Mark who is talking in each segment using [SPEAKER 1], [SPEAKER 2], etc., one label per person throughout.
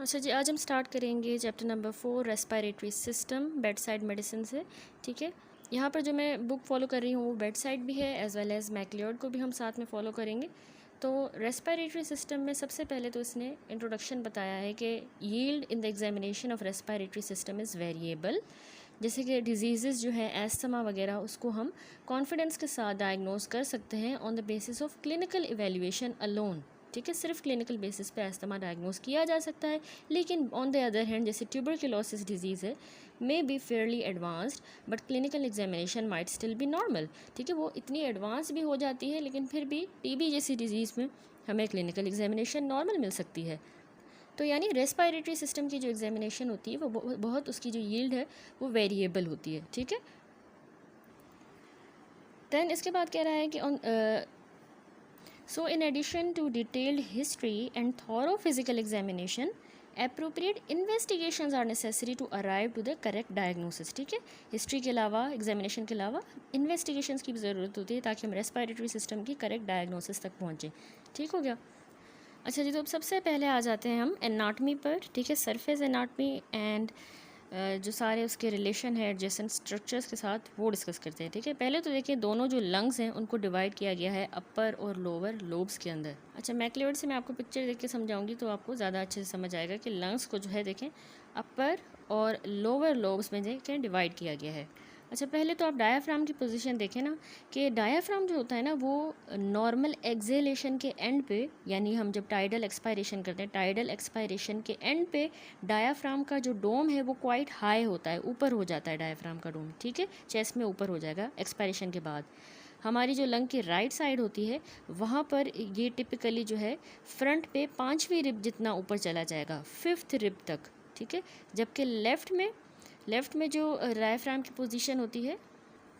[SPEAKER 1] अच्छा जी, आज हम स्टार्ट करेंगे chapter number 4 respiratory system bed side medicine से। ठीक है, यहाँ पर जो मैं बुक फॉलो कर रही हूँ वो बेड साइड भी है एज वेल एज़ मैक्लियोड को भी हम साथ में फॉलो करेंगे। तो रेस्पिरेटरी सिस्टम में सबसे पहले तो इसने इंट्रोडक्शन बताया है कि yield in the examination of respiratory system is variable. जैसे कि डिजीज़ जो है एस्थमा वगैरह, उसको हम कॉन्फिडेंस के साथ डायग्नोज कर सकते हैं on the basis of clinical evaluation alone. ठीक है, सिर्फ क्लिनिकल बेसिस पे एस्थमा डायग्नोज किया जा सकता है। लेकिन ऑन द अदर हैंड जैसे ट्यूबरक्लोसिस डिजीज़ है, may be Fairlie advanced but clinical examination might still be normal. ठीक है, वो इतनी एडवांस भी हो जाती है लेकिन फिर भी टीबी जैसी डिजीज़ में हमें क्लिनिकल एग्जामिनेशन नॉर्मल मिल सकती है। तो यानी रेस्पिरेटरी सिस्टम की जो एग्जामिनेशन होती है वो बहुत उसकी जो यील्ड है वो वेरिएबल होती है। ठीक है, देन इसके बाद कह रहा है कि on So, in addition to detailed history and thorough physical examination, appropriate investigations are necessary to arrive to the correct diagnosis. ठीक है, हिस्ट्री के अलावा, एग्जामिनेशन के अलावा इन्वेस्टिगेशंस की भी ज़रूरत होती है ताकि हम रेस्पिरेटरी सिस्टम की करेक्ट डायग्नोसिस तक पहुँचें। ठीक हो गया। अच्छा जी, तो अब सबसे पहले आ जाते हैं हम एनाटमी पर। ठीक है, सरफेस एनाटमी एंड जो सारे उसके रिलेशन है एडजेसेंट स्ट्रक्चर्स के साथ वो डिस्कस करते हैं। ठीक है, पहले तो देखिए दोनों जो लंग्स हैं उनको डिवाइड किया गया है अपर और लोअर लोब्स के अंदर। अच्छा, मैक्लियोड से मैं आपको पिक्चर देख के समझाऊंगी तो आपको ज़्यादा अच्छे से समझ आएगा कि लंग्स को जो है देखें अपर और लोअर लोब्स में देखें डिवाइड किया गया है। अच्छा, पहले तो आप डायाफ्राम की पोजीशन देखें ना कि डायाफ्राम जो होता है ना वो नॉर्मल एक्सेलेशन के एंड पे, यानी हम जब टाइडल एक्सपायरेशन करते हैं, टाइडल एक्सपायरेशन के एंड पे डायाफ्राम का जो डोम है वो क्वाइट हाई होता है, ऊपर हो जाता है डायाफ्राम का डोम। ठीक है, चेस्ट में ऊपर हो जाएगा एक्सपायरेशन के बाद। हमारी जो लंग की राइट साइड होती है वहाँ पर ये टिपिकली जो है फ्रंट पे 5वीं रिब जितना ऊपर चला जाएगा, 5th रिब तक। ठीक है, जबकि लेफ़्ट में जो डायफ्राम की पोजीशन होती है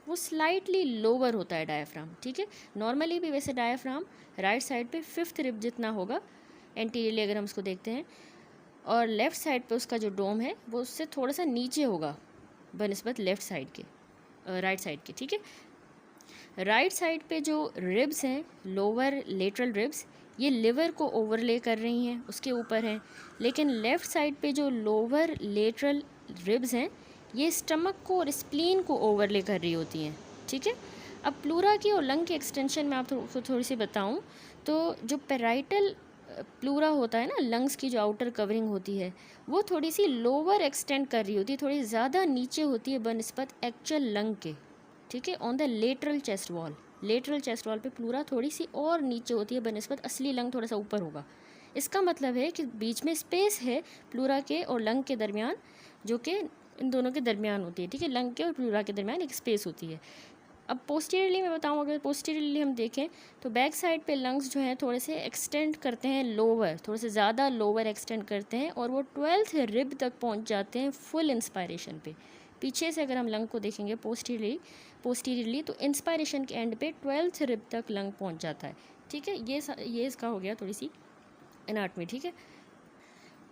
[SPEAKER 1] वो स्लाइटली लोअर होता है डायफ्राम। ठीक है, नॉर्मली भी वैसे डायफ्राम राइट साइड पे 5th रिब जितना होगा एंटीरियरली अगर हम उसको देखते हैं, और लेफ़्ट साइड पे उसका जो डोम है वो उससे थोड़ा सा नीचे होगा बनिस्बत लेफ़्ट साइड के, राइट साइड के। ठीक है, राइट साइड पे जो रिब्स हैं, लोअर लेटरल रिब्स, ये लिवर को ओवरले कर रही हैं, उसके ऊपर हैं। लेकिन लेफ़्ट साइड पे जो लोअर लेटरल रिब्स हैं ये स्टमक को और स्प्लीन को ओवरले कर रही होती हैं। ठीक है, अब प्लूरा की और लंग की एक्सटेंशन में आपको थोड़ी सी बताऊं तो जो पेराइटल प्लूरा होता है ना, लंग्स की जो आउटर कवरिंग होती है वो थोड़ी सी लोअर एक्सटेंड कर रही होती है, थोड़ी ज़्यादा नीचे होती है बनस्पत एक्चुअल लंग के। ठीक है, on the lateral chest wall पे प्लूरा थोड़ी सी और नीचे होती है बनस्पत असली लंग थोड़ा सा ऊपर होगा। इसका मतलब है कि बीच में स्पेस है प्लूरा के और लंग के दरमियान, जो कि इन दोनों के दरमियान होती है। ठीक है, लंग के और प्लूरा के दरमियान एक स्पेस होती है। अब पोस्टीरियरली मैं बताऊँ, अगर पोस्टीरियरली हम देखें तो बैक साइड पे लंग्स जो हैं थोड़े से एक्सटेंड करते हैं लोअर, थोड़े से ज़्यादा लोअर एक्सटेंड करते हैं और वो 12th रिब तक पहुंच जाते हैं फुल इंस्पायरेशन पे। पीछे से अगर हम लंग को देखेंगे पोस्टीरियरली तो इंस्पायरेशन के एंड पे 12th रिब तक लंग पहुंच जाता है। ठीक है, ये इसका हो गया थोड़ी सी एनाटमी। ठीक है,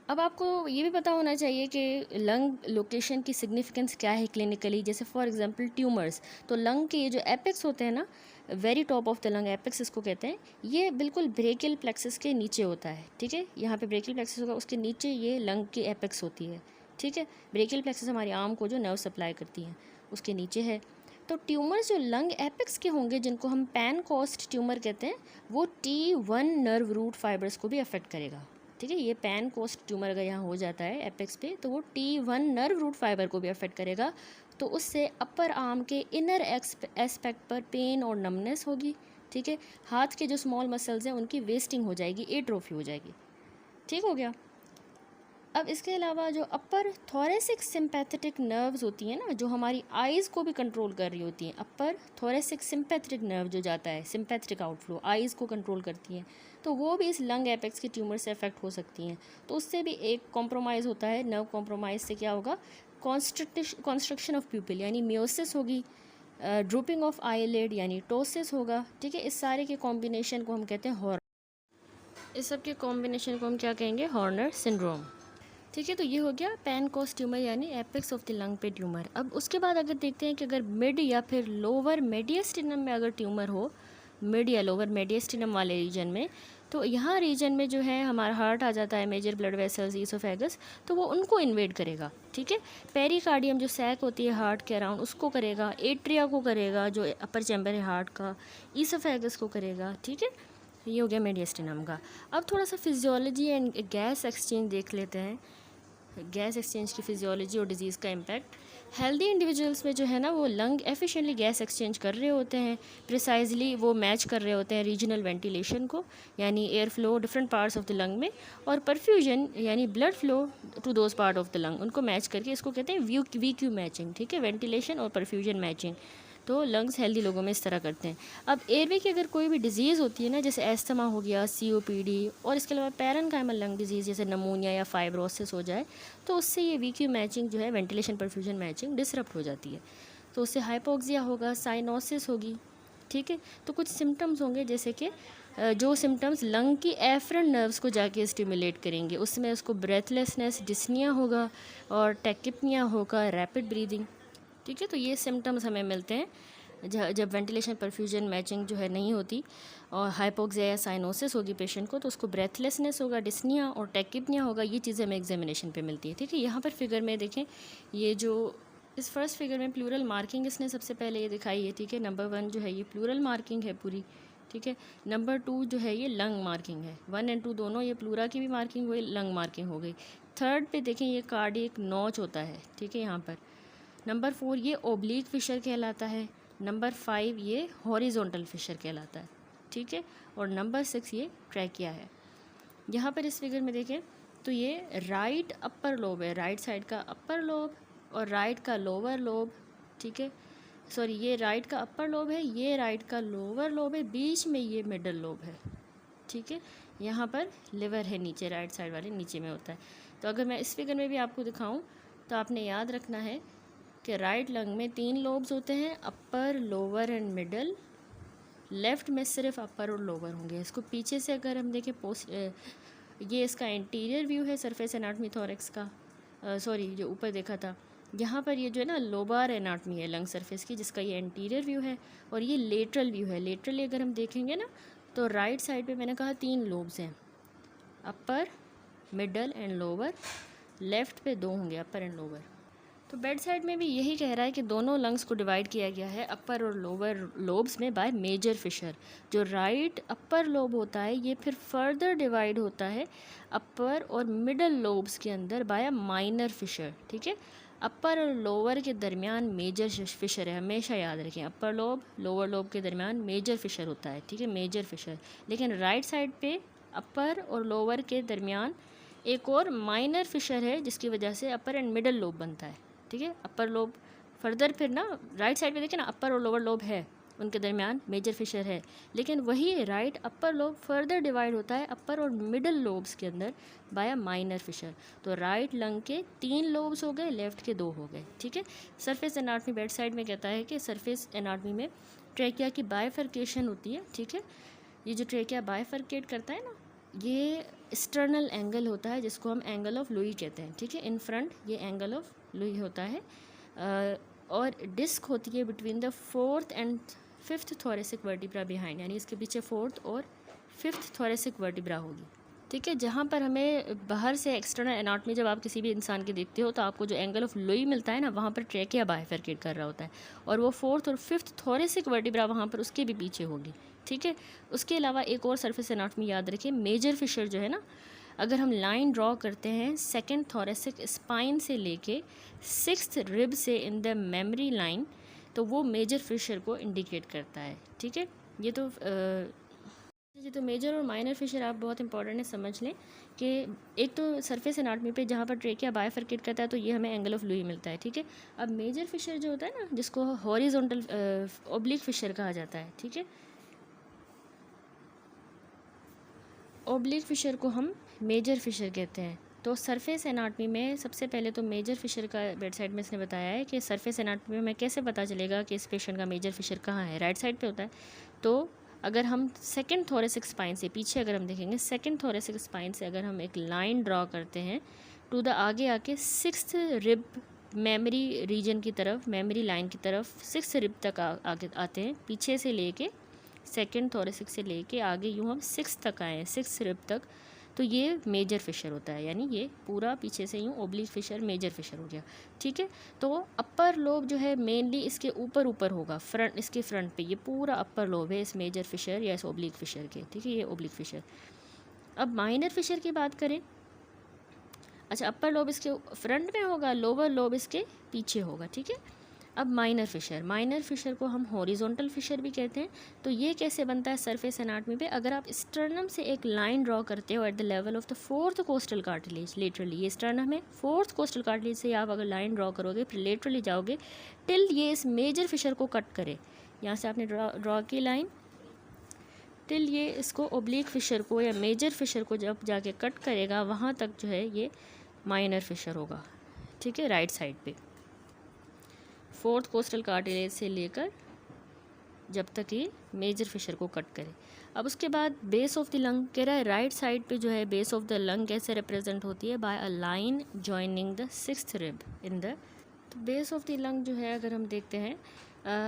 [SPEAKER 1] अब आपको ये भी पता होना चाहिए कि लंग लोकेशन की सिग्निफिकेंस क्या है क्लिनिकली। जैसे फॉर एग्जांपल ट्यूमर्स, तो लंग के ये जो एपेक्स होते हैं ना, very top of the lung apex इसको कहते हैं, ये बिल्कुल ब्रेकियल प्लेक्सस के नीचे होता है। ठीक है, यहाँ पे ब्रेकियल प्लेक्सस होगा, उसके नीचे ये लंग की एपेक्स होती है। ठीक है, ब्रेकियल प्लेक्सस हमारी आर्म को जो नर्व सप्लाई करती हैं उसके नीचे है। तो ट्यूमर्स जो लंग एपेक्स के होंगे जिनको हम पैनकोस्ट ट्यूमर कहते हैं, वो T1 नर्व रूट फाइबर्स को भी अफेक्ट करेगा। ठीक है, ये पैनकोस्ट ट्यूमर अगर यहाँ हो जाता है एपेक्स पे तो वो T1 नर्व रूट फाइबर को भी अफेक्ट करेगा। तो उससे अपर आर्म के इनर एस्पेक्ट पर पेन और नमनेस होगी। ठीक है, हाथ के जो स्मॉल मसल्स हैं उनकी वेस्टिंग हो जाएगी, एट्रोफी हो जाएगी। ठीक हो गया। अब इसके अलावा जो अपर थोरेसिक सिंपैथेटिक नर्व्स होती हैं ना, जो हमारी आइज़ को भी कंट्रोल कर रही होती हैं, अपर थोरेसिक सिंपैथेटिक नर्व जो जाता है, सिंपैथेटिक आउटफ्लो आइज़ को कंट्रोल करती हैं, तो वो भी इस लंग एपेक्स के ट्यूमर से अफेक्ट हो सकती हैं। तो उससे भी एक कॉम्प्रोमाइज़ होता है। नर्व कॉम्प्रोमाइज़ से क्या होगा, कॉन्स्ट्रक्शन ऑफ प्यूपिल यानी मियोसिस होगी, ड्रूपिंग ऑफ आईलिड यानी टोसिस होगा। ठीक है, इस सारे के कॉम्बिनेशन को हम कहते हैं इस सब के कॉम्बिनेशन को हम क्या कहेंगे, हॉर्नर सिंड्रोम। ठीक है, तो ये हो गया पैनकोस्ट ट्यूमर यानी एपेक्स ऑफ द लंग पे ट्यूमर। अब उसके बाद अगर देखते हैं कि अगर मिड या फिर लोअर मेडियस्टिनम में अगर ट्यूमर हो, मिड या लोअर मेडियस्टिनम वाले रीजन में, तो यहाँ रीजन में जो है हमारा हार्ट आ जाता है, मेजर ब्लड वेसल्स, ईसोफेगस, तो वो उनको इन्वेड करेगा, ठीक है। पेरिकार्डियम जो सैक होती है हार्ट के अराउंड उसको करेगा, एट्रिया को करेगा जो अपर चैम्बर है हार्ट का, ईसोफेगस को करेगा, ठीक है। ये हो गया मेडिस्टिनम का। अब थोड़ा सा फिजियोलॉजी एंड गैस एक्सचेंज देख लेते हैं, गैस एक्सचेंज की फिजियोलॉजी और डिजीज़ का इम्पैक्ट। हेल्दी इंडिविजुअल्स में जो है ना वो लंग एफिशिएंटली गैस एक्सचेंज कर रहे होते हैं, प्रिसाइजली वो मैच कर रहे होते हैं रीजनल वेंटिलेशन को, यानी air flow different parts of the lung में, और परफ्यूजन यानी blood flow to those part of the lung, उनको मैच करके इसको कहते हैं वीक्यू मैचिंग, ठीक है, वेंटिलेशन और परफ्यूजन मैचिंग। तो लंग्स हेल्दी लोगों में इस तरह करते हैं। अब एयरवे की अगर कोई भी डिजीज़ होती है ना, जैसे एस्थमा हो गया, COPD, और इसके अलावा पैरेन्काइमल लंग डिजीज़ जैसे नमूनिया या फाइब्रोसिस हो जाए, तो उससे ये वीक्यू मैचिंग जो है, वेंटिलेशन परफ्यूजन मैचिंग डिसरप्ट हो जाती है। तो उससे हाइपोक्सिया होगा, साइनोसिस होगी, ठीक है। तो कुछ सिम्टम्स होंगे जैसे कि जो सिम्टम्स लंग की एफरन नर्व्स को जाके स्टिमुलेट करेंगे, उसमें उसको ब्रेथलेसनेस, डिस्निया होगा और टेकिपनिया होगा, रैपिड ब्रीदिंग, ठीक है। तो ये सिम्टम्स हमें मिलते हैं जब वेंटिलेशन परफ्यूजन मैचिंग जो है नहीं होती और हाइपोक्सिया या साइनोसिस होगी पेशेंट को, तो उसको ब्रेथलेसनेस होगा, डिस्निया और टेकिपनिया होगा। ये चीज़ें हमें एग्जामिनेशन पे मिलती है, ठीक है। यहाँ पर फिगर में देखें, ये जो इस फर्स्ट फिगर में प्लूरल मार्किंग इसने सबसे पहले ये दिखाई है, ठीक है। नंबर 1 जो है ये प्लूरल मार्किंग है पूरी, ठीक है। नंबर 2 जो है ये लंग मार्किंग है, 1 और 2 दोनों, ये प्लूरा की भी मार्किंग हुई, लंग मार्किंग हो गई। थर्ड पे देखें ये कार्डियक नॉच होता है, ठीक है, यहाँ पर। नंबर 4 ये ओब्लिक फिशर कहलाता है। नंबर 5 ये हॉरिजॉन्टल फिशर कहलाता है, ठीक है। और नंबर 6 ये ट्रैकिया है। यहाँ पर इस फिगर में देखें तो ये राइट अपर लोब है, राइट साइड का अपर लोब और राइट का लोअर लोब, ठीक है। सॉरी, ये राइट का अपर लोब है, ये राइट का लोअर लोब है, बीच में ये मिडल लोब है, ठीक है। यहाँ पर लिवर है नीचे, राइट साइड वाले नीचे में होता है। तो अगर मैं इस फिगर में भी आपको दिखाऊं तो आपने याद रखना है कि राइट लंग में 3 लोब्स होते हैं, अपर, लोअर एंड मिडल। लेफ़्ट में सिर्फ अपर और लोअर होंगे। इसको पीछे से अगर हम देखें, ये इसका इंटीरियर व्यू है सरफेस एनाटमी थोरैक्स का, सॉरी जो ऊपर देखा था, यहाँ पर ये जो है ना लोबार एनाटमी है लंग सरफेस की, जिसका ये इंटीरियर व्यू है, और ये लेटरल व्यू है। लेटरली अगर हम देखेंगे ना तो राइट साइड पे मैंने कहा 3 लोब्स हैं, अपर, मिडल एंड लोअर। लेफ़्ट पे 2 होंगे, अपर एंड लोअर। तो बेड साइड में भी यही कह रहा है कि दोनों लंग्स को डिवाइड किया गया है अपर और लोअर लोब्स में बाय मेजर फिशर। जो राइट अपर लोब होता है ये फिर फर्दर डिवाइड होता है अपर और मिडल लोब्स के अंदर बाय माइनर फिशर, ठीक है। अपर और लोअर के दरमियान मेजर फिशर है, हमेशा याद रखें, अपर लोब लोअर लोब के दरमियान मेजर फिशर होता है, ठीक है, मेजर फिशर। लेकिन राइट साइड पे अपर और लोअर के दरमियान एक और माइनर फिशर है, जिसकी वजह से अपर एंड मिडल लोब बनता है, ठीक है। अपर लोब फर्दर फिर ना राइट साइड पे देखिए ना, अपर और लोअर लोब है, उनके दरमियान मेजर फिशर है, लेकिन वही right upper lobe further divide होता है अपर और मिडल लोब्स के अंदर बाय माइनर फिशर। तो राइट लंग के 3 लोब्स हो गए, लेफ्ट के 2 हो गए, ठीक है। सरफेस एनाटमी बेड साइड में कहता है कि सरफेस एनाटमी में ट्रेकिया की बाइफर्केशन होती है, ठीक है। ये जो ट्रेकिया बाइफर्केट करता है ना, ये एक्सटर्नल एंगल होता है जिसको हम एंगल ऑफ लुई कहते हैं, ठीक है। इन फ्रंट ये एंगल ऑफ लुई होता है, और डिस्क होती है between the 4th and 5th thoracic vertebra behind, यानी इसके पीछे 4th और 5th थोरेसिक वर्टिब्रा होगी, ठीक है। जहाँ पर हमें बाहर से एक्सटर्नल एनाटमी जब आप किसी भी इंसान के देखते हो तो आपको जो एंगल ऑफ लुई मिलता है ना, वहाँ पर ट्रेकिया बाइफर्केट कर रहा होता है, और वो 4th और 5th थोरेसिक वर्टिब्रा वहाँ पर उसके भी पीछे होगी, ठीक है। उसके अलावा एक और सरफेस एनाटमी याद रखिए, मेजर फिशर जो है ना, अगर हम लाइन ड्रॉ करते हैं 2nd थोरेसिक स्पाइन से लेके 6th रिब से इन द मेमोरी लाइन, तो वो मेजर फिशर को इंडिकेट करता है, ठीक है। ये तो मेजर और माइनर फिशर आप बहुत इंपॉर्टेंट है, समझ लें कि एक तो सरफेस एनाटमी पे जहाँ पर ट्रेकिया बाइफर्केट करता है तो ये हमें एंगल ऑफ लुई मिलता है, ठीक है। अब मेजर फिशर जो होता है ना, जिसको हॉरिजॉन्टल ओब्लिक फिशर कहा जाता है, ठीक है। ओब्लिक फिशर को हम मेजर फिशर कहते हैं। तो सरफेस एनाटमी में सबसे पहले तो मेजर फिशर का बेड साइड में इसने बताया है कि सरफेस एनाटमी में कैसे पता चलेगा कि इस पेशेंट का मेजर फिशर कहाँ है, राइट साइड पे होता है। तो अगर हम 2nd थोरेसिक स्पाइन से पीछे अगर हम देखेंगे, 2nd थोरेसिक स्पाइन से अगर हम एक लाइन ड्रॉ करते हैं टू द आगे आके 6th रिब मेमोरी रीजन की तरफ, मेमोरी लाइन की तरफ 6th रिब तक आगे आते हैं, पीछे से लेके सेकंड थोरेसिक से लेके आगे यूँ हम 6 तक आए हैं, 6 रिब तक, तो ये मेजर फिशर होता है, यानी ये पूरा पीछे से यूँ ओब्लिक फिशर मेजर फिशर हो गया, ठीक है। तो अपर लोब जो है मेनली इसके ऊपर ऊपर होगा, फ्रंट, इसके फ्रंट पे ये पूरा अपर लोब है इस मेजर फिशर या इस ओब्लिक फिशर के, ठीक है, ये ओब्लिक फिशर। अब माइनर फिशर की बात करें, अच्छा अपर लोब इसके फ्रंट में होगा, लोअर लोब इसके पीछे होगा, ठीक है। अब माइनर फिशर को हम हॉरिजॉन्टल फिशर भी कहते हैं। तो ये कैसे बनता है सरफेस एनाटमी पे, अगर आप स्टर्नम से एक लाइन ड्रॉ करते हो at the level of the 4th costal cartilage, laterally ये स्टर्नम है, 4th कोस्टल कार्टिलेज से आप अगर लाइन ड्रॉ करोगे फिर लेटरली जाओगे टिल ये इस मेजर फिशर को कट करे, यहाँ से आपने ड्रॉ की लाइन टिल ये इसको ओब्लिक फिशर को या मेजर फिशर को जब जाके कट करेगा वहाँ तक जो है ये माइनर फिशर होगा, ठीक है, राइट साइड पे 4th कोस्टल कार्टिलेज से लेकर जब तक ये मेजर फिशर को कट करे। अब उसके बाद बेस ऑफ द लंग कह रहा है, राइट साइड पे जो है बेस ऑफ द लंग कैसे रिप्रेजेंट होती है, by a line joining the 6th rib in the, तो बेस ऑफ द लंग जो है अगर हम देखते हैं,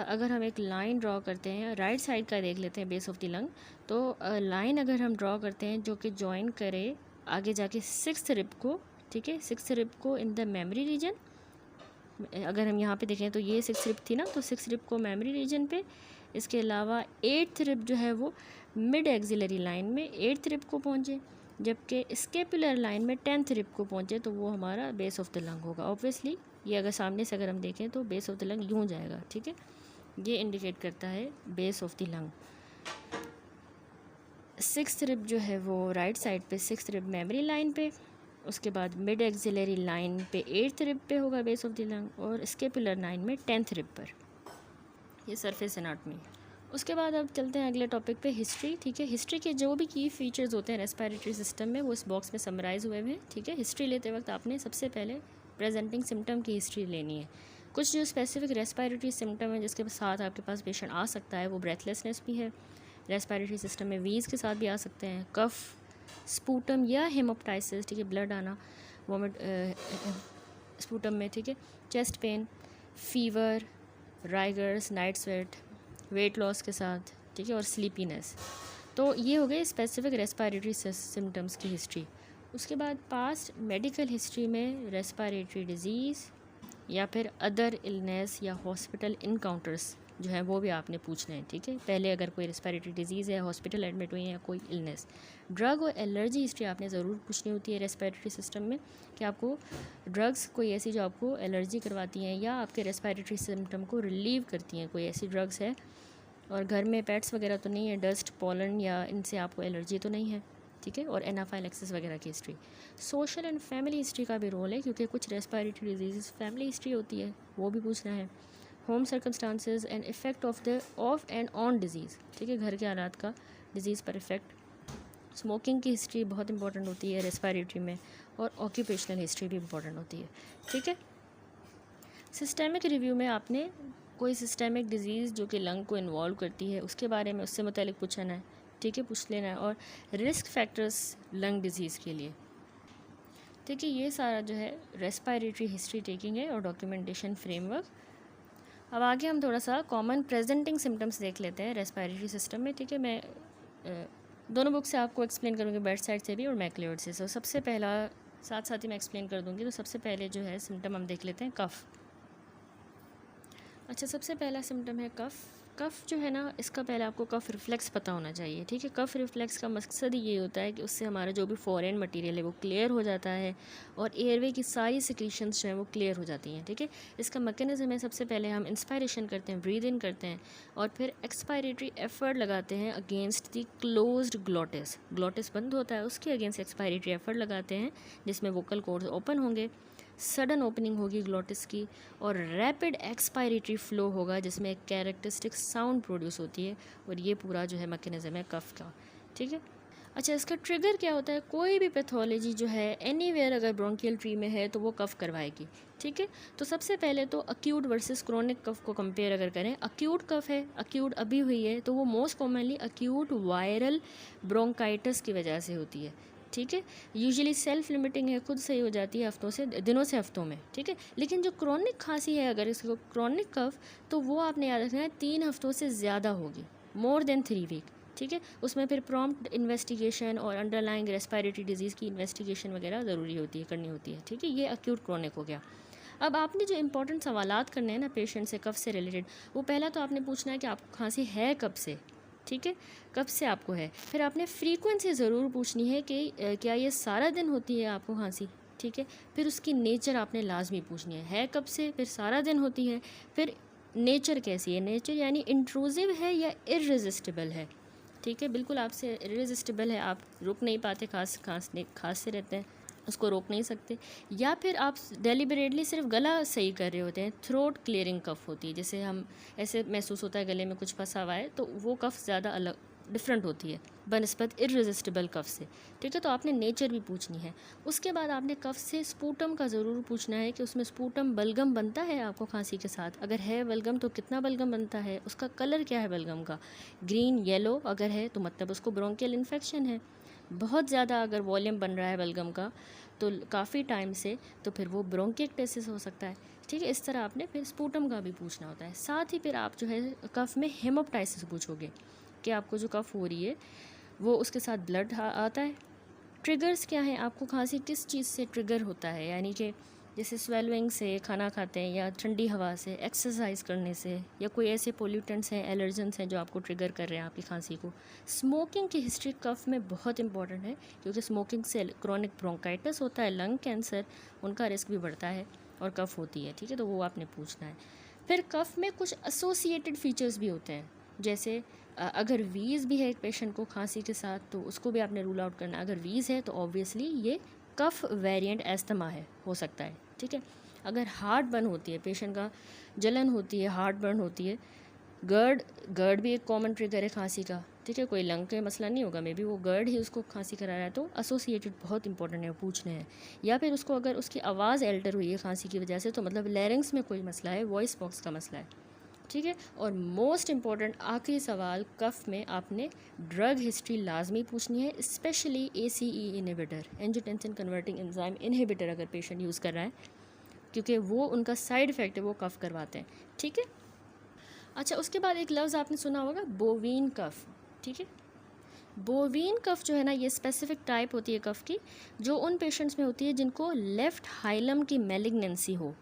[SPEAKER 1] अगर हम एक लाइन ड्रॉ करते हैं, राइट साइड का देख लेते हैं बेस ऑफ द लंग, तो लाइन अगर हम ड्रॉ करते हैं जो कि जॉइन करे आगे जाके 6th रिब को, ठीक है, 6th रिब को इन द मेमोरी रीजन, अगर हम यहाँ पे देखें तो ये 6th रिब थी ना, तो 6th रिब को मेमोरी रीजन पे, इसके अलावा 8th रिब जो है वो मिड एक्सिलरी लाइन में 8th रिब को पहुँचे, जबकि स्केपुलर लाइन में 10th रिब को पहुँचे, तो वो हमारा बेस ऑफ द लंग होगा। ऑब्वियसली ये अगर सामने से अगर हम देखें तो बेस ऑफ द लंग यूँ जाएगा, ठीक है, ये इंडिकेट करता है base of the lung. 6th rib जो है वो राइट साइड पे 6th रिब मेमोरी लाइन पे, उसके बाद मिड एक्सिलरी लाइन पे 8th रिब पे होगा बेस ऑफ द लंग, और स्केपुलर लाइन में 10th रिब पर। ये सरफेस एनाटमी। उसके बाद अब चलते हैं अगले टॉपिक पे, हिस्ट्री, ठीक है। हिस्ट्री के जो भी की फीचर्स होते हैं रेस्पिरेटरी सिस्टम में वो इस बॉक्स में समराइज़ हुए हैं, ठीक है। हिस्ट्री लेते वक्त आपने सबसे पहले प्रेजेंटिंग सिम्टम की हिस्ट्री लेनी है। कुछ जो स्पेसिफिक रेस्पिरेटरी सिम्टम है जिसके साथ आपके पास पेशेंट आ सकता है वो ब्रेथलेसनेस भी है, रेस्पिरेटरी सिस्टम में वीज़ के साथ भी आ सकते हैं, कफ, स्पूटम या हेमोप्टाइसिस, ठीक है, ब्लड आना वॉमिट स्पूटम में, ठीक है, chest pain, fever, rigors, night sweat, weight loss के साथ, ठीक है, और स्लीपीनेस। तो ये हो गए स्पेसिफिक रेस्पिरेटरी सिम्टम्स की हिस्ट्री। उसके बाद पास्ट मेडिकल हिस्ट्री में रेस्पिरेटरी डिजीज़ या फिर अदर इलनेस या हॉस्पिटल इनकाउंटर्स जो है वो भी आपने पूछना है, ठीक है। पहले अगर कोई रेस्पिरेटरी डिजीज़ है, हॉस्पिटल एडमिट हुई है या कोई इलनेस, ड्रग और एलर्जी हिस्ट्री आपने ज़रूर पूछनी होती है रेस्पिरेटरी सिस्टम में, कि आपको ड्रग्स कोई ऐसी जो आपको एलर्जी करवाती हैं या आपके रेस्पिरेटरी सिम्टम को रिलीव करती हैं, कोई ऐसी ड्रग्स है, और घर में पेट्स वगैरह तो नहीं है, डस्ट, पॉलन या इनसे आपको एलर्जी तो नहीं है, ठीक है, और एनाफाइलेक्सिस वगैरह की history. Social and family history का भी रोल है क्योंकि कुछ रेस्पिरेटरी डिजीज़ फैमिली हिस्ट्री होती है, वो भी पूछना है। Home circumstances and effect of and on disease, ठीक है, घर के हालात का डिजीज़ पर इफ़ेक्ट। स्मोकिंग की हिस्ट्री बहुत इंपॉर्टेंट होती है रेस्पिरेटरी में, और ऑक्यूपेशनल हिस्ट्री भी इंपॉर्टेंट होती है, ठीक है। सिस्टेमिक रिव्यू में आपने कोई सिस्टेमिक डिजीज़ जो कि लंग को इन्वॉल्व करती है उसके बारे में उससे मुतालिक पूछना है, ठीक है, पूछ लेना है, और रिस्क फैक्टर्स लंग डिजीज़ के लिए, ठीक है। ये सारा जो है रेस्पिरेटरी हिस्ट्री टेकिंग है और डॉक्यूमेंटेशन फ्रेमवर्क। अब आगे हम थोड़ा सा कॉमन प्रेजेंटिंग सिम्टम्स देख लेते हैं रेस्पिरेटरी सिस्टम में, ठीक है। मैं दोनों बुक से आपको एक्सप्लेन करूँगी, बेड साइड से भी और मैक्लियोड से। तो सबसे पहला साथ साथ ही मैं एक्सप्लेन कर दूँगी। तो सबसे पहले जो है सिम्टम हम देख लेते हैं कफ़। अच्छा, सबसे पहला सिम्टम है कफ़। कफ़ जो है ना, इसका पहले आपको कफ़ रिफ्लेक्स पता होना चाहिए, ठीक है। कफ़ रिफ्लेक्स का मकसद ही ये होता है कि उससे हमारा जो भी फॉरेन मटेरियल है वो क्लियर हो जाता है और एयरवे की सारी सिक्रीशंस जो हैं वो क्लियर हो जाती हैं, ठीक है। इसका मैकेनिज्म है, सबसे पहले हम इंस्पायरेशन करते हैं, ब्रीद इन करते हैं, और फिर एक्सपायरेटरी एफर्ट लगाते हैं against the closed glottis. Glottis बंद होता है, उसके अगेंस्ट एक्सपायरेटरी एफर्ट लगाते हैं जिसमें वोकल कॉर्ड्स ओपन होंगे, सडन ओपनिंग होगी ग्लॉटिस की, और रैपिड एक्सपायरेटरी फ्लो होगा जिसमें एक कैरेक्टरिस्टिक साउंड प्रोड्यूस होती है, और ये पूरा जो है मैकेनिज्म है कफ़ का, ठीक है। अच्छा, इसका ट्रिगर क्या होता है? कोई भी पैथोलॉजी जो है एनीवेयर अगर ब्रोंकियल ट्री में है तो वो कफ़ करवाएगी, ठीक है। तो सबसे पहले तो अक्यूट वर्सेस क्रोनिक कफ़ को कंपेयर अगर करें, अक्यूट कफ़ है, अक्यूट अभी हुई है, तो वो most commonly acute viral bronchitis की वजह से होती है, ठीक है। यूजुअली सेल्फ लिमिटिंग है, खुद सही हो जाती है हफ्तों से, दिनों से हफ्तों में, ठीक है। लेकिन जो क्रोनिक खांसी है, अगर इसको क्रोनिक कफ, तो वो आपने याद रखना है 3 हफ्तों से ज़्यादा होगी, मोर देन 3 वीक, ठीक है। उसमें फिर प्रॉम्प्ट इन्वेस्टिगेशन और अंडरलाइंग रेस्पिरेटरी डिजीज़ की इन्वेस्टिगेशन वगैरह ज़रूरी होती है, करनी होती है, ठीक है। ये एक्यूट क्रोनिक हो गया। अब आपने जो इंपॉर्टेंट सवालात करने हैं ना पेशेंट से कफ से रिलेटेड, वो पहला तो आपने पूछना है कि आपको खांसी है कब से, ठीक है, कब से आपको है। फिर आपने फ्रीक्वेंसी ज़रूर पूछनी है कि क्या ये सारा दिन होती है आपको खांसी, ठीक है। फिर उसकी नेचर आपने लाजमी पूछनी है कब से, फिर सारा दिन होती है, फिर नेचर कैसी है, नेचर यानी इंट्रूसिव है या इररेजिस्टिबल है, ठीक है। बिल्कुल आपसे इररेजिस्टिबल है, आप रुक नहीं पाते, खांसते रहते हैं, उसको रोक नहीं सकते, या फिर आप डेलिबरेटली सिर्फ गला सही कर रहे होते हैं, थ्रोट क्लियरिंग कफ होती है, जैसे हम ऐसे महसूस होता है गले में कुछ फंसा हुआ है, तो वो कफ ज़्यादा अलग डिफरेंट होती है बनस्पत इररेजिस्टिबल कफ से, ठीक है। तो आपने नेचर भी पूछनी है। उसके बाद आपने कफ से स्पूटम का ज़रूर पूछना है कि उसमें स्पूटम बलगम बनता है आपको खांसी के साथ, अगर है बलगम तो कितना बलगम बनता है, उसका कलर क्या है बलगम का, ग्रीन येलो अगर है तो मतलब उसको ब्रोंकियल इन्फेक्शन है। बहुत ज़्यादा अगर वॉल्यूम बन रहा है बलगम का तो काफ़ी टाइम से, तो फिर वो ब्रोंकिएक्टेसिस हो सकता है, ठीक है। इस तरह आपने फिर स्पूटम का भी पूछना होता है। साथ ही फिर आप जो है कफ में हेमोप्टाइसिस पूछोगे कि आपको जो कफ हो रही है वो उसके साथ ब्लड आता है। ट्रिगर्स क्या हैं, आपको खांसी किस चीज़ से ट्रिगर होता है, यानी कि जैसे स्वेलोइंग से, खाना खाते हैं, या ठंडी हवा से, एक्सरसाइज करने से, या कोई ऐसे पोल्यूटेंट्स हैं, एलर्जेंस हैं जो आपको ट्रिगर कर रहे हैं आपकी खांसी को। स्मोकिंग की हिस्ट्री कफ में बहुत इंपॉर्टेंट है, क्योंकि स्मोकिंग से क्रोनिक ब्रोंकाइटिस होता है, लंग कैंसर, उनका रिस्क भी बढ़ता है और कफ होती है, ठीक है। तो वो आपने पूछना है। फिर कफ में कुछ एसोसिएटेड फीचर्स भी होते हैं, जैसे अगर वीज़ भी है एक पेशेंट को खांसी के साथ तो उसको भी आपने रूल आउट करना है। अगर वीज़ है तो ऑब्वियसली ये कफ वेरिएंट एस्थमा है, हो सकता है, ठीक है। अगर हार्ट बर्न होती है, पेशेंट का जलन होती है, हार्ट बर्न होती है, गर्ड भी एक कॉमन ट्रिगर है खांसी का, ठीक है। कोई लंग का मसला नहीं होगा, मे बी वो गर्ड ही उसको खांसी करा रहा है, तो एसोसिएटेड बहुत इंपॉर्टेंट है, पूछने हैं। या फिर उसको अगर उसकी आवाज़ एल्टर हुई है खांसी की वजह से, तो मतलब लैरिंग्स में कोई मसला है, वॉइस बॉक्स का मसला है, ठीक है। और मोस्ट इम्पॉर्टेंट आखिरी सवाल, कफ में आपने ड्रग हिस्ट्री लाजमी पूछनी है, specially ACE inhibitor, angiotensin converting enzyme inhibitor अगर पेशेंट यूज़ कर रहा है, क्योंकि वो उनका साइड इफ़ेक्ट है, वो कफ करवाते हैं, ठीक है। अच्छा, उसके बाद एक लफ्ज़ आपने सुना होगा बोवीन कफ, ठीक है। बोवीन कफ जो है ना, ये स्पेसिफिक टाइप होती है कफ की, जो उन पेशेंट्स में होती है जिनको लेफ़्ट हाइलम की मैलिग्नेंसी हो।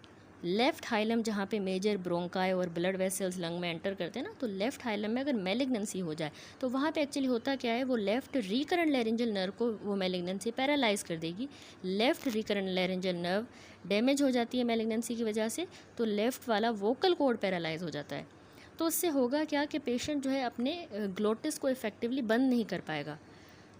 [SPEAKER 1] लेफ़्ट हाइलम जहाँ पे मेजर ब्रोंकाई और ब्लड वेसल्स लंग में एंटर करते हैं ना, तो लेफ़्ट हाइलम में अगर मैलिग्नेंसी हो जाए तो वहाँ पे एक्चुअली होता क्या है, वो लेफ़्ट रिकरेंट लैरिंजल नर्व को वो मैलिग्नेंसी पैरालाइज कर देगी। Left recurrent laryngeal nerve damage हो जाती है मैलिग्नेंसी की वजह से, तो लेफ़्ट वाला वोकल कॉर्ड पैरालाइज हो जाता है। तो उससे होगा क्या कि पेशेंट जो है अपने ग्लोटिस को इफ़ेक्टिवली बंद नहीं कर पाएगा,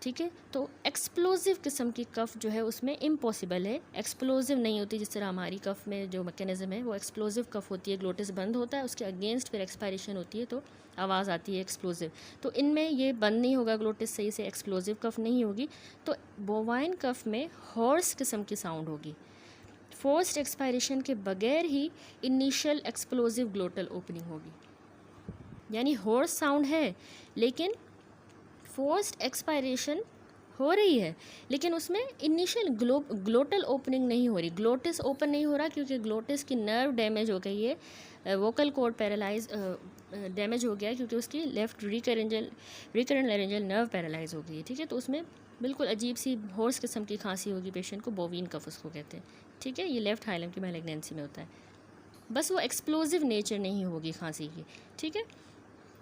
[SPEAKER 1] ठीक है। तो एक्सप्लोजिव किस्म की कफ जो है उसमें इम्पॉसिबल है, एक्सप्लोजिव नहीं होती, जिस तरह हमारी कफ में जो मैकेनिज़्म है वो एक्सप्लोजिव कफ होती है, ग्लोटिस बंद होता है, उसके अगेंस्ट फिर एक्सपायरेशन होती है तो आवाज़ आती है एक्सप्लोजिव। तो इनमें ये बंद नहीं होगा ग्लोटिस सही से, एक्सप्लोजिव कफ नहीं होगी। तो बोवाइन कफ में हॉर्स किस्म की साउंड होगी, फोर्स्ड एक्सपायरेशन के बगैर ही इनिशियल एक्सप्लोजिव ग्लोटल ओपनिंग होगी, यानी हॉर्स साउंड है लेकिन फोर्स्ड एक्सपायरेशन हो रही है, लेकिन उसमें इनिशियल ग्लोटल ओपनिंग नहीं हो रही, ग्लोटिस ओपन नहीं हो रहा, क्योंकि ग्लोटिस की नर्व डैमेज हो गई है, वोकल कॉर्ड पैरालाइज डैमेज हो गया है, क्योंकि उसकी left recurrent laryngeal nerve paralyse हो गई है, ठीक है। तो उसमें बिल्कुल अजीब सी हॉर्स किस्म की खांसी होगी पेशेंट को, बोवीन कफ उसको कहते हैं, ठीक है। ये लेफ़्ट हाइलम की मैलिग्नेंसी में होता है, बस वो एक्सप्लोजिव नेचर नहीं होगी खांसी की, ठीक है।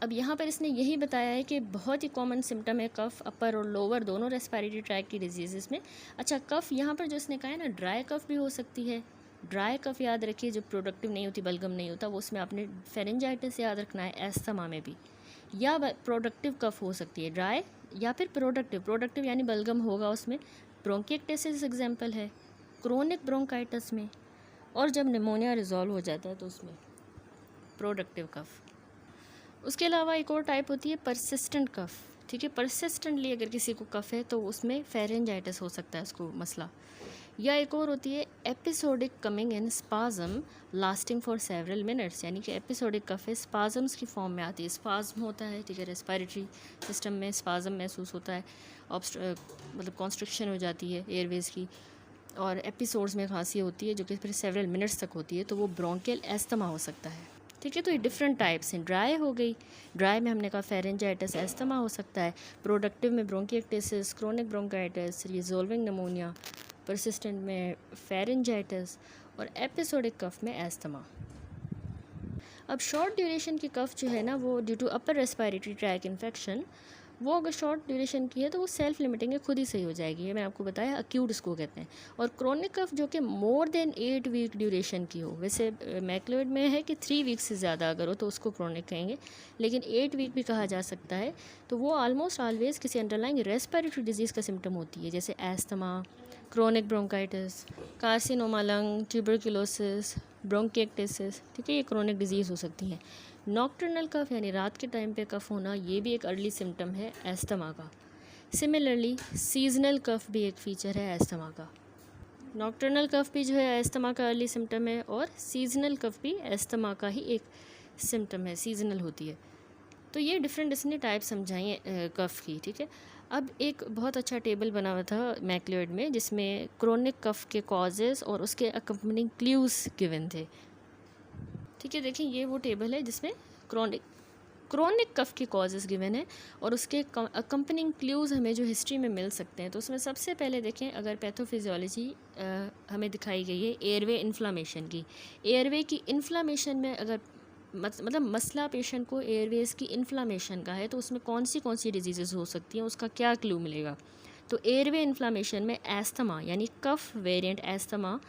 [SPEAKER 1] अब यहाँ पर इसने यही बताया है कि बहुत ही कॉमन सिम्टम है कफ़, अपर और लोअर दोनों रेस्पिरेटरी ट्रैक की डिजीज़ में। अच्छा, कफ़ यहाँ पर जो इसने कहा है ना, ड्राई कफ़ भी हो सकती है। ड्राई कफ़ याद रखिए, जो प्रोडक्टिव नहीं होती, बलगम नहीं होता, वो उसमें आपने फेरेंजाइटिस याद रखना है, एस्थमा में भी। या प्रोडक्टिव कफ़ हो सकती है ड्राई, या फिर प्रोडक्टिव यानी बलगम होगा उसमें, ब्रोंकिएक्टेसिस एग्जाम्पल है, क्रोनिक ब्रोंकाइटिस में, और जब निमोनिया रिजॉल्व हो जाता है तो उसमें प्रोडक्टिव कफ़। उसके अलावा एक और टाइप होती है परसिस्टेंट कफ़, ठीक है। परसिस्टेंटली अगर किसी को कफ़ है तो उसमें फेरेंजाइटिस हो सकता है उसको मसला। या एक और होती है episodic coming in spasm lasting for several minutes, यानी कि एपिसोडिक कफ़ है, स्पाज़म्स की फॉर्म में आती है, स्पाज़म होता है, ठीक है, रेस्पिरेटरी सिस्टम में स्पाज़म महसूस होता है, मतलब कॉन्स्ट्रिक्शन हो जाती है एयरवेज़ की, और एपिसोड्स में खांसी होती है जो कि फिर सेवरल मिनट्स तक होती है, तो वो ब्रोंकियल एस्थमा हो सकता है, ठीक है। तो ये डिफरेंट टाइप्स हैं। ड्राई हो गई, ड्राई में हमने कहा फेरेंजाइटिस एस्थमा हो सकता है, प्रोडक्टिव में bronchiectasis, chronic bronchitis, resolving pneumonia, persistent में फेरेंजाइटिस और एपिसोडिक कफ में एस्थमा। अब शॉर्ट ड्यूरेशन की कफ जो है ना, वो due to upper respiratory tract infection, वो अगर शॉर्ट ड्यूरेशन की है तो वो सेल्फ लिमिटिंग है, खुद ही सही हो जाएगी। ये मैंने आपको बताया अक्यूट इसको कहते हैं। और क्रोनिक कफ जो कि मोर देन 8 वीक ड्यूरेशन की हो, वैसे मैक्लोइड में है कि 3 वीक से ज़्यादा अगर हो तो उसको क्रोनिक कहेंगे, लेकिन 8 वीक भी कहा जा सकता है, तो वो ऑलमोस्ट ऑलवेज किसी अंडरलाइंग रेस्पिरेटरी डिजीज़ का सिम्टम होती है, जैसे asthma, chronic bronchitis, carcinoma lung, tuberculosis, bronchiectasis. ठीक है, ये क्रोनिक डिजीज़ हो सकती हैं। नॉक्टर्नल कफ यानी रात के टाइम पे कफ होना, ये भी एक अर्ली सिम्टम है एस्थमा का। सिमिलरली सीजनल कफ भी एक फ़ीचर है एस्थमा का। नॉक्टर्नल कफ भी जो है एस्थमा का अर्ली सिम्टम है, और सीजनल कफ भी एस्थमा का ही एक सिम्टम है, सीजनल होती है। तो ये डिफरेंट इसने टाइप समझाई है कफ़ की। ठीक है, अब एक बहुत अच्छा टेबल बना हुआ था मैक्लोइड में, जिसमें क्रोनिक कफ़ के कॉजेज़ और उसके अकम्पनिंग क्लूज़ गिवन थे। ठीक है, देखिए ये वो टेबल है जिसमें क्रोनिक कफ़ के कॉजेज़ गिवन है और उसके अकम्पनिंग क्लूज़ हमें जो हिस्ट्री में मिल सकते हैं। तो उसमें सबसे पहले देखें, अगर पैथोफिजियोलॉजी हमें दिखाई गई है एयरवे इन्फ्लामेशन की। एयरवे की इन्फ्लामेशन में अगर मतलब मसला पेशेंट को एयरवेज़ की इन्फ्लामेशन का है, तो उसमें कौन सी डिजीज़ हो सकती हैं, उसका क्या क्लू मिलेगा। तो एयरवे इन्फ्लामेशन में एस्थमा यानी कफ वेरिएंट एस्थमा,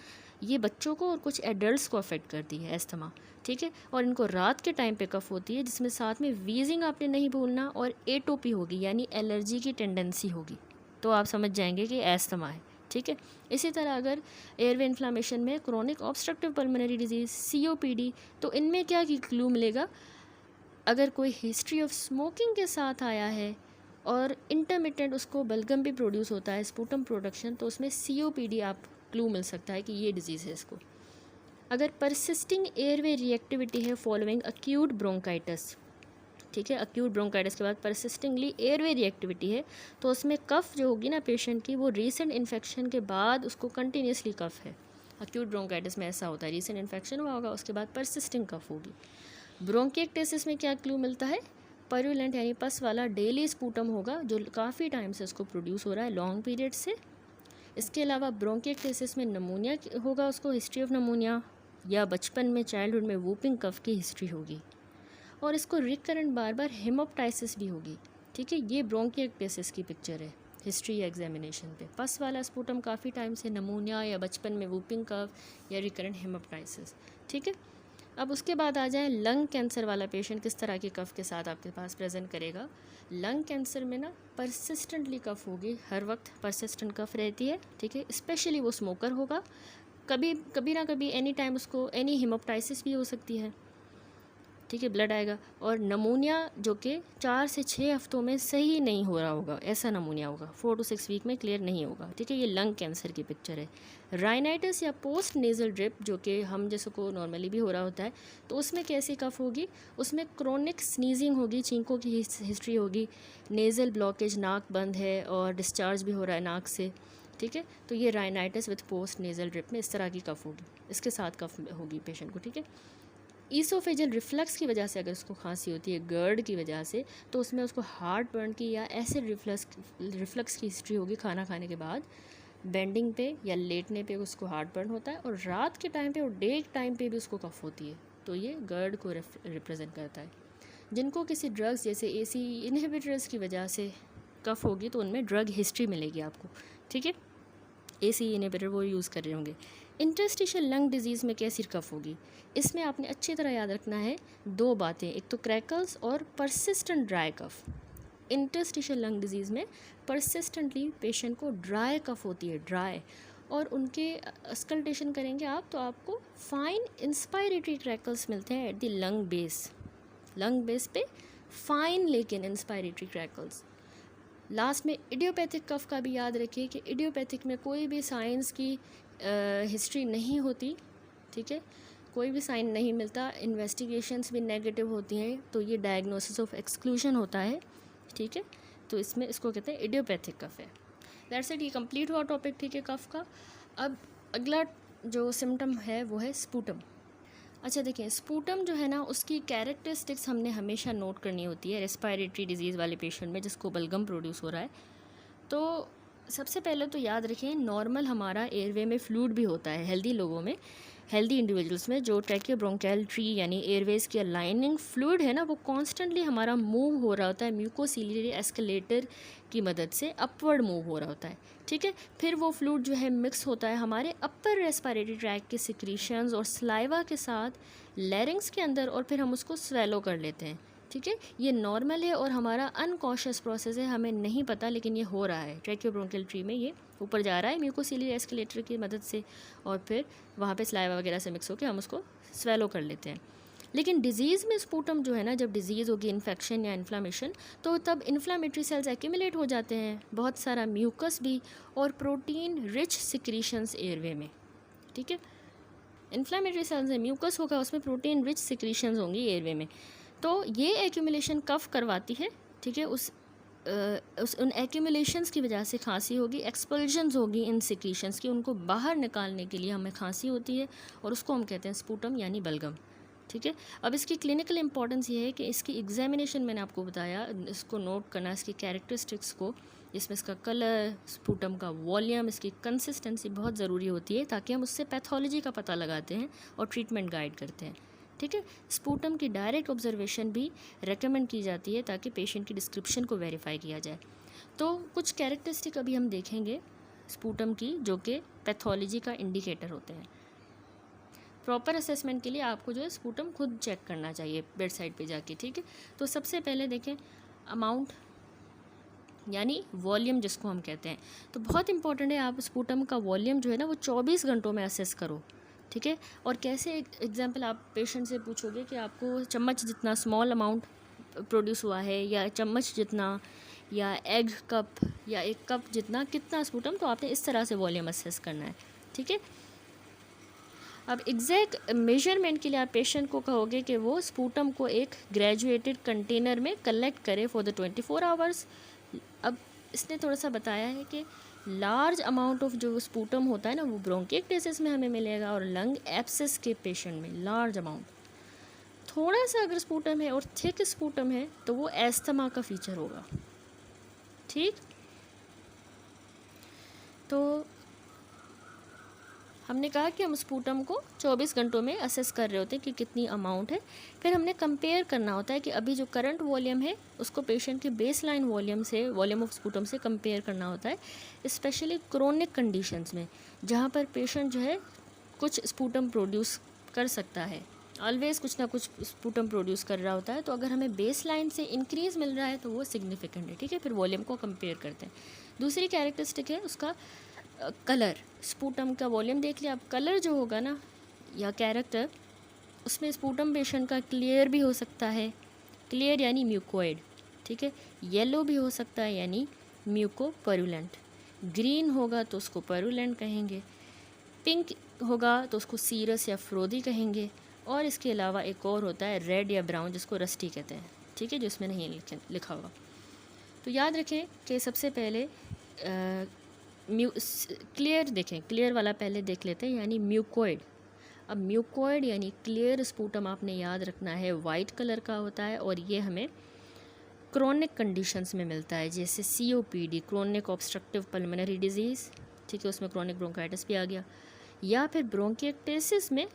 [SPEAKER 1] ये बच्चों को और कुछ एडल्ट्स को अफेक्ट करती है एस्थमा। ठीक है, और इनको रात के टाइम पे कफ होती है, जिसमें साथ में वीजिंग आपने नहीं भूलना, और एटोपी होगी यानी एलर्जी की टेंडेंसी होगी, तो आप समझ जाएंगे कि एस्थमा है। ठीक है, इसी तरह अगर एयरवे इन्फ्लामेशन में chronic obstructive pulmonary disease COPD, तो इनमें क्या की क्लू मिलेगा। अगर कोई हिस्ट्री ऑफ स्मोकिंग के साथ आया है और इंटरमिटेंट उसको बलगम भी प्रोड्यूस होता है, स्पूटम प्रोडक्शन, तो उसमें COPD आप क्लू मिल सकता है कि ये डिजीज़ है इसको। अगर परसिस्टिंग एयरवे रिएक्टिविटी है फॉलोइंग अक्यूट ब्रोंकाइटिस, ठीक है, अक्यूट ब्रोंकाइटिस के बाद परसिस्टिंगली एयरवे रिएक्टिविटी है, तो उसमें कफ़ जो होगी ना पेशेंट की, वो रीसेंट इन्फेक्शन के बाद उसको कंटिन्यूसली कफ़ है। अक्यूट ब्रोंकाइटिस में ऐसा होता है, रीसेंट इन्फेक्शन हुआ होगा, उसके बाद परसिस्टिंग कफ़ होगी। ब्रोंकिएक्टिसिस में क्या क्लू मिलता है, पर्युलेंट यानी पस वाला डेली स्पूटम होगा, जो काफ़ी टाइम से उसको प्रोड्यूस हो रहा है, लॉन्ग पीरियड से। इसके अलावा ब्रोंकिएक्टिसिस में नमूनिया होगा, उसको हिस्ट्री ऑफ नमूनिया, या बचपन में चाइल्डहुड में वूपिंग कफ़ की हिस्ट्री होगी, और इसको रिकरेंट बार बार हेमोप्टाइसिस भी होगी। ठीक है, ये ब्रोंकिएक्टिसिस की पिक्चर है हिस्ट्री या एग्जामिनेशन पे। पस वाला स्पूटम काफ़ी टाइम से, नमूनिया या बचपन में वूपिंग कफ या रिकरेंट हेमोप्टाइसिस। ठीक है, अब उसके बाद आ जाए लंग कैंसर वाला पेशेंट किस तरह की कफ़ के साथ आपके पास प्रेजेंट करेगा। लंग कैंसर में ना परसिस्टेंटली कफ़ होगी, हर वक्त परसिस्टेंट कफ़ रहती है। ठीक है, स्पेशली वो स्मोकर होगा, कभी ना कभी एनी टाइम उसको एनी हेमोप्टाइसिस भी हो सकती है। ठीक है, ब्लड आएगा, और नमूनिया जो कि 4 से 6 हफ्तों में सही नहीं हो रहा होगा, ऐसा नमूनिया होगा, 4 to 6 वीक में क्लियर नहीं होगा। ठीक है, ये लंग कैंसर की पिक्चर है। राइनाइटिस या पोस्ट नेज़ल ड्रिप, जो कि हम जैसे को नॉर्मली भी हो रहा होता है, तो उसमें कैसी कफ़ होगी, उसमें क्रोनिक स्नीजिंग होगी, छींकों की हिस्ट्री होगी, नेज़ल ब्लॉकेज, नाक बंद है और डिस्चार्ज भी हो रहा है नाक से। ठीक है, तो ये rhinitis with post nasal drip में इस तरह की कफ़ होगी, इसके साथ कफ़ होगी पेशेंट को। ठीक है, ईसोफेजल रिफ्लक्स की वजह से अगर उसको खांसी होती है, गर्ड की वजह से, तो उसमें उसको हार्ट बर्न की या एसिड रिफ्लक्स की हिस्ट्री होगी, खाना खाने के बाद बेंडिंग पे या लेटने पे उसको हार्ट बर्न होता है, और रात के टाइम पे और डे टाइम पे भी उसको कफ़ होती है, तो ये गर्ड को रिप्रेजेंट करता है। जिनको किसी ड्रग्स जैसे AC इनहिबिटर्स की वजह से कफ़ होगी, तो उनमें ड्रग हिस्ट्री मिलेगी आपको। ठीक है, AC इनहिबिटर वो यूज़ कर रहे होंगे। इंटरस्टिशियल लंग डिजीज़ में कैसी कफ़ होगी, इसमें आपने अच्छी तरह याद रखना है 2 बातें, एक तो क्रैकल्स और परसिस्टेंट ड्राई कफ़। इंटरस्टिशियल लंग डिजीज़ में परसिस्टेंटली पेशेंट को ड्राई कफ़ होती है, ड्राई, और उनके अस्कल्टेशन करेंगे आप तो आपको फाइन इंस्पायरेटरी क्रैकल्स मिलते हैं एट द लंग बेस पे, फाइन लेकिन इंस्पायरेटरी क्रैकल्स। लास्ट में इडियोपैथिक कफ़ का भी याद रखिए कि इडियोपैथिक में कोई भी साइंस की हिस्ट्री नहीं होती। ठीक है, कोई भी साइन नहीं मिलता, इन्वेस्टिगेशंस भी नेगेटिव होती हैं, तो ये डायग्नोसिस ऑफ एक्सक्लूजन होता है। ठीक है, तो इसमें इसको कहते हैं इडियोपैथिक कफ़ है। दैट्स इट, ये कंप्लीट हुआ टॉपिक। ठीक है, कफ़ का। अब अगला जो सिम्टम है वो है स्पूटम। अच्छा देखिए, स्पूटम जो है ना, उसकी कैरेक्टरिस्टिक्स हमने हमेशा नोट करनी होती है रेस्पिरेटरी डिजीज़ वाले पेशेंट में जिसको बलगम प्रोड्यूस हो रहा है। तो सबसे पहले तो याद रखें, नॉर्मल हमारा एयरवे में फ्लूइड भी होता है हेल्दी लोगों में, हेल्दी इंडिविजुअल्स में। जो ट्रैकियोब्रोंकाइल ट्री यानी एयरवेज की लाइनिंग फ्लूइड है ना, वो कॉन्स्टेंटली हमारा मूव हो रहा होता है म्यूकोसीलियरी एस्केलेटर की मदद से, अपवर्ड मूव हो रहा होता है, ठीक है। फिर वो फ्लूइड जो है मिक्स होता है हमारे अपर रेस्पिरेटरी ट्रैक के सिक्रीशंस और स्लाइवा के साथ लैरिंग्स के अंदर, और फिर हम उसको स्वेलो कर लेते हैं, ठीक है। ये नॉर्मल है और हमारा अनकॉन्शियस प्रोसेस है, हमें नहीं पता, लेकिन ये हो रहा है ट्रैकियोब्रोंकियल ट्री में। ये ऊपर जा रहा है म्यूकोसीलियर एस्केलेटर की मदद से, और फिर वहाँ पे स्लाइवा वगैरह से मिक्स होकर हम उसको स्वेलो कर लेते हैं। लेकिन डिजीज़ में स्पूटम जो है ना, जब डिजीज़ होगी, इन्फेक्शन या इन्फ्लामेशन, तो तब इन्फ्लामेटरी सेल्स एक्यूमुलेट हो जाते हैं, बहुत सारा म्यूकस भी और प्रोटीन रिच सिक्रीशंस एयरवे में, ठीक है। इन्फ्लामेटरी सेल्स में म्यूकस होगा, उसमें प्रोटीन रिच सिक्रीशंस होंगी एयरवे में। तो ये एक्यूमुलेशन कफ करवाती है, ठीक है। उन एक्यूमुलेशंस की वजह से खांसी होगी, एक्सपल्जन्स होगी इन सिक्रीशंस की, उनको बाहर निकालने के लिए हमें खांसी होती है, और उसको हम कहते हैं स्पूटम यानी बलगम, ठीक है। अब इसकी क्लिनिकल इंपॉर्टेंस ये है कि इसकी एग्जामिनेशन मैंने आपको बताया, इसको नोट करना, इसकी कैरेक्टरिस्टिक्स को, जिसमें इसका कलर, स्पूटम का वॉल्यूम, इसकी कंसिस्टेंसी बहुत ज़रूरी होती है, ताकि हम उससे पैथोलॉजी का पता लगाते हैं और ट्रीटमेंट गाइड करते हैं, ठीक है। स्पूटम की डायरेक्ट ऑब्जर्वेशन भी रेकमेंड की जाती है ताकि पेशेंट की डिस्क्रिप्शन को वेरीफाई किया जाए। तो कुछ कैरेक्टरिस्टिक अभी हम देखेंगे स्पूटम की, जो कि पैथोलॉजी का इंडिकेटर होते हैं। प्रॉपर असेसमेंट के लिए आपको जो है स्पूटम खुद चेक करना चाहिए बेड साइड पे जाके, ठीक है। तो सबसे पहले देखें अमाउंट यानी वॉल्यूम जिसको हम कहते हैं, तो बहुत इंपॉर्टेंट है, आप स्पूटम का वॉल्यूम जो है ना वो 24 घंटों में असेस करो, ठीक है। और कैसे, एग्जांपल आप पेशेंट से पूछोगे कि आपको चम्मच जितना स्मॉल अमाउंट प्रोड्यूस हुआ है, या चम्मच जितना, या एग कप, या एक कप जितना, कितना स्पूटम, तो आपने इस तरह से वॉल्यूम असेस करना है, ठीक है। अब एग्जैक्ट मेजरमेंट के लिए आप पेशेंट को कहोगे कि वो स्पूटम को एक ग्रेजुएटेड कंटेनर में कलेक्ट करे फॉर द 24 आवर्स। अब इसने थोड़ा सा बताया है कि लार्ज अमाउंट ऑफ जो स्पूटम होता है ना, वो ब्रोंकिएक्टेसिस में हमें मिलेगा, और लंग एब्सेस के पेशेंट में लार्ज अमाउंट। थोड़ा सा अगर स्पूटम है और थिक स्पूटम है तो वो एस्थमा का फीचर होगा, ठीक। तो हमने कहा कि हम स्पूटम को 24 घंटों में असेस कर रहे होते हैं कि कितनी अमाउंट है। फिर हमने कंपेयर करना होता है कि अभी जो करंट वॉल्यूम है उसको पेशेंट के बेसलाइन वॉल्यूम से, वॉल्यूम ऑफ स्पूटम से कंपेयर करना होता है, स्पेशली क्रोनिक कंडीशंस में, जहाँ पर पेशेंट जो है कुछ स्पूटम प्रोड्यूस कर सकता है, ऑलवेज़ कुछ ना कुछ स्पूटम प्रोड्यूस कर रहा होता है। तो अगर हमें बेसलाइन से इंक्रीज़ मिल रहा है तो वो सिग्निफिकेंट है, ठीक है। फिर वॉल्यूम को कंपेयर करते हैं। दूसरी कैरेक्टरिस्टिक है उसका कलर। स्पूटम का वॉल्यूम देख लिया, अब कलर जो होगा ना या कैरेक्टर, उसमें स्पूटम पेशेंट का क्लियर भी हो सकता है, क्लियर यानी म्यूकोइड, ठीक है। येलो भी हो सकता है यानी म्यूको परुलेंट, ग्रीन होगा तो उसको परुलेंट कहेंगे, पिंक होगा तो उसको सीरस या फ्रोदी कहेंगे, और इसके अलावा एक और होता है रेड या ब्राउन जिसको रस्टी कहते हैं, ठीक है, जो इसमें नहीं लिखा होगा। तो याद रखें कि सबसे पहले क्लियर देखें, क्लियर वाला पहले देख लेते हैं, यानी म्यूकोइड। अब म्यूकोइड यानी क्लियर स्पूटम आपने याद रखना है, वाइट कलर का होता है, और ये हमें क्रोनिक कंडीशंस में मिलता है, जैसे COPD, chronic obstructive pulmonary disease, ठीक है, उसमें क्रोनिक ब्रोंकाइटिस भी आ गया, या फिर ब्रोंकिएक्टेसिस में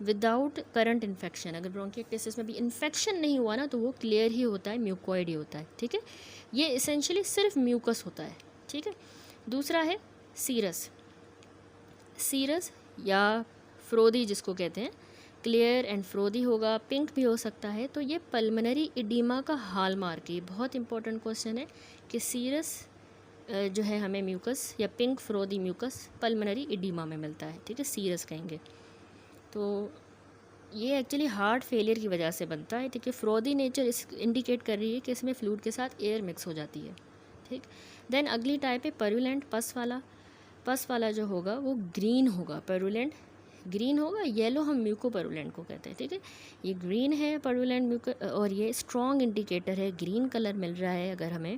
[SPEAKER 1] विदाउट करंट इन्फेक्शन। अगर ब्रोंकिएक्टेसिस में भी इन्फेक्शन नहीं हुआ ना तो वो क्लियर ही होता है, म्यूकोइड ही होता है, ठीक है। ये इसेंशियली सिर्फ म्यूकस होता है, ठीक है। दूसरा है सीरस, सीरस या फ्रोदी जिसको कहते हैं, क्लियर एंड फ्रोदी होगा, पिंक भी हो सकता है। तो ये पल्मोनरी इडीमा का हॉलमार्क है। बहुत इंपॉर्टेंट क्वेश्चन है कि सीरस जो है हमें म्यूकस या पिंक फ्रोदी म्यूकस पल्मोनरी इडीमा में मिलता है, ठीक है, सीरस कहेंगे। तो ये एक्चुअली हार्ट फेलियर की वजह से बनता है, ठीक है। फ्रोदी नेचर इस इंडिकेट कर रही है कि इसमें फ्लूइड के साथ एयर मिक्स हो जाती है, ठीक। देन अगली टाइप है परुलेंट, पस वाला। पस वाला जो होगा वो ग्रीन होगा, परुलेंट ग्रीन होगा, येलो हम म्यूको परुलेंट को कहते हैं, ठीक है। ये ग्रीन है परुलेंट म्यूको, और ये स्ट्रॉन्ग इंडिकेटर है, ग्रीन कलर मिल रहा है अगर हमें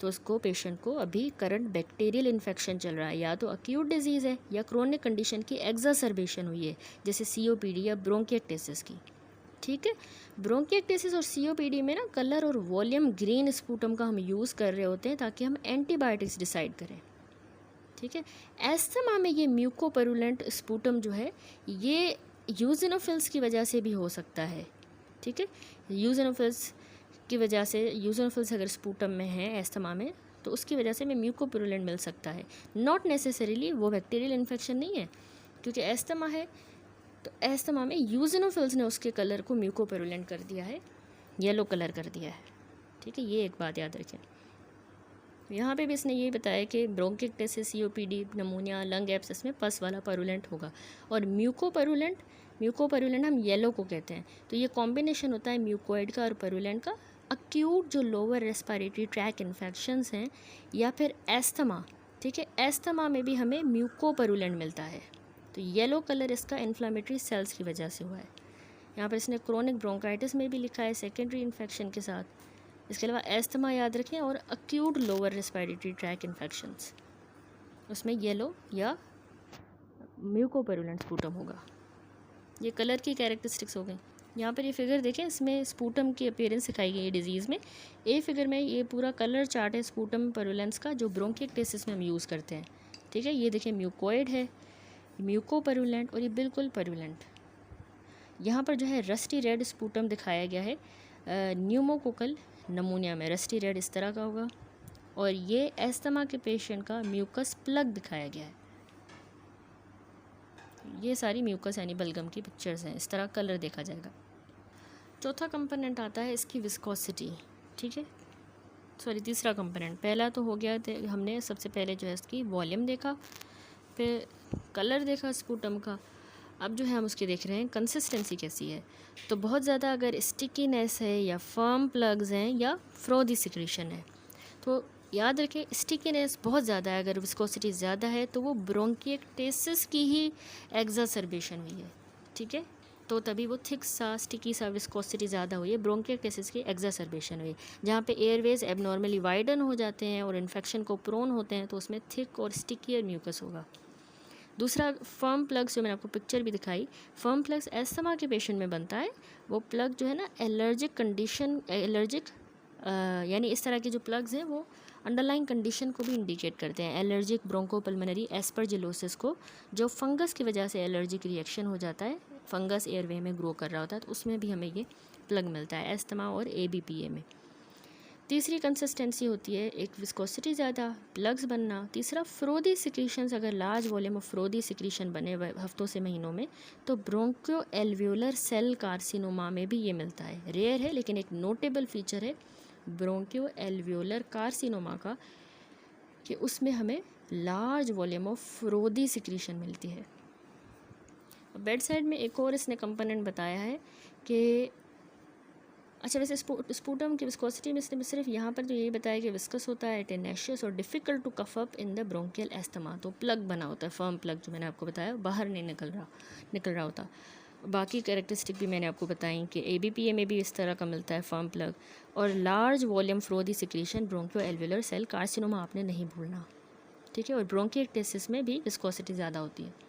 [SPEAKER 1] तो उसको पेशेंट को अभी करंट बैक्टीरियल इन्फेक्शन चल रहा है, या तो अक्यूट डिजीज़ है या क्रोनिक कंडीशन की एग्जासर्बेशन हुई है, जैसे सीओपीडी या ब्रोंकिएक्टेसिस की। ठीक है, ब्रोंकिएक्टेसिस और सीओपीडी में ना कलर और वॉल्यूम ग्रीन स्पूटम का हम यूज़ कर रहे होते हैं ताकि हम एंटीबायोटिक्स डिसाइड करें। ठीक है, एस्थमा में ये म्यूकोपरुलेंट स्पूटम जो है ये यूजिनोफिल्स की वजह से भी हो सकता है। ठीक है, यूजिनोफिल्स की वजह से, यूजिनोफिल्स अगर स्पूटम में है एस्थमा में, तो उसकी वजह से हमें म्यूकोपरुलेंट मिल सकता है। नॉट नेसेसरीली वो बैक्टीरियल इन्फेक्शन नहीं है, क्योंकि एस्थमा है तो एस्थमा में यूजिनोफिल्स ने उसके कलर को म्यूकोपरुलेंट कर दिया है, येलो कलर कर दिया है। ठीक है, ये एक बात याद रखें। यहाँ पे भी इसने ये बताया कि ब्रोंकिएक्टेसिस, सीओपीडी, नमूनिया, लंग एब्सेस में पस वाला परुलेंट होगा, और म्यूकोपरुलेंट हम येलो को कहते हैं। तो ये कॉम्बिनेशन होता है म्यूकोइड का और परुलेंट का। अक्यूट जो लोअर रेस्पिरेटरी ट्रैक इन्फेक्शंस हैं या फिर एस्थमा, ठीक है, एस्थमा में भी हमें म्यूकोपरुलेंट मिलता है। तो येलो कलर इसका इन्फ्लामेटरी सेल्स की वजह से हुआ है। यहाँ पर इसने क्रोनिक ब्रोंकाइटिस में भी लिखा है सेकेंडरी इन्फेक्शन के साथ। इसके अलावा एस्थमा याद रखें, और acute lower respiratory tract infections, उसमें येलो या म्यूकोपरुलेंट स्पूटम होगा। ये कलर की कैरेक्टरिस्टिक्स हो गई। यहाँ पर ये फिगर देखें, इसमें स्पूटम की अपीयरेंस दिखाई गई है डिजीज़ में। ए फिगर में ये पूरा कलर चार्ट है स्पूटम परुलेंस का, जो ब्रोंकिएक्टेसिस में हम यूज़ करते हैं। ठीक है, ये देखें म्यूकोइड है, म्यूकोपरुलेंट, और ये बिल्कुल परुलेंट। यहाँ पर जो है रस्टी रेड स्पूटम दिखाया गया है न्यूमोकोकल नमूनिया में। रस्टी रेड इस तरह का होगा, और ये एस्थमा के पेशेंट का म्यूकस प्लग दिखाया गया है। ये सारी म्यूकस यानी बलगम की पिक्चर्स हैं, इस तरह कलर देखा जाएगा। चौथा कंपोनेंट आता है इसकी विस्कोसिटी। ठीक है, सॉरी तीसरा कंपोनेंट। पहला तो हो गया हमने सबसे पहले जो है इसकी वॉल्यूम देखा, फिर कलर देखा स्पूटम का। अब जो है हम उसकी देख रहे हैं कंसिस्टेंसी कैसी है। तो बहुत ज़्यादा अगर स्टिकीनेस है या फर्म प्लग्स हैं या फ्रोदी सिक्रीशन है, तो याद रखें स्टिकीनेस बहुत ज़्यादा है, अगर विस्कोसिटी ज़्यादा है तो वो ब्रोंकिएक्टेसिस की ही एग्जासर्बेशन हुई है। ठीक है, तो तभी वो थिक सा स्टिकी सा विस्कोसिटी ज़्यादा हुई है, ब्रोंकिएक्टेसिस की एग्जासर्बेशन हुई। जहाँ पे एयरवेज एबनॉर्मली वाइडन हो जाते हैं और इन्फेक्शन को प्रोन होते हैं, तो उसमें थिक और स्टिकी और म्यूकस होगा। दूसरा फर्म प्लग्स, जो मैंने आपको पिक्चर भी दिखाई, फर्म प्लग्स एस्थमा के पेशेंट में बनता है। वो प्लग जो है ना एलर्जिक कंडीशन, यानी इस तरह के जो प्लग्स हैं वो अंडरलाइन कंडीशन को भी इंडिकेट करते हैं। एलर्जिक ब्रोंकोपल्मोनरी एस्परजिलोसिस को, जो फंगस की वजह से एलर्जिक रिएक्शन हो जाता है, फंगस एयरवे में ग्रो कर रहा होता है, तो उसमें भी हमें ये प्लग मिलता है एस्थमा और ABPA में। तीसरी कंसिस्टेंसी होती है एक विस्कोसिटी ज़्यादा, प्लग्स बनना। तीसरा फ्रोदी सिक्रीशंस, अगर लार्ज वॉल्यूम ऑफ फ्रोदी सिक्रीशन बने हफ्तों से महीनों में, तो ब्रोंकियो एल्वियोलर सेल कार्सिनोमा में भी ये मिलता है। रेयर है लेकिन एक नोटेबल फीचर है ब्रोंकियो एल्वियोलर कार्सिनोमा का, कि उसमें हमें लार्ज वॉल्यूम ऑफ फ्रोदी सिक्रीशन मिलती है। बेड साइड में एक और इसने कंपोनेंट बताया है कि अच्छा, वैसे स्पूटम की विस्कोसिटी में इसने सिर्फ यहाँ पर तो यही बताया कि विस्कस होता है, टेनेशियस और difficult to cough up in the bronchial asthma. तो प्लग बना होता है, फर्म प्लग, जो मैंने आपको बताया बाहर नहीं निकल रहा होता। बाकी कैरेक्टरिस्टिक भी मैंने आपको बताई कि ABPA में भी इस तरह का मिलता है फर्म प्लग। और large volume frothy secretion, bronchio alveolar cell carcinoma आपने नहीं भूलना। ठीक है, और ब्रोंकिएक्टेसिस में भी विस्कोसिटी ज़्यादा होती है।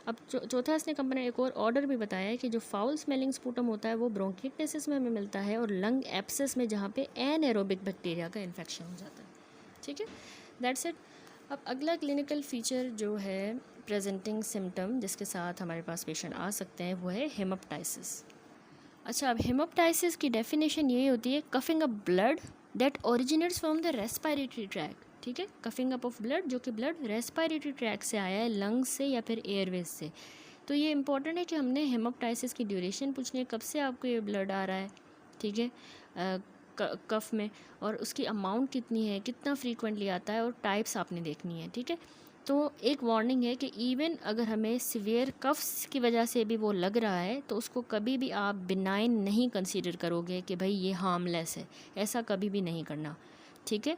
[SPEAKER 1] अब चौथा इसने कंपनी एक और ऑर्डर भी बताया है कि जो फाउल स्मेलिंग स्पूटम होता है वो ब्रोंकिएक्टेसिस में हमें मिलता है, और लंग एब्सेस में, जहाँ पे एनएरोबिक बैक्टीरिया का इन्फेक्शन हो जाता है। ठीक है, दैट्स इट। अब अगला क्लिनिकल फीचर जो है प्रेजेंटिंग सिम्टम जिसके साथ हमारे पास पेशेंट आ सकते हैं, वो है हेमोप्टाइसिस। अच्छा, अब हेमोप्टाइसिस की डेफिनेशन ये होती है coughing up blood that originates from the respiratory tract. ठीक है, कफिंग अप ऑफ ब्लड, जो कि ब्लड रेस्पिरेटरी ट्रैक से आया है, लंग्स से या फिर एयरवेज से। तो ये इंपॉर्टेंट है कि हमने हेमोप्टाइसिस की ड्यूरेशन पूछनी है, कब से आपको ये ब्लड आ रहा है, ठीक है, कफ में, और उसकी अमाउंट कितनी है, कितना फ्रीक्वेंटली आता है, और टाइप्स आपने देखनी है। ठीक है, तो एक वार्निंग है कि इवन अगर हमें सीवियर कफ्स की वजह से भी वो लग रहा है, तो उसको कभी भी आप बिनाइन नहीं कंसीडर करोगे कि भाई ये हार्मलेस है, ऐसा कभी भी नहीं करना। ठीक है,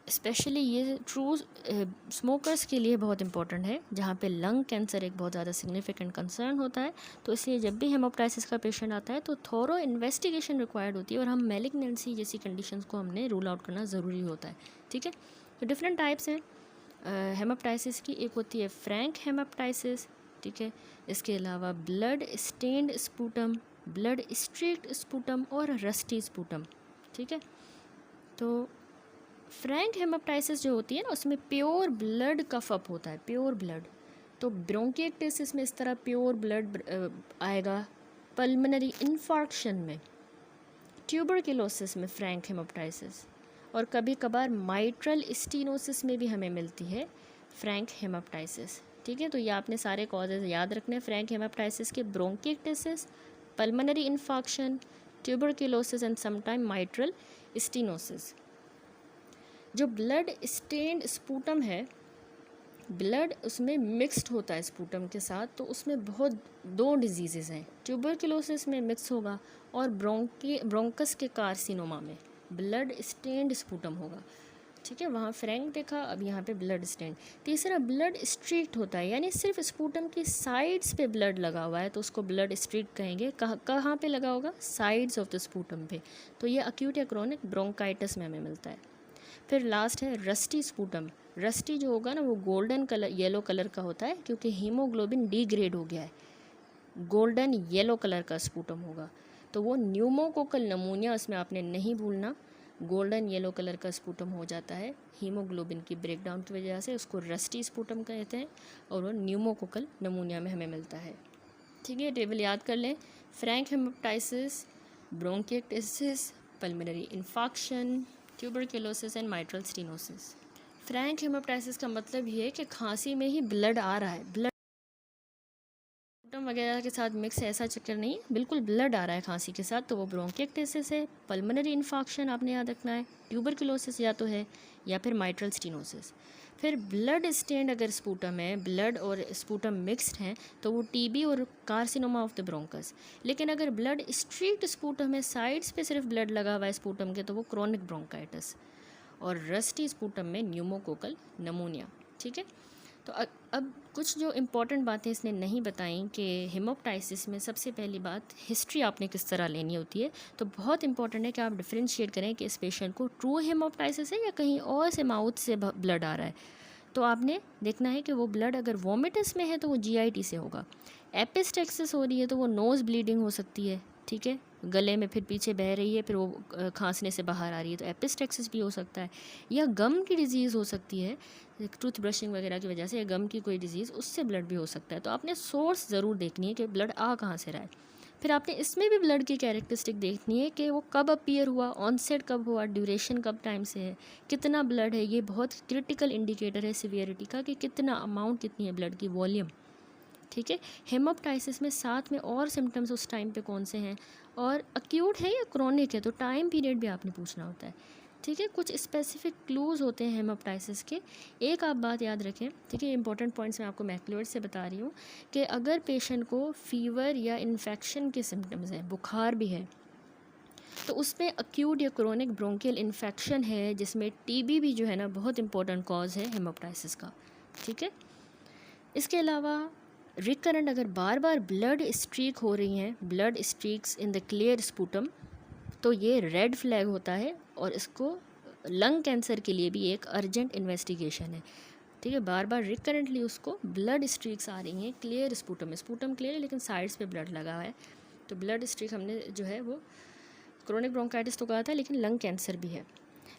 [SPEAKER 1] स्पेशली ये ट्रू स्मोकर्स के लिए बहुत इंपॉर्टेंट है, जहाँ पे लंग कैंसर एक बहुत ज़्यादा सिग्निफिकेंट कंसर्न होता है। तो इसलिए जब भी हेमोप्टाइसिस का पेशेंट आता है तो थोरो इन्वेस्टिगेशन रिक्वायर्ड होती है, और हम मैलिग्नेंसी जैसी कंडीशंस को हमने रूल आउट करना ज़रूरी होता है। ठीक है, तो डिफरेंट टाइप्स हैं हेमोप्टाइसिस की। एक होती है फ्रैंक हेमोप्टाइसिस, ठीक है। इसके अलावा blood stained sputum, blood streaked sputum और रस्टी स्पूटम, ठीक है। तो फ्रैंक हेमोप्टाइसिस जो होती है ना, उसमें प्योर ब्लड का फप होता है, प्योर ब्लड। तो ब्रोंकिएक्टिसिस में इस तरह प्योर ब्लड आएगा। पल्मोनरी इन्फार्क्शन में, ट्यूबरकुलोसिस में फ्रैंक हेमोप्टाइसिस, और कभी कभार माइट्रल स्टीनोसिस में भी हमें मिलती है फ्रैंक हेमोप्टाइसिस। ठीक है, तो ये आपने सारे कॉजेज याद रखने हैं फ्रैंक हेमोप्टाइसिस के, bronchiectasis, pulmonary infarction, tuberculosis and sometime mitral stenosis. जो ब्लड स्टेन्ड स्पूटम है, ब्लड उसमें मिक्स्ड होता है स्पूटम के साथ, तो उसमें बहुत दो डिजीज़ेस हैं। ट्यूबरकुलोसिस में मिक्स होगा और ब्रोंकस के कार्सिनोमा में ब्लड स्टेन्ड स्पूटम होगा। ठीक है, वहाँ फ्रैंक देखा, अब यहाँ पे ब्लड स्टेन्ड। तीसरा ब्लड स्ट्रीक्ट होता है, यानी सिर्फ स्पूटम की साइड्स पे ब्लड लगा हुआ है तो उसको ब्लड स्ट्रीक्ट कहेंगे। कहाँ पे लगा होगा? साइड्स ऑफ द स्पूटम पे। तो ये अक्यूट या क्रॉनिक ब्रोंकाइटिस में हमें मिलता है। फिर लास्ट है रस्टी स्पूटम। रस्टी जो होगा ना, वो गोल्डन कलर, येलो कलर का होता है, क्योंकि हीमोग्लोबिन डिग्रेड हो गया है। गोल्डन येलो कलर का स्पूटम होगा, तो वो न्यूमोकोकल नमूनिया, उसमें आपने नहीं भूलना, गोल्डन येलो कलर का स्पूटम हो जाता है हीमोग्लोबिन की ब्रेकडाउन की वजह से, उसको रस्टी स्पूटम कहते हैं, और वो न्यूमोकोकल नमूनिया में हमें मिलता है। ठीक है, टेबल याद कर लें। Frank haemoptysis, bronchiectasis, pulmonary infarction, tuberculosis and mitral stenosis. Frank haemoptysis का मतलब ये है कि खांसी में ही ब्लड आ रहा है, ब्लड स्पूटम वगैरह के साथ मिक्स है, ऐसा चक्कर नहीं, बिल्कुल ब्लड आ रहा है खांसी के साथ, तो वो ब्रोंकिएक्टिसिस है। पल्मोनरी इन्फार्क्शन आपने याद रखना है, ट्यूबरकुलोसिस या तो है, या फिर माइट्रल स्टीनोसिस। फिर ब्लड स्टेन्ड अगर स्पूटम है, ब्लड और स्पूटम मिक्स्ड हैं, तो वो टीबी और कार्सिनोमा ऑफ द ब्रोंकस। लेकिन अगर ब्लड स्ट्रीक्ट स्पूटम है, साइड्स पे सिर्फ ब्लड लगा हुआ है स्पूटम के, तो वो क्रॉनिक ब्रोंकाइटिस। और रस्टी स्पूटम में न्यूमोकोकल नमूनिया। ठीक है, तो अब कुछ जो इम्पॉर्टेंट बातें इसने नहीं बताई कि हेमोप्टाइसिस में सबसे पहली बात, हिस्ट्री आपने किस तरह लेनी होती है। तो बहुत इंपॉर्टेंट है कि आप डिफ्रेंशिएट करें कि इस पेशेंट को ट्रू हेमोप्टाइसिस है या कहीं और से माउथ से ब्लड आ रहा है। तो आपने देखना है कि वो ब्लड अगर वोमिटस में है तो वो जीआईटी से होगा, एपिस्टेक्सिस हो रही है तो वो नोज़ ब्लीडिंग हो सकती है। ठीक है, गले में फिर पीछे बह रही है, फिर वो खांसने से बाहर आ रही है, तो एपिस्टेक्सिस भी हो सकता है। या गम की डिजीज़ हो सकती है, टूथ ब्रशिंग वगैरह की वजह से, या गम की कोई डिजीज़, उससे ब्लड भी हो सकता है। तो आपने सोर्स ज़रूर देखनी है कि ब्लड आ कहाँ से रहा है। फिर आपने इसमें भी ब्लड की कैरेक्टरिस्टिक देखनी है कि वो कब अपीयर हुआ, ऑनसेट कब हुआ, ड्यूरेशन कब टाइम से है, कितना ब्लड है। ये बहुत क्रिटिकल इंडिकेटर है सीवियरिटी का, कि कितना अमाउंट, कितनी है ब्लड की वॉल्यूम। ठीक है, हेमोप्टाइसिस में साथ में और सिम्टम्स उस टाइम पे कौन से हैं, और अक्यूट है या क्रॉनिक है, तो टाइम पीरियड भी आपने पूछना होता है। ठीक है, कुछ स्पेसिफिक क्लूज़ होते हैं हेमोप्टाइसिस के। एक आप बात याद रखें, ठीक है, इंपॉर्टेंट पॉइंट्स मैं आपको मैक्लोइड से बता रही हूँ, कि अगर पेशेंट को फीवर या इन्फेक्शन के सिम्टम्स हैं, बुखार भी है, तो उसमें अक्यूट या क्रोनिक ब्रोंकियल इन्फेक्शन है, जिसमें टीबी भी जो है ना बहुत इंपॉर्टेंट कॉज है हेमोप्टाइसिस का। ठीक है, इसके अलावा रिकरेंट अगर बार बार ब्लड स्ट्रीक हो रही हैं, blood streaks in the clear sputum, तो ये रेड फ्लैग होता है, और इसको लंग कैंसर के लिए भी एक अर्जेंट इन्वेस्टिगेशन है। ठीक है, बार बार रिकरेंटली उसको ब्लड स्ट्रीक्स आ रही हैं क्लियर स्पूटम में, स्पूटम क्लियर है लेकिन साइड्स पे ब्लड लगा हुआ है, तो ब्लड स्ट्रीक हमने जो है वो क्रोनिक ब्रोंकाइटिस तो कहा था, लेकिन लंग कैंसर भी है।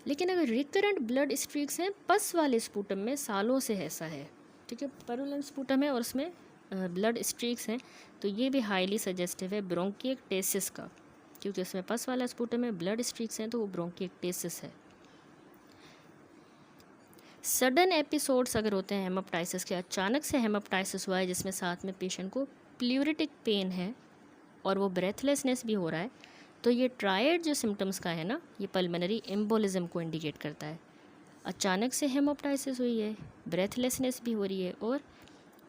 [SPEAKER 1] लेकिन अगर रिकरेंट ब्लड स्ट्रीक्स हैं पस वाले स्पूटम में, सालों से ऐसा है, ठीक है, परुलेंट स्पूटम है और उसमें ब्लड स्ट्रीक्स हैं, तो ये भी हाईली सजेस्टिव है ब्रोंकिएक्टेसिस का, क्योंकि उसमें पस वाला स्पूटम में ब्लड स्ट्रीक्स हैं, तो वो ब्रोंकिएक्टेसिस है। सडन एपिसोड्स अगर होते हैं हेमोप्टाइसिस के, अचानक से हेमोप्टाइसिस हुआ है जिसमें साथ में पेशेंट को प्लूरिटिक पेन है और वो ब्रेथलेसनेस भी हो रहा है, तो ये ट्रायड जो सिम्टम्स का है ना, ये पल्मोनरी एम्बोलिज्म को इंडिकेट करता है। अचानक से हेमोप्टाइसिस हुई है, ब्रेथलेसनेस भी हो रही है, और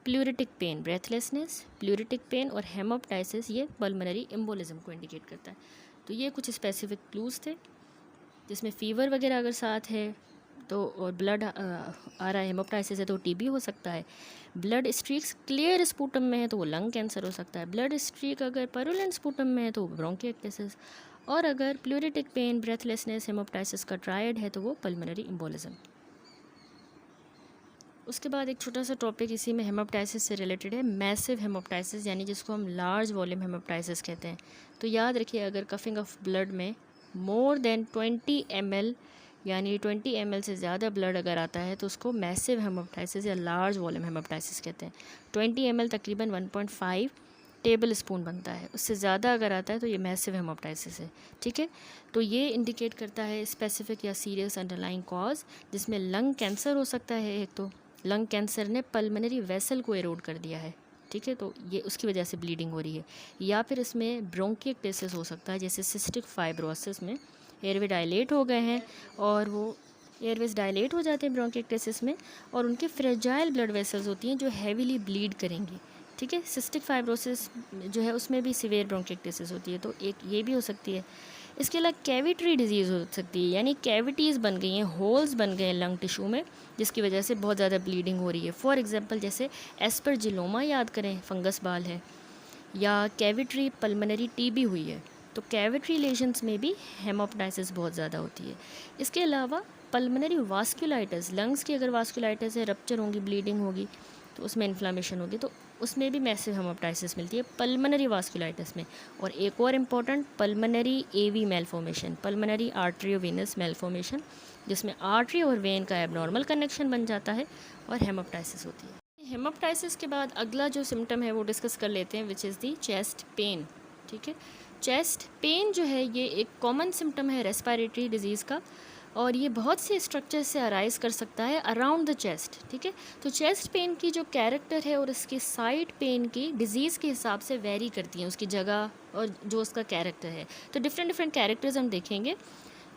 [SPEAKER 1] प्लूरिटिक पेन, ब्रेथलेसनेस, प्लूरिटिक पेन और हेमोप्टाइसिस, ये पल्मोनरी एम्बोलिज्म को इंडिकेट करता है। तो ये कुछ स्पेसिफिक क्लूज़ थे, जिसमें फ़ीवर वगैरह अगर साथ है, तो और ब्लड आ रहा है हेमोप्टाइसिस है तो टीबी हो सकता है। ब्लड स्ट्रीक्स क्लियर स्पूटम में है तो वो लंग कैंसर हो सकता है। ब्लड स्ट्रीक अगर परुलेंट स्पूटम में है तो ब्रोंकिएक्टेसिस, और अगर प्लूरिटिक पेन, ब्रेथलेसनेस, हेमोप्टाइसिस का ट्रायड है तो वो पल्मोनरी एम्बोलिज्म। उसके बाद एक छोटा सा टॉपिक इसी में हेमोप्टाइसिस से रिलेटेड है, मैसिव हेमोप्टाइसिस, यानी जिसको हम लार्ज वॉल्यूम हेमोप्टाइसिस कहते हैं। तो याद रखिए, अगर कफिंग ऑफ ब्लड में मोर देन 20 ml यानी 20 ml से ज़्यादा ब्लड अगर आता है तो उसको मैसिव हेमोप्टाइसिस या लार्ज वॉल्यूम हेमोप्टाइसिस कहते हैं। 20 ml तकरीबन 1.5 टेबल स्पून बनता है, उससे ज़्यादा अगर आता है तो ये मैसिव हेमोप्टाइसिस है। ठीक है, तो ये इंडिकेट करता है स्पेसिफिक या सीरियस अंडरलाइंग कॉज, जिसमें लंग कैंसर हो सकता है। एक तो लंग कैंसर ने पल्मोनरी वेसल को एरोड कर दिया है, ठीक है, तो ये उसकी वजह से ब्लीडिंग हो रही है। या फिर इसमें ब्रोंकिएक्टेसिस हो सकता है, जैसे सिस्टिक फाइब्रोसिस में एयरवे डायलेट हो गए हैं और वो एयरवेज डायलेट हो जाते हैं ब्रोंकिएक्टेसिस में, और उनके फ्रेजाइल ब्लड वेसल्स होती हैं जो हैवीली ब्लीड करेंगी। ठीक है, सिस्टिक फाइब्रोसिस जो है उसमें भी सीवियर ब्रोंकिएक्टेसिस होती है, तो एक ये भी हो सकती है। इसके अलावा कैविटरी डिजीज़ हो सकती है, यानी कैविटीज़ बन गई हैं, होल्स बन गए हैं लंग टिश्यू में, जिसकी वजह से बहुत ज़्यादा ब्लीडिंग हो रही है। फॉर एग्जांपल जैसे एस्परजिलोमा याद करें, फंगस बाल है, या कैविटरी पल्मोनरी टीबी हुई है, तो कैविटरी लेशंस में भी हेमोप्टाइसिस बहुत ज़्यादा होती है। इसके अलावा पल्मोनरी वास्कुलाइटिस, लंग्स की अगर वास्कुलाइटिस है, रप्चर होंगी, ब्लीडिंग होगी, तो उसमें इन्फ्लामेशन होगी, तो उसमें भी मैसिव हेमोप्टाइसिस मिलती है पल्मोनरी वास्कुलाइटिस में। और एक और इम्पॉर्टेंट, पल्मोनरी एवी मेलफॉर्मेशन, पल्मोनरी आर्टरियोवेनस मेलफॉर्मेशन, जिसमें आर्टरी और वेन का एबनॉर्मल कनेक्शन बन जाता है और हेमोप्टाइसिस होती है। हेमोप्टाइसिस के बाद अगला जो सिम्टम है वो डिस्कस कर लेते हैं, which is the chest pain. ठीक है, चेस्ट पेन जो है ये एक कॉमन सिम्टम है रेस्पिरेटरी डिजीज़ का, और ये बहुत से स्ट्रक्चर से अराइज कर सकता है अराउंड द चेस्ट। ठीक है, तो चेस्ट पेन की जो कैरेक्टर है और इसकी साइड पेन की डिजीज़ के हिसाब से वेरी करती हैं, उसकी जगह और जो उसका कैरेक्टर है। तो डिफरेंट कैरेक्टर्स हम देखेंगे,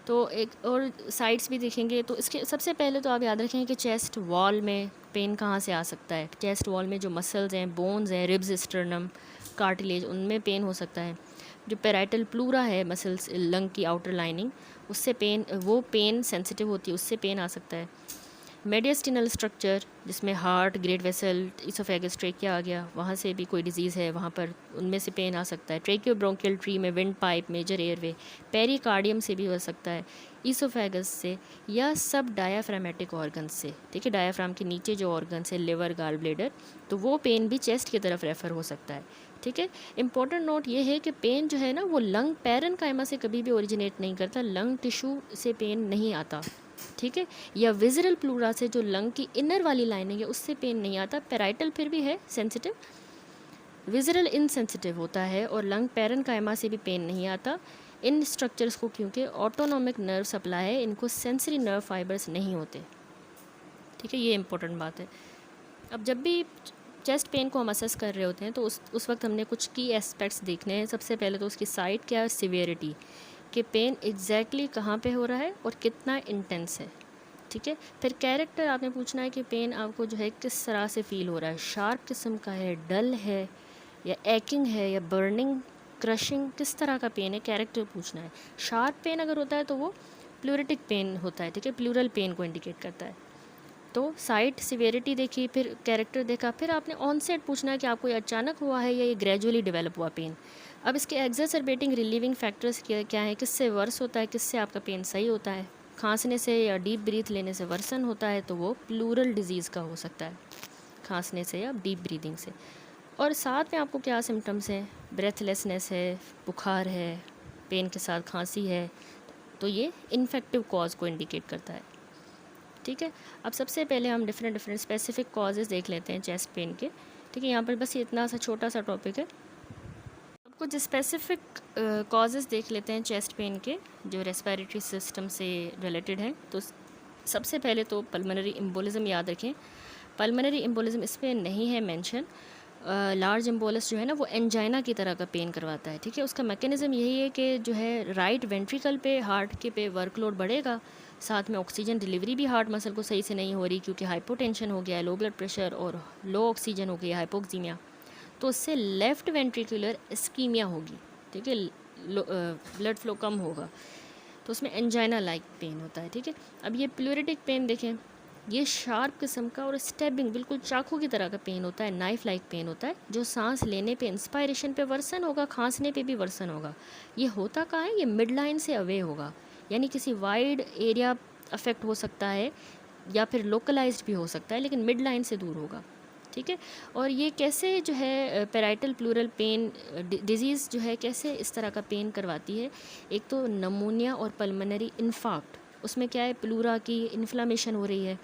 [SPEAKER 1] तो एक और साइड्स भी देखेंगे। तो इसके सबसे पहले तो आप याद रखेंगे कि चेस्ट वॉल में पेन कहाँ से आ सकता है। चेस्ट वॉल में जो मसल्स हैं, बोन्स हैं, रिब्स, स्टर्नम, कार्टिलेज, उनमें पेन हो सकता है। जो पेराइटल प्लूरा है, मसल्स, लंग की आउटर लाइनिंग, उससे पेन, वो पेन सेंसिटिव होती है, उससे पेन आ सकता है। मेडिस्टिनल स्ट्रक्चर, जिसमें heart, great vessel, oesophagus, trachea आ गया, वहाँ से भी कोई डिजीज़ है, वहाँ पर उनमें से पेन आ सकता है। ट्रेकियोब्रोंकियल ट्री में windpipe, major airway, pericardium से भी हो सकता है, इसोफेगस से, या सब डायाफ्रामेटिक ऑर्गन से। ठीक है, डायाफ्राम के नीचे जो ऑर्गन है, लिवर, गाल ब्लेडर, तो वो पेन भी चेस्ट की तरफ रेफ़र हो सकता है। ठीक है, इंपॉर्टेंट नोट ये है कि पेन जो है ना वो लंग पैरेन्काइमा से कभी भी ओरिजिनेट नहीं करता, लंग टिश्यू से पेन नहीं आता। ठीक है, या विजरल प्लूरा से, जो लंग की इनर वाली लाइनिंग है, उससे पेन नहीं आता। पेराइटल फिर भी है सेंसिटिव, विजरल इनसेंसिटिव होता है, और लंग पैरेन्काइमा से भी पेन नहीं आता। इन स्ट्रक्चर्स को क्योंकि ऑटोनॉमिक नर्व सप्लाई है, इनको सेंसरी नर्व फाइबर्स नहीं होते। ठीक है, ये इंपॉर्टेंट बात है। अब जब भी चेस्ट पेन को हम असेस कर रहे होते हैं तो उस वक्त हमने कुछ की एस्पेक्ट्स देखने हैं। सबसे पहले तो उसकी साइट क्या है, सिवियरिटी, कि पेन एग्जैक्टली कहाँ पे हो रहा है और कितना इंटेंस है। ठीक है, फिर कैरेक्टर आपने पूछना है कि पेन आपको जो है किस तरह से फील हो रहा है, शार्प किस्म का है, डल है, या एकिंग है, या बर्निंग, क्रशिंग, किस तरह का पेन है, कैरेक्टर पूछना है। शार्प पेन अगर होता है तो वो प्लूरिटिक पेन होता है। ठीक है, प्लूरल पेन को इंडिकेट करता है। तो साइट, सिवियरिटी देखी, फिर कैरेक्टर देखा, फिर आपने ऑनसेट पूछना है कि आपको ये अचानक हुआ है या ये ग्रेजुअली डेवलप हुआ पेन। अब इसके एक्सरबेटिंग रिलीविंग फैक्टर्स क्या है, किससे वर्स होता है, किससे आपका पेन सही होता है। खांसने से या डीप ब्रीथ लेने से वर्सन होता है तो वो प्लूरल डिजीज़ का हो सकता है, खांसने से या डीप ब्रीदिंग से। और साथ में आपको क्या सिम्टम्स हैं, ब्रेथलेसनेस है, बुखार है, पेन के साथ खांसी है, तो ये इन्फेक्टिव कॉज को इंडिकेट करता है। ठीक है, अब सबसे पहले हम डिफरेंट स्पेसिफिक कॉजेज़ देख लेते हैं चेस्ट पेन के। ठीक है, यहाँ पर बस ये इतना सा छोटा सा टॉपिक है। अब कुछ स्पेसिफिक कॉजेज़ देख लेते हैं चेस्ट पेन के, जो रेस्पिरेटरी सिस्टम से रिलेटेड हैं। तो सबसे पहले तो पल्मोनरी एम्बोलिज्म याद रखें। पल्मोनरी एम्बोलिज्म इस पर नहीं है मेंशन। लार्ज एम्बोलस जो है ना वो एंजाइना की तरह का पेन करवाता है। ठीक है, उसका मैकेनिज़्म यही है कि जो है राइट वेंट्रिकल पे, हार्ट के पे वर्कलोड बढ़ेगा, साथ में ऑक्सीजन डिलीवरी भी हार्ट मसल को सही से नहीं हो रही, क्योंकि हाइपोटेंशन हो गया है, लो ब्लड प्रेशर और लो ऑक्सीजन हो गई, हाइपोक्सीमिया, तो उससे लेफ़्ट वेंट्रिकुलर इस्कीमिया होगी। ठीक है, ब्लड फ्लो कम होगा। तो उसमें एंजाइना लाइक पेन होता है, ठीक है। अब ये प्लूरिटिक पेन देखें, ये शार्प किस्म का और स्टेबिंग बिल्कुल चाकू की तरह का पेन होता है, नाइफ लाइक पेन होता है, जो सांस लेने पे इंस्पायरेशन पे वर्सन होगा, खांसने पे भी वर्सन होगा। ये होता कहाँ है, ये मिड लाइन से अवे होगा, यानी किसी वाइड एरिया अफेक्ट हो सकता है या फिर लोकलाइज्ड भी हो सकता है, लेकिन मिड लाइन से दूर होगा, ठीक है। और ये कैसे जो है पेराइटल प्लूरल पेन डिजीज़ जो है कैसे इस तरह का पेन करवाती है। एक तो नमूनिया और पल्मोनरी इन्फार्क्ट, उसमें क्या है, प्लूरा की इन्फ्लामेशन हो रही है,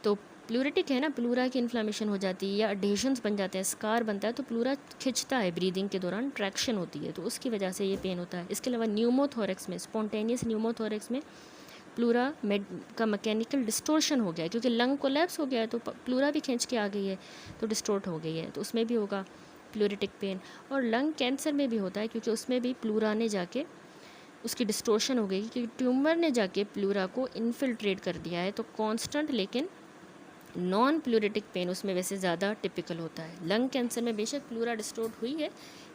[SPEAKER 1] तो प्लूरिटिक है ना, प्लूरा की इन्फ्लामेशन हो जाती है या अडेशंस बन जाते हैं, स्कार बनता है, तो प्लूरा खिंचता है ब्रीदिंग के दौरान, ट्रैक्शन होती है, तो उसकी वजह से ये पेन होता है। इसके अलावा न्यूमोथोरेक्स में, स्पॉन्टेनियस न्यूमोथोरेक्स में प्लूरा का मैकेनिकल डिस्टोर्शन हो गया है, क्योंकि लंग कोलैप्स हो गया है, तो प्लूरा भी खींच के आ गई है, तो डिस्टोर्ट हो गई है, तो उसमें भी होगा प्लूरिटिक पेन। और लंग कैंसर में भी होता है, क्योंकि उसमें भी प्लूरा ने जाके उसकी डिस्टोर्शन हो गई, क्योंकि ट्यूमर ने जाके प्लूरा को इन्फिल्ट्रेट कर दिया है, तो कॉन्स्टेंट लेकिन नॉन प्लूरिटिक पेन उसमें वैसे ज़्यादा टिपिकल होता है। लंग कैंसर में बेशक प्लूरा डिस्टोर्ट हुई है,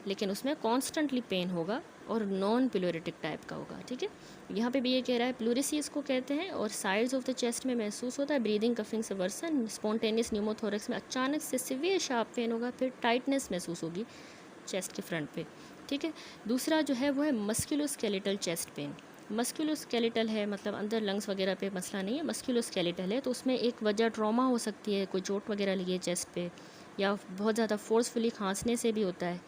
[SPEAKER 1] लेकिन उसमें कॉन्स्टेंटली पेन होगा और नॉन प्लूरिटिक टाइप का होगा, ठीक है। यहाँ पे भी ये कह रहा है प्लूरिसी इसको कहते हैं, और साइड्स ऑफ द चेस्ट में महसूस होता है, ब्रीदिंग कफिंग से वर्सन, स्पॉन्टेनियस न्यूमोथोरेक्स में अचानक से सिवियर शार्प पेन होगा, फिर टाइटनेस महसूस होगी चेस्ट के फ्रंट पे, ठीक है। दूसरा जो है वो है मस्कुलोस्केलेटल चेस्ट पेन। मस्कुलोस्केलेटल है मतलब अंदर लंग्स वगैरह पे मसला नहीं है, मस्कुलोस्केलेटल है, तो उसमें एक वजह ट्रॉमा हो सकती है, कोई चोट वगैरह लगी है चेस्ट पे, या बहुत ज़्यादा फोर्सफुली खांसने से भी होता है,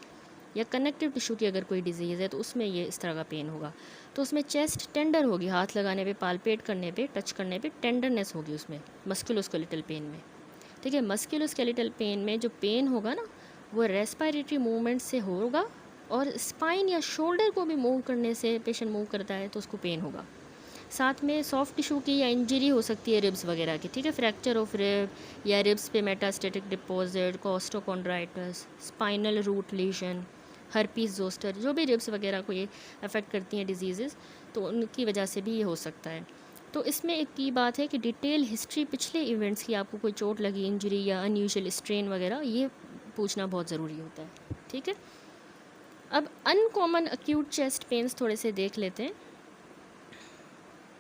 [SPEAKER 1] या कनेक्टिव टिश्यू की अगर कोई डिजीज़ है तो उसमें ये इस तरह का पेन होगा। तो उसमें चेस्ट टेंडर होगी, हाथ लगाने पे, पालपेट करने पे, टच करने पे टेंडरनेस होगी उसमें मस्कुलोस्केलेटल पेन में, ठीक है। मस्कुलोस्केलेटल पेन में जो पेन होगा ना, वो रेस्पिरेटरी मूवमेंट से होगा, और स्पाइन या शोल्डर को भी मूव करने से पेशेंट मूव करता है तो उसको पेन होगा। साथ में सॉफ्ट टिश्यू की या इंजरी हो सकती है रिब्स वगैरह की, ठीक है, फ्रैक्चर ऑफ रिब या रिब्स पे metastatic deposit, costochondritis, spinal root lesion, herpes zoster, जो भी रिब्स वगैरह को ये अफेक्ट करती हैं डिजीज़, तो उनकी वजह से भी ये हो सकता है। तो इसमें एक की बात है कि डिटेल हिस्ट्री पिछले इवेंट्स की, आपको कोई चोट लगी, इंजरी या अनयूजुअल स्ट्रेन वगैरह, ये पूछना बहुत ज़रूरी होता है, ठीक है। अब अनकॉमन अक्यूट चेस्ट पेन्स थोड़े से देख लेते हैं।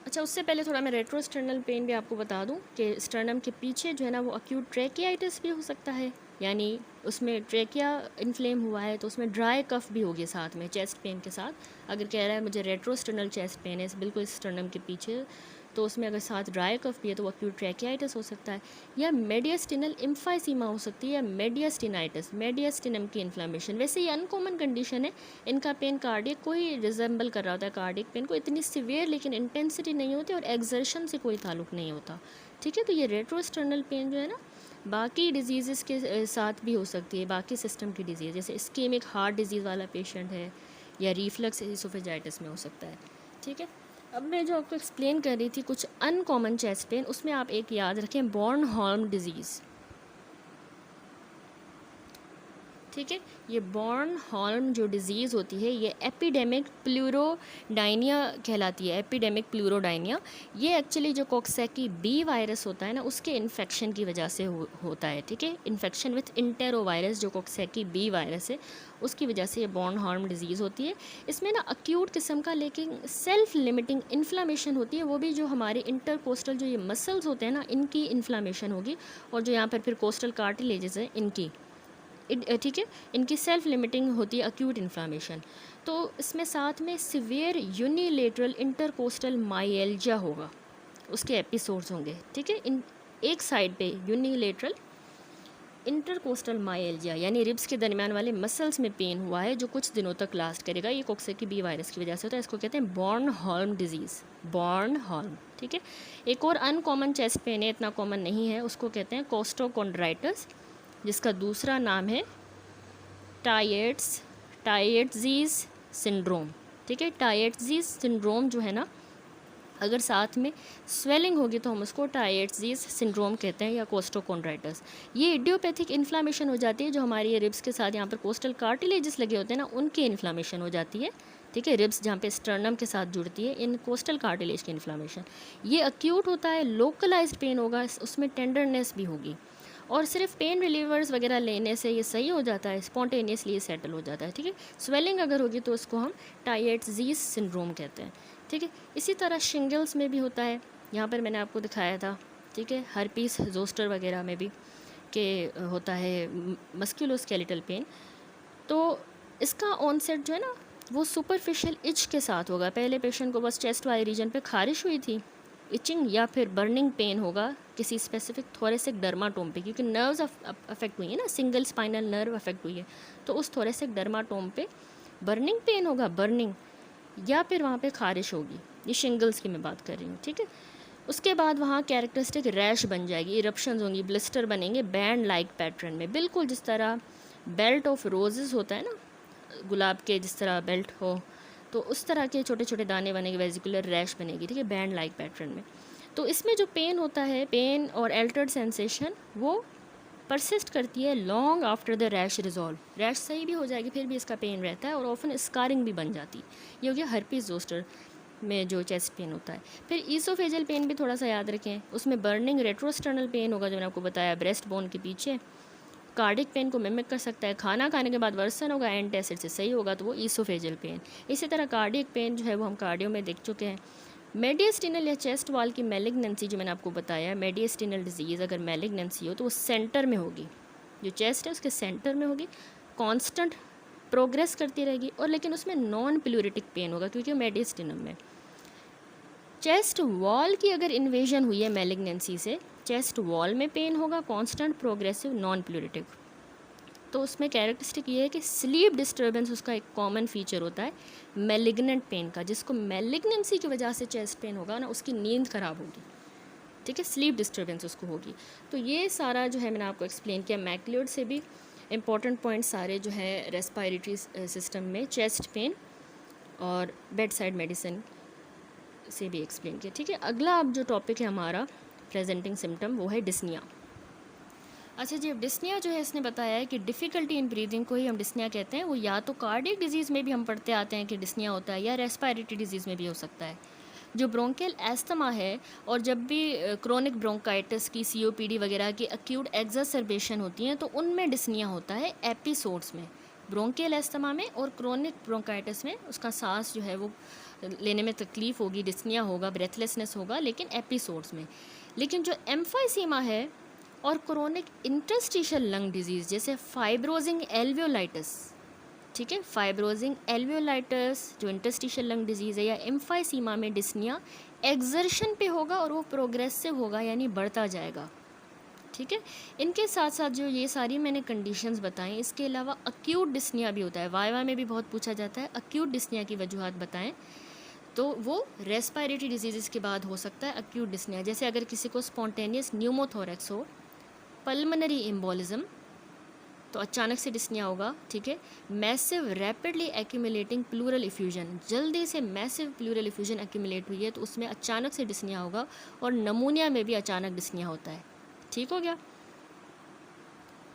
[SPEAKER 1] अच्छा, उससे पहले थोड़ा मैं रेट्रोस्टर्नल पेन भी आपको बता दूं कि स्टर्नम के पीछे जो है ना वो अक्यूट ट्रेकियाइटिस भी हो सकता है, यानी उसमें ट्रेकिया इन्फ्लेम हुआ है तो उसमें ड्राई कफ भी होगी साथ में चेस्ट पेन के साथ। अगर कह रहा है मुझे रेट्रोस्टर्नल चेस्ट पेन है बिल्कुल स्टर्नम के पीछे, तो उसमें अगर साथ ड्राई कफ भी है तो वो अक्यूट ट्रेकियाइटिस हो सकता है, या मेडियस्टिनल इम्फाइसीमा हो सकती है, या मेडियस्टिनाइटिस, मेडियस्टिनम की इन्फ्लामेशन। वैसे ये अनकॉमन कंडीशन है, इनका पेन कार्डियक को ही रिजेंबल कर रहा होता है, कार्डियक पेन को, इतनी सीवियर लेकिन इंटेंसिटी नहीं होती और एक्सर्शन से कोई ताल्लुक नहीं होता, ठीक है। तो ये रेट्रोस्टर्नल पेन जो है ना बाकी डिजीज़ के साथ भी हो सकती है, बाकी सिस्टम की डिजीज़, जैसे इस्कीमिक हार्ट डिजीज़ वाला पेशेंट है, या रिफ्लक्स एसोफेजाइटिस में हो सकता है, ठीक है। अब मैं जो आपको एक्सप्लेन कर रही थी कुछ अनकॉमन चेस्ट पेन, उसमें आप एक याद रखें, बॉर्नहॉर्म डिजीज़, ठीक है। ये बॉर्नहॉर्म जो डिज़ीज़ होती है ये एपिडेमिक प्लूरोडाइनिया कहलाती है, एपिडेमिक प्लूरोडाइनिया। ये एक्चुअली जो कॉक्सैकी बी वायरस होता है ना उसके इन्फेक्शन की वजह से होता है, ठीक है। इन्फेक्शन विथ इंटेरोवायरस जो कॉक्सैकी बी वायरस है उसकी वजह से ये बॉर्नहॉर्म डिजीज़ होती है। इसमें ना अक्यूट किस्म का लेकिन सेल्फ लिमिटिंग इन्फ्लामेशन होती है, वो भी जो हमारे इंटरकोस्टल जो ये मसल्स होते हैं ना इनकी इन्फ्लामेशन होगी, और जो यहाँ पर फिर कोस्टल कार्टिलेजेस हैं इनकी, ठीक है, इनकी सेल्फ लिमिटिंग होती है अक्यूट इन्फ्लामेशन। तो इसमें साथ में सिवियर यूनिलेटरल इंटरकोस्टल माइल्जिया होगा, उसके एपिसोड्स होंगे, ठीक है। इन एक साइड पे यूनिलेटरल इंटरकोस्टल माइल्जिया यानी रिब्स के दरमियान वाले मसल्स में पेन हुआ है जो कुछ दिनों तक लास्ट करेगा, ये कॉक्सैकी बी वायरस की वजह से होता है, इसको कहते हैं बॉर्नहॉर्म डिजीज़, बॉर्नहॉर्म, ठीक है। एक और अनकॉमन चेस्ट पेन है, इतना कॉमन नहीं है, उसको कहते हैं कोस्टोकॉन्ड्राइटिस, जिसका दूसरा नाम है टायर्ट्ज़ीज़ सिंड्रोम, ठीक है। टायर्ट्ज़ीज़ सिंड्रोम जो है ना, अगर साथ में स्वेलिंग होगी तो हम उसको टायर्ट्ज़ीज़ सिंड्रोम कहते हैं, या कोस्टोकॉन्ड्राइटिस। ये इडियोपैथिक इन्फ्लामेशन हो जाती है, जो हमारी ये रिब्स के साथ यहाँ पर कोस्टल कार्टिलेजेस लगे होते हैं ना उनकी इन्फ्लामेशन हो जाती है, ठीक है। रिब्स जहाँ पे स्टर्नम के साथ जुड़ती है, इन कोस्टल कार्टिलेज की इन्फ्लामेशन, ये अक्यूट होता है, लोकलाइज्ड पेन होगा, उसमें टेंडरनेस भी होगी, और सिर्फ पेन रिलीवर्स वगैरह लेने से ये सही हो जाता है, स्पॉन्टेनियसली सेटल हो जाता है, ठीक है। स्वेलिंग अगर होगी तो उसको हम टायर्ट्ज़ीज़ सिंड्रोम कहते हैं, ठीक है। इसी तरह शिंगल्स में भी होता है, यहाँ पर मैंने आपको दिखाया था, ठीक है, हर्पीस जोस्टर वगैरह में भी के होता है मस्कुलोस्केलेटल पेन। तो इसका ऑनसेट जो है ना वो सुपरफिशियल इच के साथ होगा। पहले पेशेंट को बस चेस्ट वाले रीजन पे खारिश हुई थी, इचिंग या फिर बर्निंग पेन होगा किसी स्पेसिफिक थोरेसिक डर्माटोम पे, क्योंकि नर्व्स अफेक्ट हुई है ना, सिंगल स्पाइनल नर्व अफेक्ट हुई है, तो उस थोरेसिक डर्माटोम पे बर्निंग पेन होगा, बर्निंग, या फिर वहाँ पे खारिश होगी। ये शिंगल्स की मैं बात कर रही हूँ, ठीक है। उसके बाद वहाँ कैरेक्टरिस्टिक रैश बन जाएगी, इरप्शंस होंगी, ब्लिस्टर बनेंगे बैंड लाइक पैटर्न में, बिल्कुल जिस तरह बेल्ट ऑफ रोजेस होता है ना, गुलाब के जिस तरह बेल्ट हो, तो उस तरह के छोटे छोटे दाने बनेंगे, वेजिकुलर रैश बनेगी, ठीक है, बैंड लाइक पैटर्न में। तो इसमें जो पेन होता है, पेन और एल्टर्ड सेंसेशन, वो परसिस्ट करती है long after the rash resolve. Rash सही भी हो जाएगी फिर भी इसका पेन रहता है, और ऑफन स्कारिंग भी बन जाती है। ये हो गया हर्पीस जोस्टर में जो चेस्ट पेन होता है। फिर ईसोफेजल पेन भी थोड़ा सा याद रखें, उसमें बर्निंग रेट्रोस्टर्नल पेन होगा जो मैंने आपको बताया, ब्रेस्ट बोन के पीछे। कार्डिक पेन को मिमिक कर सकता है, खाना खाने के बाद वर्सन होगा, एंटासिड से सही होगा, तो वो ईसोफेजल पेन। इसी तरह कार्डिक पेन जो है वो हम कार्डियो में देख चुके हैं। मेडिएस्टिनल या चेस्ट वॉल की मैलिग्नेंसी जो मैंने आपको बताया, मेडिएस्टिनल डिजीज़ अगर मैलिग्नेंसी हो तो वो सेंटर में होगी, जो चेस्ट है उसके सेंटर में होगी, कांस्टेंट प्रोग्रेस करती रहेगी, और लेकिन उसमें नॉन प्लूरिटिक पेन होगा क्योंकि वो मेडिएस्टिनम में। चेस्ट वॉल की अगर इन्वेजन हुई है मैलिग्नेंसी से, चेस्ट वॉल में पेन होगा, कांस्टेंट प्रोग्रेसिव नॉन प्लूरिटिक। तो उसमें कैरेक्टरिस्टिक ये है कि स्लीप डिस्टर्बेंस उसका एक कॉमन फीचर होता है मैलिग्नेंट पेन का। जिसको मैलिग्नेंसी की वजह से चेस्ट पेन होगा ना, उसकी नींद खराब होगी, ठीक है, स्लीप डिस्टर्बेंस उसको होगी। तो ये सारा जो है मैंने आपको एक्सप्लेन किया। मैक्लियोड से भी इंपॉर्टेंट पॉइंट सारे जो है रेस्पिरेटरी सिस्टम में, चेस्ट पेन और बेड साइड मेडिसिन से भी एक्सप्लेन किया, ठीक है। अगला अब जो टॉपिक है हमारा प्रेजेंटिंग सिम्टम, वो है डिस्निया। अच्छा जी, अब डिस्निया जो है इसने बताया है कि डिफ़िकल्टी इन ब्रीदिंग को ही हम डिस्निया कहते हैं। वो या तो कार्डियक डिजीज़ में भी हम पढ़ते आते हैं कि डिस्निया होता है, या रेस्पिरेटरी डिजीज़ में भी हो सकता है। जो ब्रोंकियल एस्थमा है, और जब भी क्रोनिक ब्रोंकाइटिस की, COPD वगैरह की एक्यूट एक्सरसेबेशन होती हैं, तो उनमें डिस्निया होता है एपिसोड्स में। ब्रोंकियल एस्थमा में और क्रोनिक ब्रोंकाइटिस में उसका सांस जो है वो लेने में तकलीफ़ होगी, डिस्निया होगा, ब्रेथलेसनेस होगा, लेकिन एपिसोड्स में। लेकिन जो एम्फाइसीमा है और क्रोनिक इंटरस्टिशियल लंग डिजीज़ जैसे फाइब्रोजिंग एल्वियोलाइटिस, ठीक है, फाइब्रोजिंग एल्वियोलाइटिस जो इंटरस्टिशियल लंग डिजीज़ है, या एम्फाइसीमा में डिस्निया एक्सर्शन पे होगा और वो प्रोग्रेसिव होगा, यानी बढ़ता जाएगा, ठीक है। इनके साथ साथ जो ये सारी मैंने कंडीशंस बताएं, इसके अलावा अक्यूट डिस्निया भी होता है। वाइवा में भी बहुत पूछा जाता है, अक्यूट डिस्निया की वजूहत बताएं, तो वो रेस्पिरेटरी डिजीज़ के बाद हो सकता है अक्यूट डिस्निया। जैसे अगर किसी को स्पॉन्टेनियस न्यूमोथोरेक्स हो, पल्मनरी एम्बोलिज्म, तो अचानक से डिस्निया होगा, ठीक है। Massive rapidly accumulating pleural effusion, जल्दी से मैसिव प्लूरल इफ्यूजन एक्यूमुलेट हुई है तो उसमें अचानक से डिस्निया होगा, और नमूनिया में भी अचानक डिस्निया होता है, ठीक हो गया।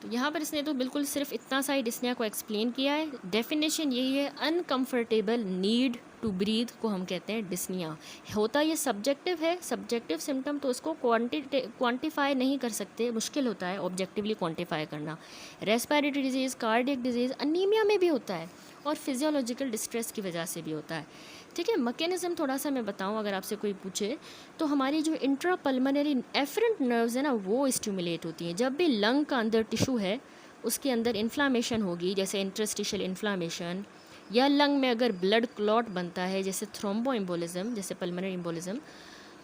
[SPEAKER 1] तो यहाँ पर इसने तो बिल्कुल सिर्फ इतना सा ही डिस्निया को एक्सप्लेन किया है। डेफिनेशन यही है, अनकम्फर्टेबल नीड टू ब्रीथ को हम कहते हैं डिस्निया। होता ये सब्जेक्टिव है, सब्जेक्टिव सिम्टम, तो उसको क्वांटिफाई नहीं कर सकते, मुश्किल होता है ऑब्जेक्टिवली क्वांटिफाई करना। Respiratory disease, cardiac disease, anaemia में भी होता है, और फिजियोलॉजिकल डिस्ट्रेस की वजह से भी होता है, ठीक है। मैकेनिज्म थोड़ा सा मैं बताऊं अगर आपसे कोई पूछे, तो हमारी जो इंट्रा पल्मनरी एफरेंट नर्व्स है ना, वो स्टिमुलेट होती हैं। जब भी लंग का अंदर टिश्यू है उसके अंदर इन्फ्लामेशन होगी, जैसे इंटरस्टिशियल इन्फ्लामेशन, या लंग में अगर ब्लड क्लॉट बनता है जैसे थ्रोम्बो एम्बोलिज्म, जैसे पल्मनरी एम्बोलिज्म,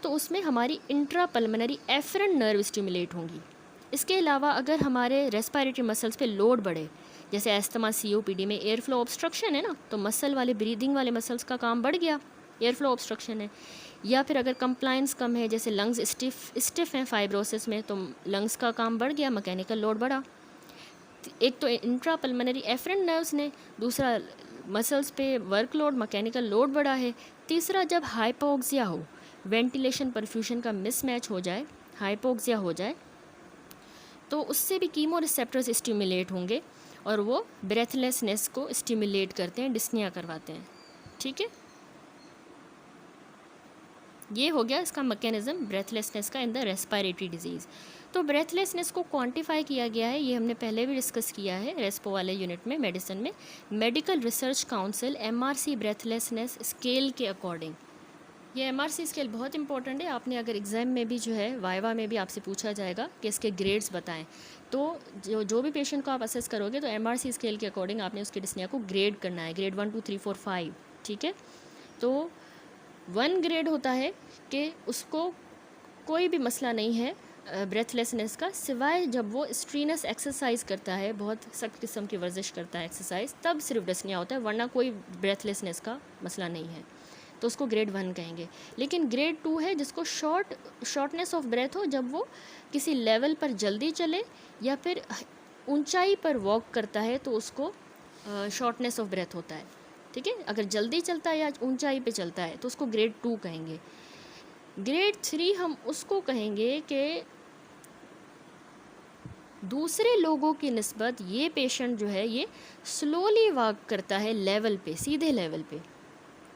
[SPEAKER 1] तो उसमें हमारी intra pulmonary afferent nerve stimulate होंगी। इसके अलावा अगर हमारे रेस्पिरेटरी मसल्स पे लोड बढ़े, जैसे एस्थमा, COPD में एयर फ्लो ऑब्स्ट्रक्शन है ना, तो मसल वाले, ब्रीदिंग वाले मसल्स का काम बढ़ गया, एयर फ्लो ऑब्स्ट्रक्शन है। या फिर अगर कंप्लायंस कम है, जैसे लंग्स स्टिफ हैं फाइब्रोसिस में, तो लंग्स का काम बढ़ गया, मैकेनिकल लोड बढ़ा। एक तो इंट्रा पल्मनरी एफरेंट नर्व्स ने, दूसरा मसल्स पे वर्कलोड, मैकेनिकल लोड बढ़ा है। तीसरा, जब हाइपोक्सिया हो, वेंटिलेशन परफ्यूजन का मिसमैच हो जाए, हाइपोक्सिया हो जाए, तो उससे भी कीमो रिसेप्टर्स स्टिमुलेट होंगे और वो ब्रेथलेसनेस को स्टिमुलेट करते हैं, डिस्निया करवाते हैं, ठीक है। ये हो गया इसका मैकेनिज्म ब्रेथलेसनेस का इन द रेस्पिरेटरी डिजीज़। तो ब्रेथलेसनेस को क्वांटिफाई किया गया है, ये हमने पहले भी डिस्कस किया है रेस्पो वाले यूनिट में, मेडिसिन में। Medical research council MRC breathlessness scale के अकॉर्डिंग, ये एमआरसी स्केल बहुत इंपॉर्टेंट है। आपने अगर एग्ज़ाम में भी जो है वाइवा में भी आपसे पूछा जाएगा कि इसके ग्रेड्स बताएं, तो जो भी पेशेंट को आप असेस करोगे तो एमआरसी स्केल के अकॉर्डिंग आपने उसकी डिस्निया को ग्रेड करना है, ग्रेड 1 2 3 4 5, ठीक है। तो 1 ग्रेड होता है कि उसको कोई भी मसला नहीं है ब्रेथलेसनेस का, सिवाय जब वो स्ट्रीनस एक्सरसाइज करता है, बहुत सख्त किस्म की वर्जिश करता है एक्सरसाइज, तब सिर्फ डिस्निया होता है, वरना कोई ब्रेथलेसनेस का मसला नहीं है, तो उसको ग्रेड 1 कहेंगे। लेकिन ग्रेड 2 है जिसको शॉर्टनेस ऑफ ब्रेथ हो, जब वो किसी लेवल पर जल्दी चले या फिर ऊंचाई पर वॉक करता है तो उसको शॉर्टनेस ऑफ ब्रेथ होता है, ठीक है। अगर जल्दी चलता है या ऊंचाई पे चलता है तो उसको ग्रेड 2 कहेंगे। ग्रेड 3 हम उसको कहेंगे कि दूसरे लोगों की निस्बत ये पेशेंट जो है ये स्लोली वॉक करता है लेवल पे, सीधे लेवल पे,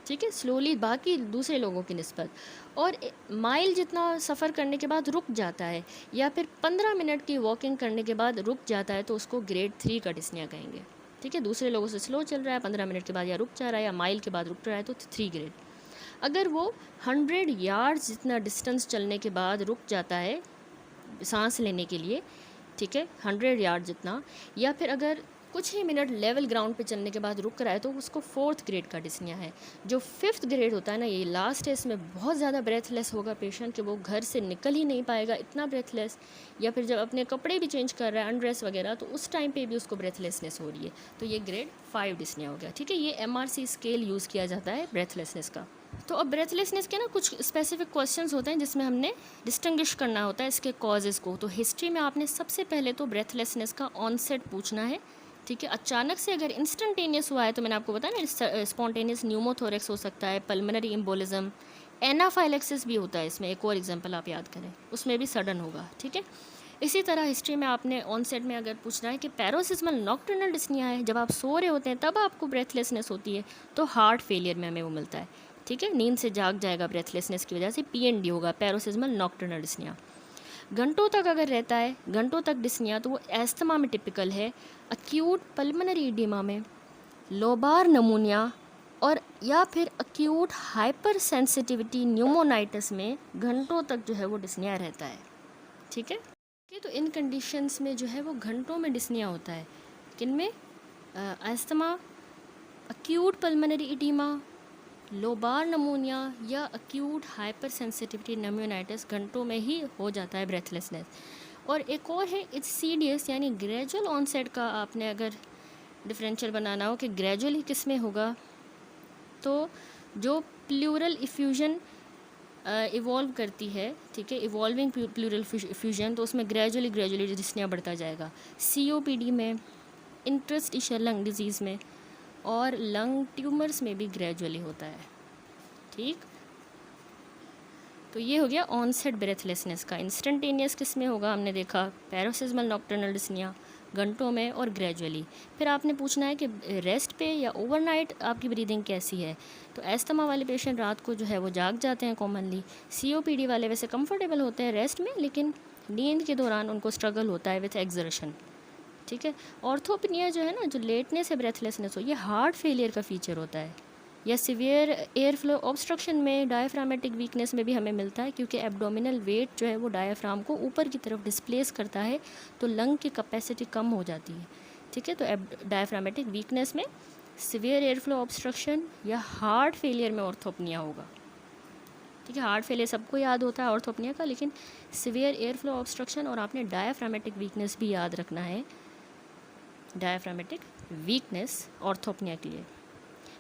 [SPEAKER 1] ठीक है, स्लोली बाकी दूसरे लोगों की निस्बत, और माइल जितना सफ़र करने के बाद रुक जाता है या फिर 15 मिनट की वॉकिंग करने के बाद रुक जाता है तो उसको ग्रेड 3 का डिस्निया कहेंगे, ठीक है। दूसरे लोगों से स्लो चल रहा है, 15 मिनट के बाद या रुक जा रहा है या माइल के बाद रुक रहा है तो 3 ग्रेड। अगर वो 100 यार्ड्स जितना डिस्टेंस चलने के बाद रुक जाता है सांस लेने के लिए, ठीक है, 100 यार्ड जितना, या फिर अगर कुछ ही मिनट लेवल ग्राउंड पे चलने के बाद रुक रहा है तो उसको 4th ग्रेड का डिस्निया है। जो 5th ग्रेड होता है ना, ये लास्ट है, इसमें बहुत ज़्यादा ब्रेथलेस होगा पेशेंट कि वो घर से निकल ही नहीं पाएगा, इतना ब्रेथलेस, या फिर जब अपने कपड़े भी चेंज कर रहा है अनड्रेस वगैरह तो उस टाइम पे भी उसको ब्रेथलेसनेस हो रही है, तो ये ग्रेड 5 डिस्निया हो गया, ठीक है। ये MRC स्केल यूज़ किया जाता है ब्रेथलेसनेस का। तो अब ब्रेथलेसनेस के ना कुछ स्पेसिफिक क्वेश्चंस होते हैं जिसमें हमने डिस्टिंग्विश करना होता है इसके कॉजेज़ को। तो हिस्ट्री में आपने सबसे पहले तो ब्रेथलेसनेस का ऑनसेट पूछना है, ठीक है। अचानक से अगर इंस्टेंटेनियस हुआ है तो मैंने आपको बताया ना, स्पॉन्टेनियस न्यूमोथोरेक्स हो सकता है, पल्मोनरी एम्बोलिज्म, एनाफाइलेक्सिस भी होता है इसमें, एक और एग्जांपल आप याद करें, उसमें भी सडन होगा, ठीक है। इसी तरह हिस्ट्री में आपने ऑनसेट में अगर पूछना है कि पैरोसिस्मल नॉक्टर्नल डिस्निया है, जब आप सो रहे होते हैं तब आपको ब्रेथलेसनेस होती है, तो हार्ट फेलियर में हमें वो मिलता है, ठीक है। नींद से जाग जाएगा ब्रेथलेसनेस की वजह से, PND होगा, पैरोसिस्मल नॉक्टर्नल डिस्निया। घंटों तक अगर रहता है, घंटों तक डिस्निया, तो वो एस्थमा में टिपिकल है, अक्यूट पल्मोनरी एडिमा में, लोबार नमूनिया और या फिर अक्यूट हाइपर सेंसिटिविटी न्यूमोनाइटिस में घंटों तक जो है वो डिस्निया रहता है, ठीक है। तो इन कंडीशंस में जो है वो घंटों में डिस्निया होता है, किन में, asthma, acute pulmonary oedema, lobar नमूनिया या अक्यूट हाइपर सेंसिटिविटी न्यूमोनाइटिस, घंटों में ही हो जाता है ब्रेथलेसनेस। और एक और है इंसीडियस यानी ग्रेजुअल ऑनसेट का, आपने अगर डिफरेंशियल बनाना हो कि ग्रेजुअली किस में होगा, तो जो प्लूरल इफ्यूजन इवॉल्व करती है, ठीक है, इवॉल्विंग प्लूरल इफ्यूजन, तो उसमें ग्रेजुअली डिस्निया बढ़ता जाएगा। COPD में, इंटरस्टिशियल लंग डिजीज़ में और लंग ट्यूमर्स में भी ग्रेजुअली होता है, ठीक। तो ये हो गया ऑनसेट ब्रेथलेसनेस का। इंस्टेंटेनियस किस में होगा, हमने देखा पैरोसिस्मल नॉक्टर्नल डिस्निया, घंटों में और ग्रेजुअली। फिर आपने पूछना है कि रेस्ट पे या ओवरनाइट आपकी ब्रीदिंग कैसी है, तो एस्थमा वाले पेशेंट रात को जो है वो जाग जाते हैं कॉमनली, COPD वाले वैसे कंफर्टेबल होते हैं रेस्ट में, लेकिन नींद के दौरान उनको स्ट्रगल होता है विथ एक्सर्शन, ठीक है। ऑर्थोपनिया जो है ना, जो लेटनेस है ब्रेथलेसनेस हो, ये हार्ट फेलियर का फीचर होता है, या सीवियर एयर फ्लो ऑब्स्ट्रक्शन में, डायफ्रामेटिक वीकनेस में भी हमें मिलता है, क्योंकि एब्डोमिनल वेट जो है वो डायफ्राम को ऊपर की तरफ डिस्प्लेस करता है तो लंग की कैपेसिटी कम हो जाती है, ठीक है। तो डायफ्रामेटिक वीकनेस में, सीवियर एयर फ्लो ऑब्स्ट्रक्शन या हार्ट फेलियर में ऑर्थोपनिया होगा, ठीक है। हार्ट फेलियर सबको याद होता है ऑर्थोपनिया का, लेकिन सीवियर एयर फ्लो ऑब्स्ट्रक्शन और आपने डायफ्रामेटिक वीकनेस भी याद रखना है, डायफ्रामेटिक वीकनेस ऑर्थोपनिया के लिए।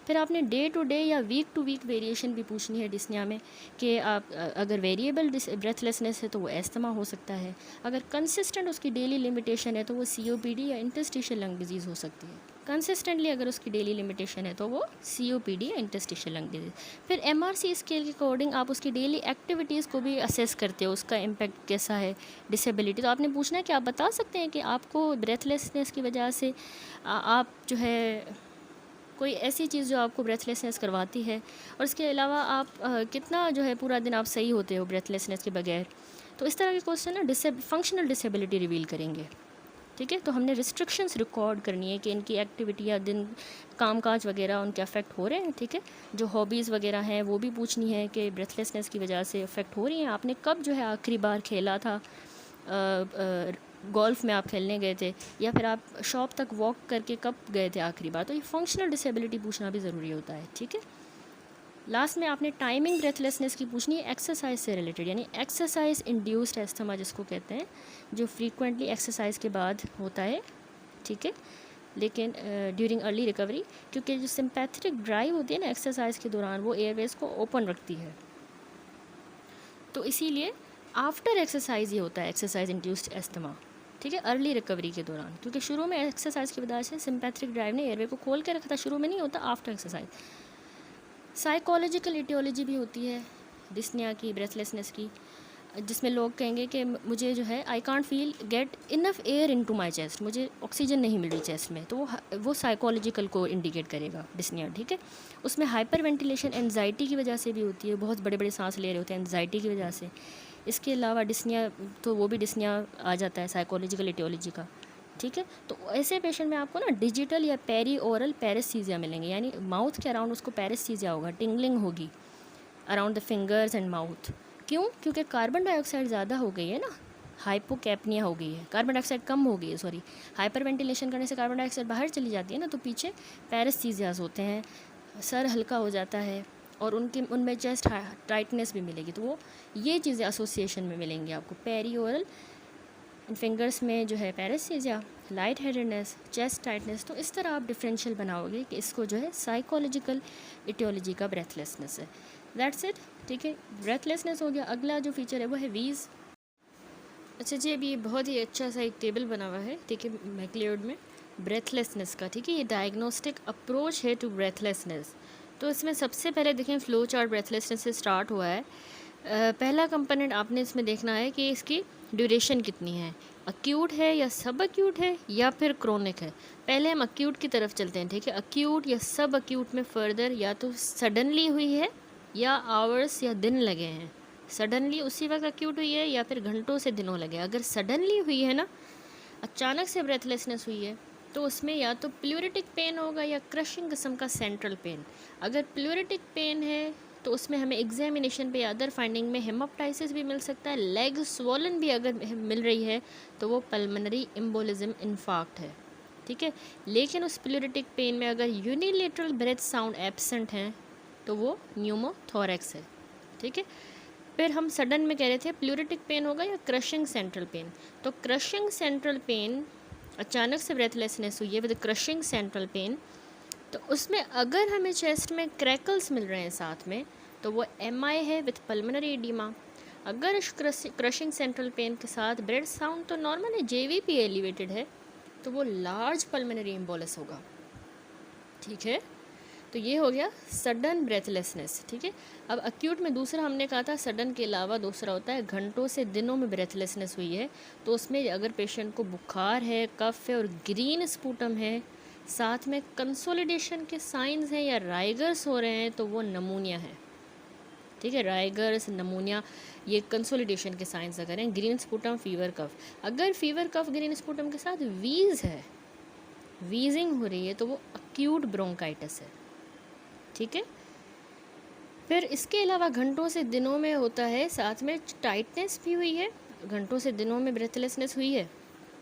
[SPEAKER 1] फिर आपने डे टू डे या वीक टू वीक वेरिएशन भी पूछनी है डिस्निया में, कि आप अगर वेरिएबल ब्रेथलेसनेस है तो वो एस्थमा हो सकता है, अगर कंसिस्टेंट उसकी डेली लिमिटेशन है तो वो COPD या इंटरस्टिशियल लंग डिजीज़ हो सकती है। कंसिस्टेंटली अगर उसकी डेली लिमिटेशन है तो वो COPD या इंटरस्टिशियल लंग डिजीज़। फिर MRC स्केल के अकॉर्डिंग आप उसकी डेली एक्टिविटीज़ को भी असेस करते हो, उसका इम्पैक्ट कैसा है, डिसेबिलिटी। तो आपने पूछना है कि आप बता सकते हैं कि आपको ब्रेथलेसनेस की वजह से आप जो है कोई ऐसी चीज़ जो आपको ब्रेथलेसनेस करवाती है, और इसके अलावा आप कितना जो है पूरा दिन आप सही होते हो ब्रेथलेसनेस के बगैर। तो इस तरह के क्वेश्चन ना फंक्शनल डिसेबिलिटी रिवील करेंगे, ठीक है। तो हमने रिस्ट्रिक्शंस रिकॉर्ड करनी है कि इनकी एक्टिविटी या दिन कामकाज वगैरह उनके अफेक्ट हो रहे हैं, ठीक है। जो हॉबीज़ वगैरह हैं वो भी पूछनी है कि ब्रेथलेसनेस की वजह से अफेक्ट हो रही हैं। आपने कब जो है आखिरी बार खेला था, गोल्फ़ में आप खेलने गए थे, या फिर आप शॉप तक वॉक करके कब गए थे आखिरी बार। तो ये फंक्शनल डिसेबिलिटी पूछना भी ज़रूरी होता है, ठीक है। लास्ट में आपने टाइमिंग ब्रेथलेसनेस की पूछनी है एक्सरसाइज से रिलेटेड, यानी एक्सरसाइज इंड्यूस्ड एस्थमा जिसको कहते हैं, जो फ्रीक्वेंटली एक्सरसाइज के बाद होता है, ठीक है। लेकिन ड्यूरिंग अर्ली रिकवरी, क्योंकि जो सिंपैथेटिक ड्राइव होती है ना एक्सरसाइज के दौरान, वो एयरवेज को ओपन रखती है, तो इसीलिए आफ्टर एक्सरसाइज ये होता है एक्सरसाइज इंड्यूस्ड एस्थमा, ठीक है, अर्ली रिकवरी के दौरान। क्योंकि शुरू में एक्सरसाइज की वजह से सिंपैथेटिक ड्राइव ने एयरवे को खोल के रखा था, शुरू में नहीं होता, आफ्टर एक्सरसाइज। साइकोलॉजिकल इटियोलॉजी भी होती है डिस्निया की, ब्रेथलेसनेस की, जिसमें लोग कहेंगे कि मुझे जो है I can't feel gate enough air into my chest, मुझे ऑक्सीजन नहीं मिल रही चेस्ट में, तो वो साइकोलॉजिकल को इंडिकेट करेगा डिस्निया, ठीक है। उसमें हाइपर वेंटिलेशन एनजाइटी की वजह से भी होती है, बहुत बड़े बड़े सांस ले रहे होते हैं एनजाइटी की वजह से। इसके अलावा डिस्निया, तो वो भी डिस्निया आ जाता है साइकोलॉजिकल इटियोलॉजी का, ठीक है। तो ऐसे पेशेंट में आपको ना डिजिटल या पेरी ओरल पैरेस्थीसिया मिलेंगे, यानी माउथ के अराउंड उसको पैरेस्थीसिया होगा, टिंगलिंग होगी around the fingers and mouth. क्यों? क्योंकि कार्बन डाइऑक्साइड ज़्यादा हो गई है ना, हाइपोकैप्निया हो गई है, कार्बन डाइऑक्साइड कम हो गई है, सॉरी, हाइपर वेंटिलेशन करने से कार्बन डाइऑक्साइड बाहर चली जाती है ना, तो पीछे पैरेस्थीसियाज होते हैं, सर हल्का हो जाता है, और उनमें चेस्ट टाइटनेस भी मिलेगी। तो वो ये चीज़ें एसोसिएशन में मिलेंगी आपको, पेरी ओरल फिंगर्स में जो है paraesthesia, light headedness, chest tightness. तो इस तरह आप डिफरेंशियल बनाओगे कि इसको जो है साइकोलॉजिकल इटियोलॉजी का ब्रेथलेसनेस है। दैट्स इट, ठीक है, ब्रेथलेसनेस हो गया। अगला जो फीचर है वो है वीज़। अच्छा जी, अभी ये बहुत ही अच्छा सा एक टेबल बना हुआ है, ठीक है, मैक्लियोड में, ब्रेथलेसनेस का, ठीक है। ये डायग्नोस्टिक अप्रोच है टू ब्रेथलेसनेस। तो इसमें सबसे पहले देखें फ्लो चार्ट ब्रेथलेसनेस से स्टार्ट हुआ है। पहला कंपोनेंट आपने इसमें देखना है कि इसकी ड्यूरेशन कितनी है, अक्यूट है या सब अक्यूट है या फिर क्रोनिक है। पहले हम अक्यूट की तरफ चलते हैं, ठीक है। अक्यूट या सब अक्यूट में फर्दर या तो सडनली हुई है या आवर्स या दिन लगे हैं। सडनली उसी वक्त अक्यूट हुई है या फिर घंटों से दिनों लगे। अगर सडनली हुई है ना, अचानक से ब्रेथलेसनेस हुई है, तो उसमें या तो प्लूरिटिक पेन होगा या क्रशिंग किस्म का सेंट्रल पेन। अगर प्लूरिटिक पेन है तो उसमें हमें एग्जामिनेशन पे अदर फाइंडिंग में हेमोप्टाइसिस भी मिल सकता है, लेग स्वॉलन भी अगर मिल रही है तो वो पल्मोनरी एम्बोलिज्म इन्फार्क्ट है, ठीक है। लेकिन उस प्लूरिटिक पेन में अगर यूनिलेटरल ब्रेथ साउंड एब्सेंट हैं तो वो न्यूमोथोरैक्स है, ठीक है। फिर हम सडन में कह रहे थे प्लूरिटिक पेन होगा या क्रशिंग सेंट्रल पेन। तो क्रशिंग सेंट्रल पेन, अचानक से ब्रेथलेसनेस हुई है विद क्रशिंग सेंट्रल पेन, तो उसमें अगर हमें चेस्ट में क्रैकल्स मिल रहे हैं साथ में तो वो MI है विथ पल्मोनरी एडिमा। अगर क्रशिंग सेंट्रल पेन के साथ ब्रेथ साउंड तो नॉर्मल है, JVP एलिवेटेड है, तो वो लार्ज पल्मोनरी एम्बोलस होगा, ठीक है। तो ये हो गया सडन ब्रेथलेसनेस, ठीक है। अब अक्यूट में दूसरा हमने कहा था, सडन के अलावा दूसरा होता है घंटों से दिनों में ब्रेथलेसनेस हुई है, तो उसमें अगर पेशेंट को बुखार है, कफ है और ग्रीन स्पूटम है, साथ में कंसोलिडेशन के साइंस हैं या राइगर्स हो रहे हैं, तो वो नमूनिया है, ठीक है। राइगर्स, नमूनिया, ये कंसोलिडेशन के साइंस अगर हैं। ग्रीन स्पूटम, फीवर, कफ। अगर फीवर, कफ, ग्रीन स्पूटम के साथ वीज़ है, वीजिंग हो रही है, तो वो अक्यूट ब्रोंकाइटिस है, ठीक है। फिर इसके अलावा घंटों से दिनों में होता है, साथ में टाइटनेस भी हुई है, घंटों से दिनों में ब्रेथलेसनेस हुई है,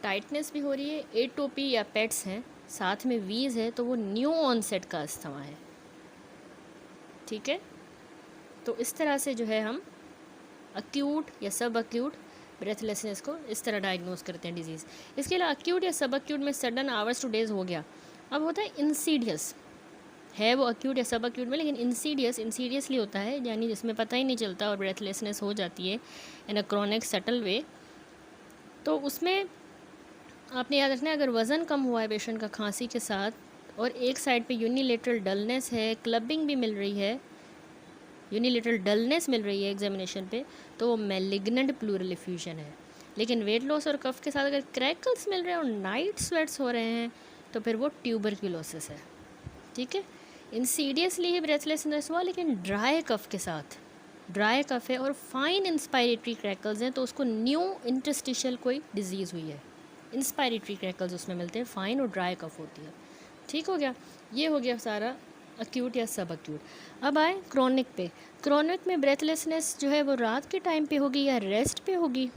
[SPEAKER 1] टाइटनेस भी हो रही है, एटोपी या पेट्स हैं, साथ में वीज़ है, तो वो न्यू ऑनसेट का अस्थमा है, ठीक है। तो इस तरह से जो है हम अक्यूट या सब अक्यूट ब्रेथलेसनेस को इस तरह डायग्नोज करते हैं डिजीज़। इसके अलावा अक्यूट या सब अक्यूट में सडन आवर्स टू डेज हो गया। अब होता है इंसीडियस, है वो अक्यूट या सब अक्यूट में, लेकिन इंसीडियसली होता है, यानी जिसमें पता ही नहीं चलता और ब्रेथलेसनेस हो जाती है इन अ क्रॉनिक सटल वे। तो उसमें आपने याद रखना है, अगर वज़न कम हुआ है पेशेंट का खांसी के साथ और एक साइड पे यूनिलेटरल डलनेस है, क्लबिंग भी मिल रही है, यूनिलेटरल डलनेस मिल रही है एग्जामिनेशन पे, तो वो मैलिग्नेंट प्लूरल इफ्यूजन है। लेकिन वेट लॉस और कफ के साथ अगर क्रैकल्स मिल रहे हैं और नाइट स्वेट्स हो रहे हैं, तो फिर वो ट्यूबरक्यूलोसिस है, ठीक है। इंसीडियसली ही ब्रेथलेसनेस हुआ, लेकिन ड्राई कफ के साथ, ड्राई कफ है और फाइन इंस्पायरेटरी क्रैकल्स हैं, तो उसको न्यू इंटरस्टिशियल कोई डिजीज़ हुई है, इंस्पायरेटरी क्रैकल्स उसमें मिलते हैं, फाइन और ड्राई कफ होती है। ठीक हो गया, ये हो गया सारा अक्यूट या सब अक्यूट। अब आए क्रॉनिक पे। क्रॉनिक में ब्रेथलेसनेस जो है वो रात के टाइम पे होगी या रेस्ट पे होगी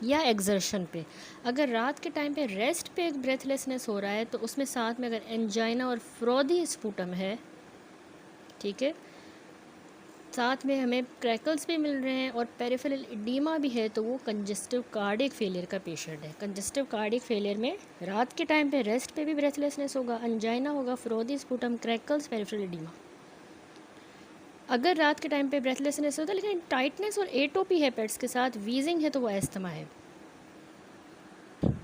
[SPEAKER 1] या एक्सर्शन पे। अगर रात के टाइम पे रेस्ट पे ब्रेथलेसनेस हो रहा है तो उसमें साथ में अगर एंजाइना और फ्रोदी स्पूटम है, ठीक है, साथ में हमें क्रैकल्स भी मिल रहे हैं और पेरिफेरल एडीमा भी है, तो वो कंजेस्टिव कार्डियक फेलियर का पेशेंट है। कंजेस्टिव कार्डियक फेलियर में रात के टाइम पे रेस्ट पे भी ब्रेथलेसनेस होगा, एंजाइना होगा, फ्रोदी स्पूटम, क्रैकल्स, पेरिफेरल एडीमा। अगर रात के टाइम पे ब्रेथलेसनेस होता है लेकिन टाइटनेस और एटोपी है पेट्स के साथ, वीजिंग है, तो वो एस्थमा है।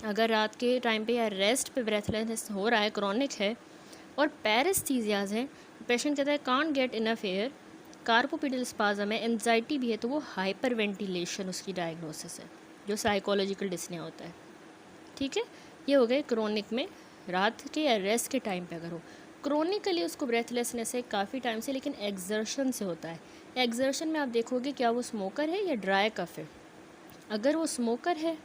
[SPEAKER 1] अगर रात के टाइम पे या रेस्ट पे ब्रेथलेसनेस हो रहा है, क्रॉनिक है और पैरेस्थीजियाज है, पेशेंट कहता है can't get enough air, carpopedal spasm है, एंजाइटी भी है, तो वो हाइपर वेंटिलेशन उसकी डायग्नोसिस है, जो साइकोलॉजिकल डिस्निया होता है। ठीक है, ये हो गए क्रॉनिक में रात के या रेस्ट के टाइम पे अगर हो। क्रोनिकली उसको ब्रेथलेसनेस है काफ़ी टाइम से, लेकिन एक्सर्शन से होता है। एक्सर्शन में आप देखोगे क्या वो स्मोकर है या ड्राई कफ है। अगर वो स्मोकर है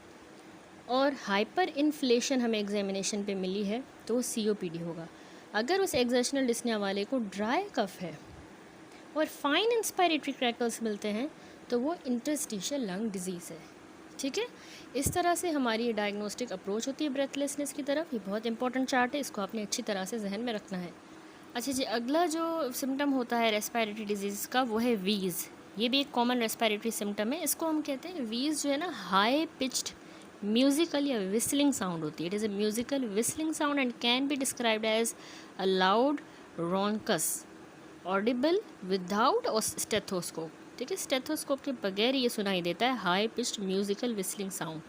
[SPEAKER 1] और हाइपर इन्फ्लेशन हमें एग्जामिनेशन पे मिली है तो वो COPD होगा। अगर उस एक्सर्शनल डिस्निया वाले को ड्राई कफ है और फाइन इंस्पायरेटरी क्रैकल्स मिलते हैं तो वो इंटरस्टिशियल लंग डिजीज़ है। ठीक है, इस तरह से हमारी ये डायग्नोस्टिक अप्रोच होती है ब्रेथलेसनेस की तरफ। ये बहुत इंपॉर्टेंट चार्ट है, इसको आपने अच्छी तरह से जहन में रखना है। अच्छा जी, अगला जो सिम्टम होता है रेस्पिरेटरी डिजीज़ का वो है वीज़। ये भी एक कॉमन रेस्पिरेटरी सिम्टम है। इसको हम कहते हैं वीज़ जो है ना, हाई पिच्ड म्यूजिकल या विस्लिंग साउंड होती है। It is a musical whistling sound and can be described as a loud rhonchus audible without stethoscope. ठीक है, स्टेथोस्कोप के बगैर ये सुनाई देता है high pitched musical whistling sound.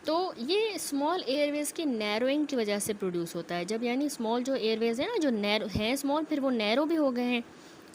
[SPEAKER 1] तो ये स्मॉल एयरवेज की नैरोइंग की वजह से प्रोड्यूस होता है। जब यानी स्मॉल जो एयरवेज है ना, जो नैरो हैं स्मॉल, फिर वो नैरो भी हो गए हैं,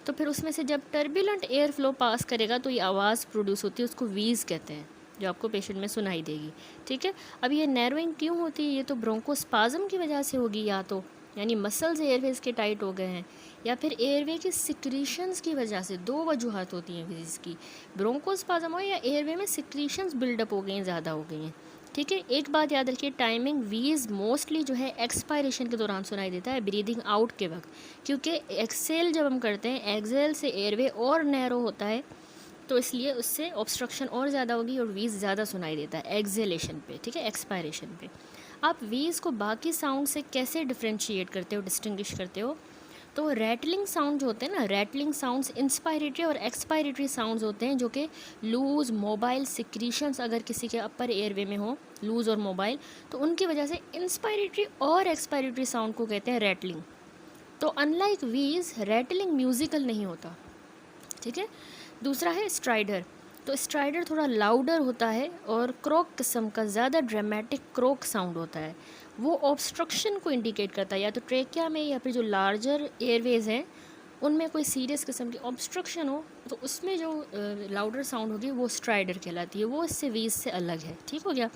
[SPEAKER 1] तो फिर उसमें से जब टर्बुलेंट एयर फ्लो पास करेगा तो ये आवाज़ प्रोड्यूस होती है, उसको वीज़ कहते हैं, जो आपको पेशेंट में सुनाई देगी। ठीक है, अब ये नैरोइंग क्यों होती है? ये तो ब्रोंकोस्पाज्म की वजह से होगी, या तो यानी मसल्स एयरवेज के टाइट हो गए हैं, या फिर एयरवे की सिक्रीशंस की वजह से। दो वजूहत होती हैं वीज़ की, ब्रोंकोस्पाज्म हो या एयरवे में सिक्रीशंस बिल्डअप हो गई हैं, ज़्यादा हो गई हैं। ठीक है, एक बात याद रखिए, टाइमिंग वीज़ मोस्टली जो है एक्सपायरेशन के दौरान सुनाई देता है, ब्रीदिंग आउट के वक्त, क्योंकि एक्सेल जब हम करते हैं, एक्सेल से एयरवे और नैरो होता है, तो इसलिए उससे ऑब्स्ट्रक्शन और ज़्यादा होगी और वीज़ ज़्यादा सुनाई देता है एक्सेलेशन पे। ठीक है, एक्सपायरेशन पे। आप वीज़ को बाकी साउंड से कैसे डिफ्रेंशिएट करते हो, डिस्टिंग्विश करते हो? तो रैटलिंग साउंड जो होते हैं ना, रैटलिंग साउंड्स इंस्पायरेटरी और एक्सपायरेटरी साउंड्स होते हैं, जो कि लूज़ मोबाइल सिक्रीशंस अगर किसी के अपर एयरवे में हो, लूज़ और मोबाइल, तो उनकी वजह से इंस्पायरेटरी और एक्सपायरेटरी साउंड को कहते हैं रैटलिंग। तो अनलाइक वीज़, रैटलिंग म्यूज़िकल नहीं होता। ठीक है, दूसरा है स्ट्राइडर। तो स्ट्राइडर थोड़ा लाउडर होता है और क्रोक किस्म का, ज़्यादा ड्रामेटिक क्रोक साउंड होता है। वो ऑब्स्ट्रक्शन को इंडिकेट करता है, या तो ट्रेकिया में या फिर जो लार्जर एयरवेज हैं उनमें कोई सीरियस किस्म की ऑब्स्ट्रक्शन हो, तो उसमें जो लाउडर साउंड होगी वो स्ट्राइडर कहलाती है, वो इससे वीज़ से अलग है। ठीक हो गया।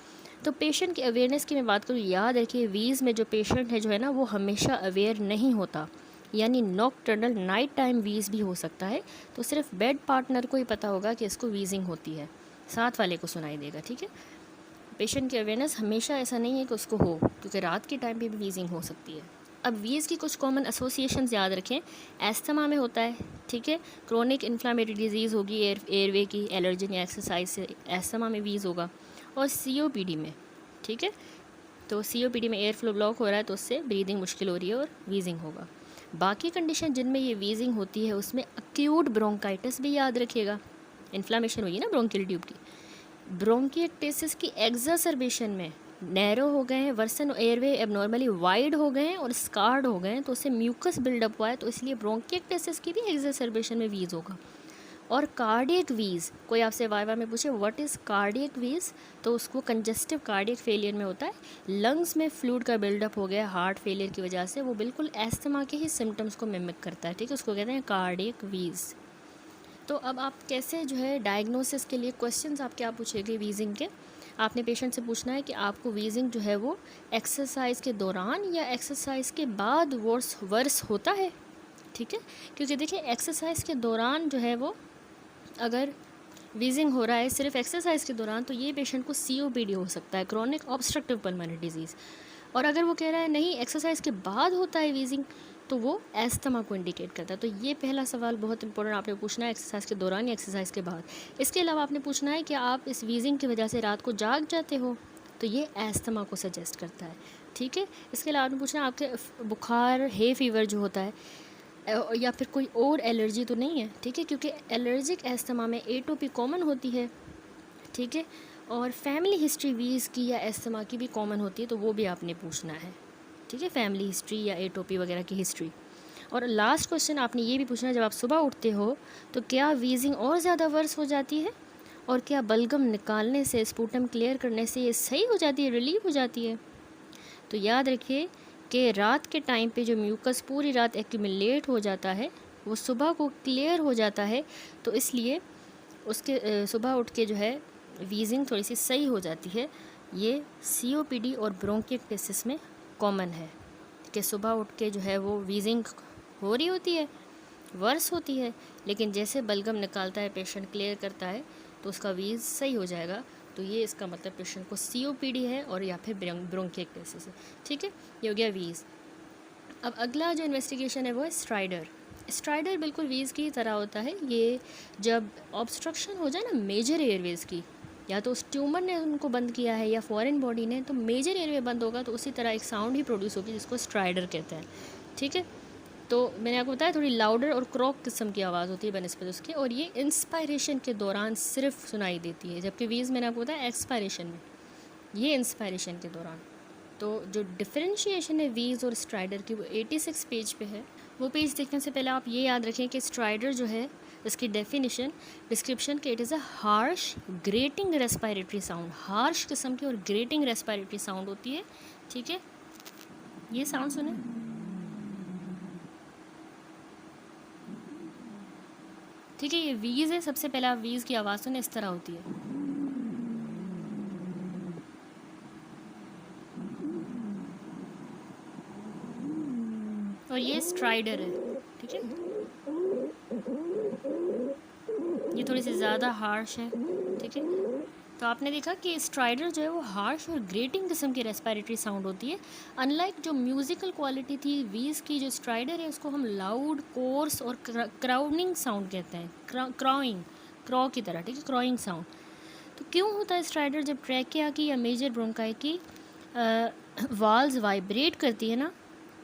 [SPEAKER 1] तो पेशेंट की अवेयरनेस की मैं बात करूँ, याद रखिए वीज़ में जो पेशेंट है जो है ना, वो हमेशा अवेयर नहीं होता, यानी नॉकटर्नल नाइट टाइम वीज़ भी हो सकता है। तो सिर्फ बेड पार्टनर को ही पता होगा कि इसको वीजिंग होती है, साथ वाले को सुनाई देगा। ठीक है, पेशेंट की अवेयरनेस हमेशा ऐसा नहीं है कि उसको हो, क्योंकि रात के टाइम पे भी वीजिंग हो सकती है। अब वीज़ की कुछ कॉमन एसोसिएशंस याद रखें। एस्थमा में होता है, ठीक है, क्रोनिक इन्फ्लामेटरी डिजीज़ होगी एयरवे की, एलर्जन या एक्सरसाइज से एस्थमा में वीज़ होगा, और COPD में। ठीक है, तो COPD में एयर फ्लो ब्लॉक हो रहा है तो उससे ब्रीदिंग मुश्किल हो रही है और वीजिंग होगा। बाकी कंडीशन जिनमें ये वीजिंग होती है उसमें अक्यूट ब्रोंकाइटिस भी याद रखिएगा, इन्फ्लामेशन हुई ना ब्रोंकियल ट्यूब की। ब्रोंकिएक्टेसिस की एग्जासर्बेशन में नैरो हो गए हैं, वर्सन एयरवे एबनॉर्मली वाइड हो गए हैं और स्कार्ड हो गए हैं, तो उससे म्यूकस बिल्डअप हुआ है, तो इसलिए ब्रोंकिएक्टेसिस की भी एग्जासर्बेशन में वीज़ होगा। और कार्डियक वीज़, कोई आपसे वाइवा में पूछे व्हाट इज़ कार्डियक वीज़, तो उसको कंजस्टिव कार्डियक फेलियर में होता है, लंग्स में फ्लूइड का बिल्डअप हो गया हार्ट फेलियर की वजह से, वो बिल्कुल एस्थमा के ही सिम्टम्स को मिमिक करता है। ठीक है, उसको कहते हैं कार्डियक वीज़। तो अब आप कैसे जो है डायग्नोसिस के लिए क्वेश्चंस आप क्या पूछेंगे वीजिंग के, आपने पेशेंट से पूछना है कि आपको वीजिंग जो है वो एक्सरसाइज के दौरान या एक्सरसाइज के बाद वर्स होता है। ठीक है, क्योंकि देखिए एक्सरसाइज के दौरान जो है वो अगर वीजिंग हो रहा है सिर्फ एक्सरसाइज के दौरान, तो ये पेशेंट को COPD हो सकता है, क्रॉनिक ऑब्स्ट्रक्टिव पल्मोनरी डिजीज़। और अगर वो कह रहा है नहीं एक्सरसाइज के बाद होता है वीजिंग, तो वो एस्थमा को इंडिकेट करता है। तो ये पहला सवाल बहुत इंपॉर्टेंट आपने पूछना है, एक्सरसाइज के दौरान या एक्सरसाइज के बाद। इसके अलावा आपने पूछना है कि आप इस वीजिंग की वजह से रात को जाग जाते हो, तो ये एस्थमा को सजेस्ट करता है, ठीक है। इसके अलावा आपने पूछना है आपके बुखार, हे फीवर जो होता है या फिर कोई और एलर्जी तो नहीं है, ठीक है, क्योंकि एलर्जिक एस्थमा में एटोपी कॉमन होती है, ठीक है। और फैमिली हिस्ट्री वीज़ की या एस्थमा की भी कॉमन होती है, तो वो भी आपने पूछना है, ठीक है, फैमिली हिस्ट्री या एटोपी वगैरह की हिस्ट्री। और लास्ट क्वेश्चन आपने ये भी पूछना है, जब आप सुबह उठते हो तो क्या वीजिंग और ज़्यादा वर्स हो जाती है, और क्या बलगम निकालने से, स्पूटम क्लियर करने से ये सही हो जाती है, रिलीव हो जाती है। तो याद रखिए कि रात के टाइम पे जो म्यूकस पूरी रात एक्यूमुलेट हो जाता है वो सुबह को क्लियर हो जाता है, तो इसलिए उसके सुबह उठ के जो है वीजिंग थोड़ी सी सही हो जाती है। ये COPD और ब्रोंकिटिस में कॉमन है कि सुबह उठ के जो है वो वीजिंग हो रही होती है, वर्स होती है, लेकिन जैसे बलगम निकालता है, पेशेंट क्लियर करता है, तो उसका वीज सही हो जाएगा। तो ये इसका मतलब पेशेंट को COPD है और या फिर ब्रोंकिटिस है, ठीक है। ये हो गया वीज। अब अगला जो इन्वेस्टिगेशन है वो है स्ट्राइडर। स्ट्राइडर बिल्कुल वीज़ की तरह होता है। ये जब ऑब्स्ट्रक्शन हो जाए ना मेजर एयरवेज़ की, या तो उस ट्यूमर ने उनको बंद किया है या फॉरेन बॉडी ने, तो मेजर एयरवे बंद होगा तो उसी तरह एक साउंड ही प्रोड्यूस होगी जिसको स्ट्राइडर कहते हैं, ठीक है। तो मैंने आपको बताया थोड़ी लाउडर और क्रॉक किस्म की आवाज़ होती है बनस्पत उसके, और ये इंस्पायरेशन के दौरान सिर्फ सुनाई देती है, जबकि वीज़ मैंने आपको बताया एक्सपायरेशन में, ये इंस्पायरेशन के दौरान। तो जो डिफरेंशिएशन है वीज़ और स्ट्राइडर की वो 86 पेज पे है। वो पेज देखने से पहले आप ये याद रखें कि स्ट्राइडर जो है इसकी डेफिनेशन डिस्क्रिप्शन के it is a harsh grating respiratory sound, harsh किस्म की और ग्रेटिंग रेस्पायरेटरी साउंड होती है, ठीक है। ये साउंड सुने, ठीक है। ये वीज़ है, सबसे पहले आप वीज़ की आवाज़ सुने, इस तरह होती है। और ये स्ट्राइडर है, ठीक है। ये थोड़ी सी ज़्यादा हार्श है, ठीक है। तो आपने देखा कि स्ट्राइडर जो है वो हार्श और ग्रेटिंग किस्म की रेस्पिरेटरी साउंड होती है। अनलाइक जो म्यूज़िकल क्वालिटी थी वीज़ की, जो स्ट्राइडर है उसको हम लाउड, कोर्स और क्राउडिंग साउंड कहते हैं, क्राउइंग, क्रॉ की तरह, ठीक है, क्राउइंग साउंड। तो क्यों होता है स्ट्राइडर? जब ट्रैकिया की या मेजर ब्रोंकाई की वाल्स वाइब्रेट करती है ना,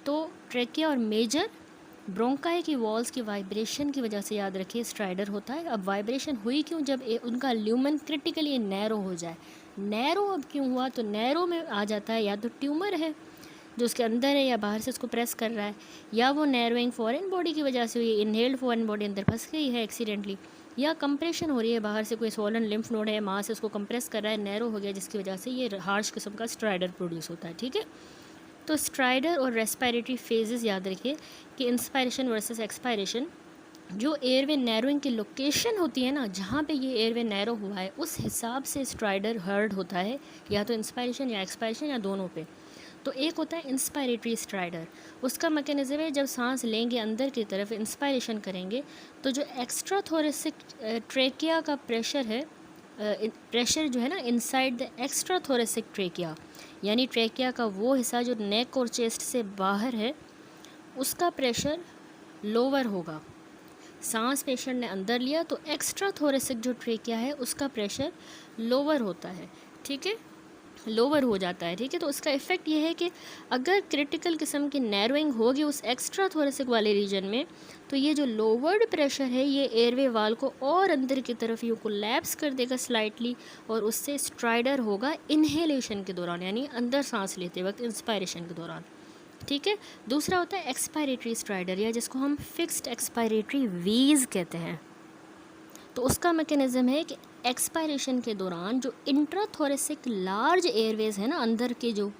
[SPEAKER 1] तो ट्रैकिया और मेजर ब्रोंकाई की वॉल्स की वाइब्रेशन की वजह से, याद रखिए, स्ट्राइडर होता है। अब वाइब्रेशन हुई क्यों? जब उनका ल्यूमन क्रिटिकली नैरो हो जाए। नैरो अब क्यों हुआ? तो नैरो में आ जाता है या तो ट्यूमर है जो उसके अंदर है या बाहर से उसको प्रेस कर रहा है, या वो नैरोइंग फॉरेन बॉडी की वजह से हुई, इनहेल्ड फॉरेन बॉडी अंदर फंस गई है एक्सीडेंटली, या कंप्रेशन हो रही है बाहर से, कोई सोलन लिम्फ नोड है, मां से उसको कंप्रेस कर रहा है, नैरो हो गया, जिसकी वजह से ये हार्श किस्म का स्ट्राइडर प्रोड्यूस होता है, ठीक है। तो स्ट्राइडर और रेस्पिरेटरी फेजेस याद रखिए कि इंस्पायरेशन वर्सेस एक्सपायरेशन, जो एयरवे नैरोइंग की लोकेशन होती है ना, जहाँ पे ये एयरवे नैरो हुआ है, उस हिसाब से स्ट्राइडर हर्ड होता है, या तो इंस्पायरेशन या एक्सपायरेशन या दोनों पे। तो एक होता है इंस्पायरेटरी स्ट्राइडर, उसका मैकेनिज्म है जब सांस लेंगे अंदर की तरफ इंस्पायरेशन करेंगे, तो जो एक्स्ट्रा थोरेसिक ट्रेकिया का प्रेशर है, प्रेशर जो है ना inside the extra thoracic trachea, यानी ट्रेकिया का वो हिस्सा जो नेक और चेस्ट से बाहर है, उसका प्रेशर लोअर होगा। सांस पेशेंट ने अंदर लिया तो एक्स्ट्रा थोरेसिक जो ट्रेकिया है उसका प्रेशर लोअर होता है, ठीक है, लोअर हो जाता है, ठीक है। तो उसका इफ़ेक्ट ये है कि अगर क्रिटिकल किस्म की नैरोइंग होगी उस एक्स्ट्रा थोरेसिक वाले रीजन में, तो ये जो लोवर्ड प्रेशर है ये एयरवे वाल को और अंदर की तरफ यूँ कोलैप्स कर देगा स्लाइटली, और उससे स्ट्राइडर होगा इन्हेलेशन के दौरान, यानी अंदर सांस लेते वक्त इंस्पायरेशन के दौरान, ठीक है। दूसरा होता है एक्सपायरेटरी स्ट्राइडर, या जिसको हम फिक्स्ड एक्सपायरेटरी वीज कहते हैं। तो उसका मैकेनिज्म है कि एक्सपायरेशन के दौरान जो इंट्राथोरेसिक लार्ज एयरवेज है ना, अंदर के जो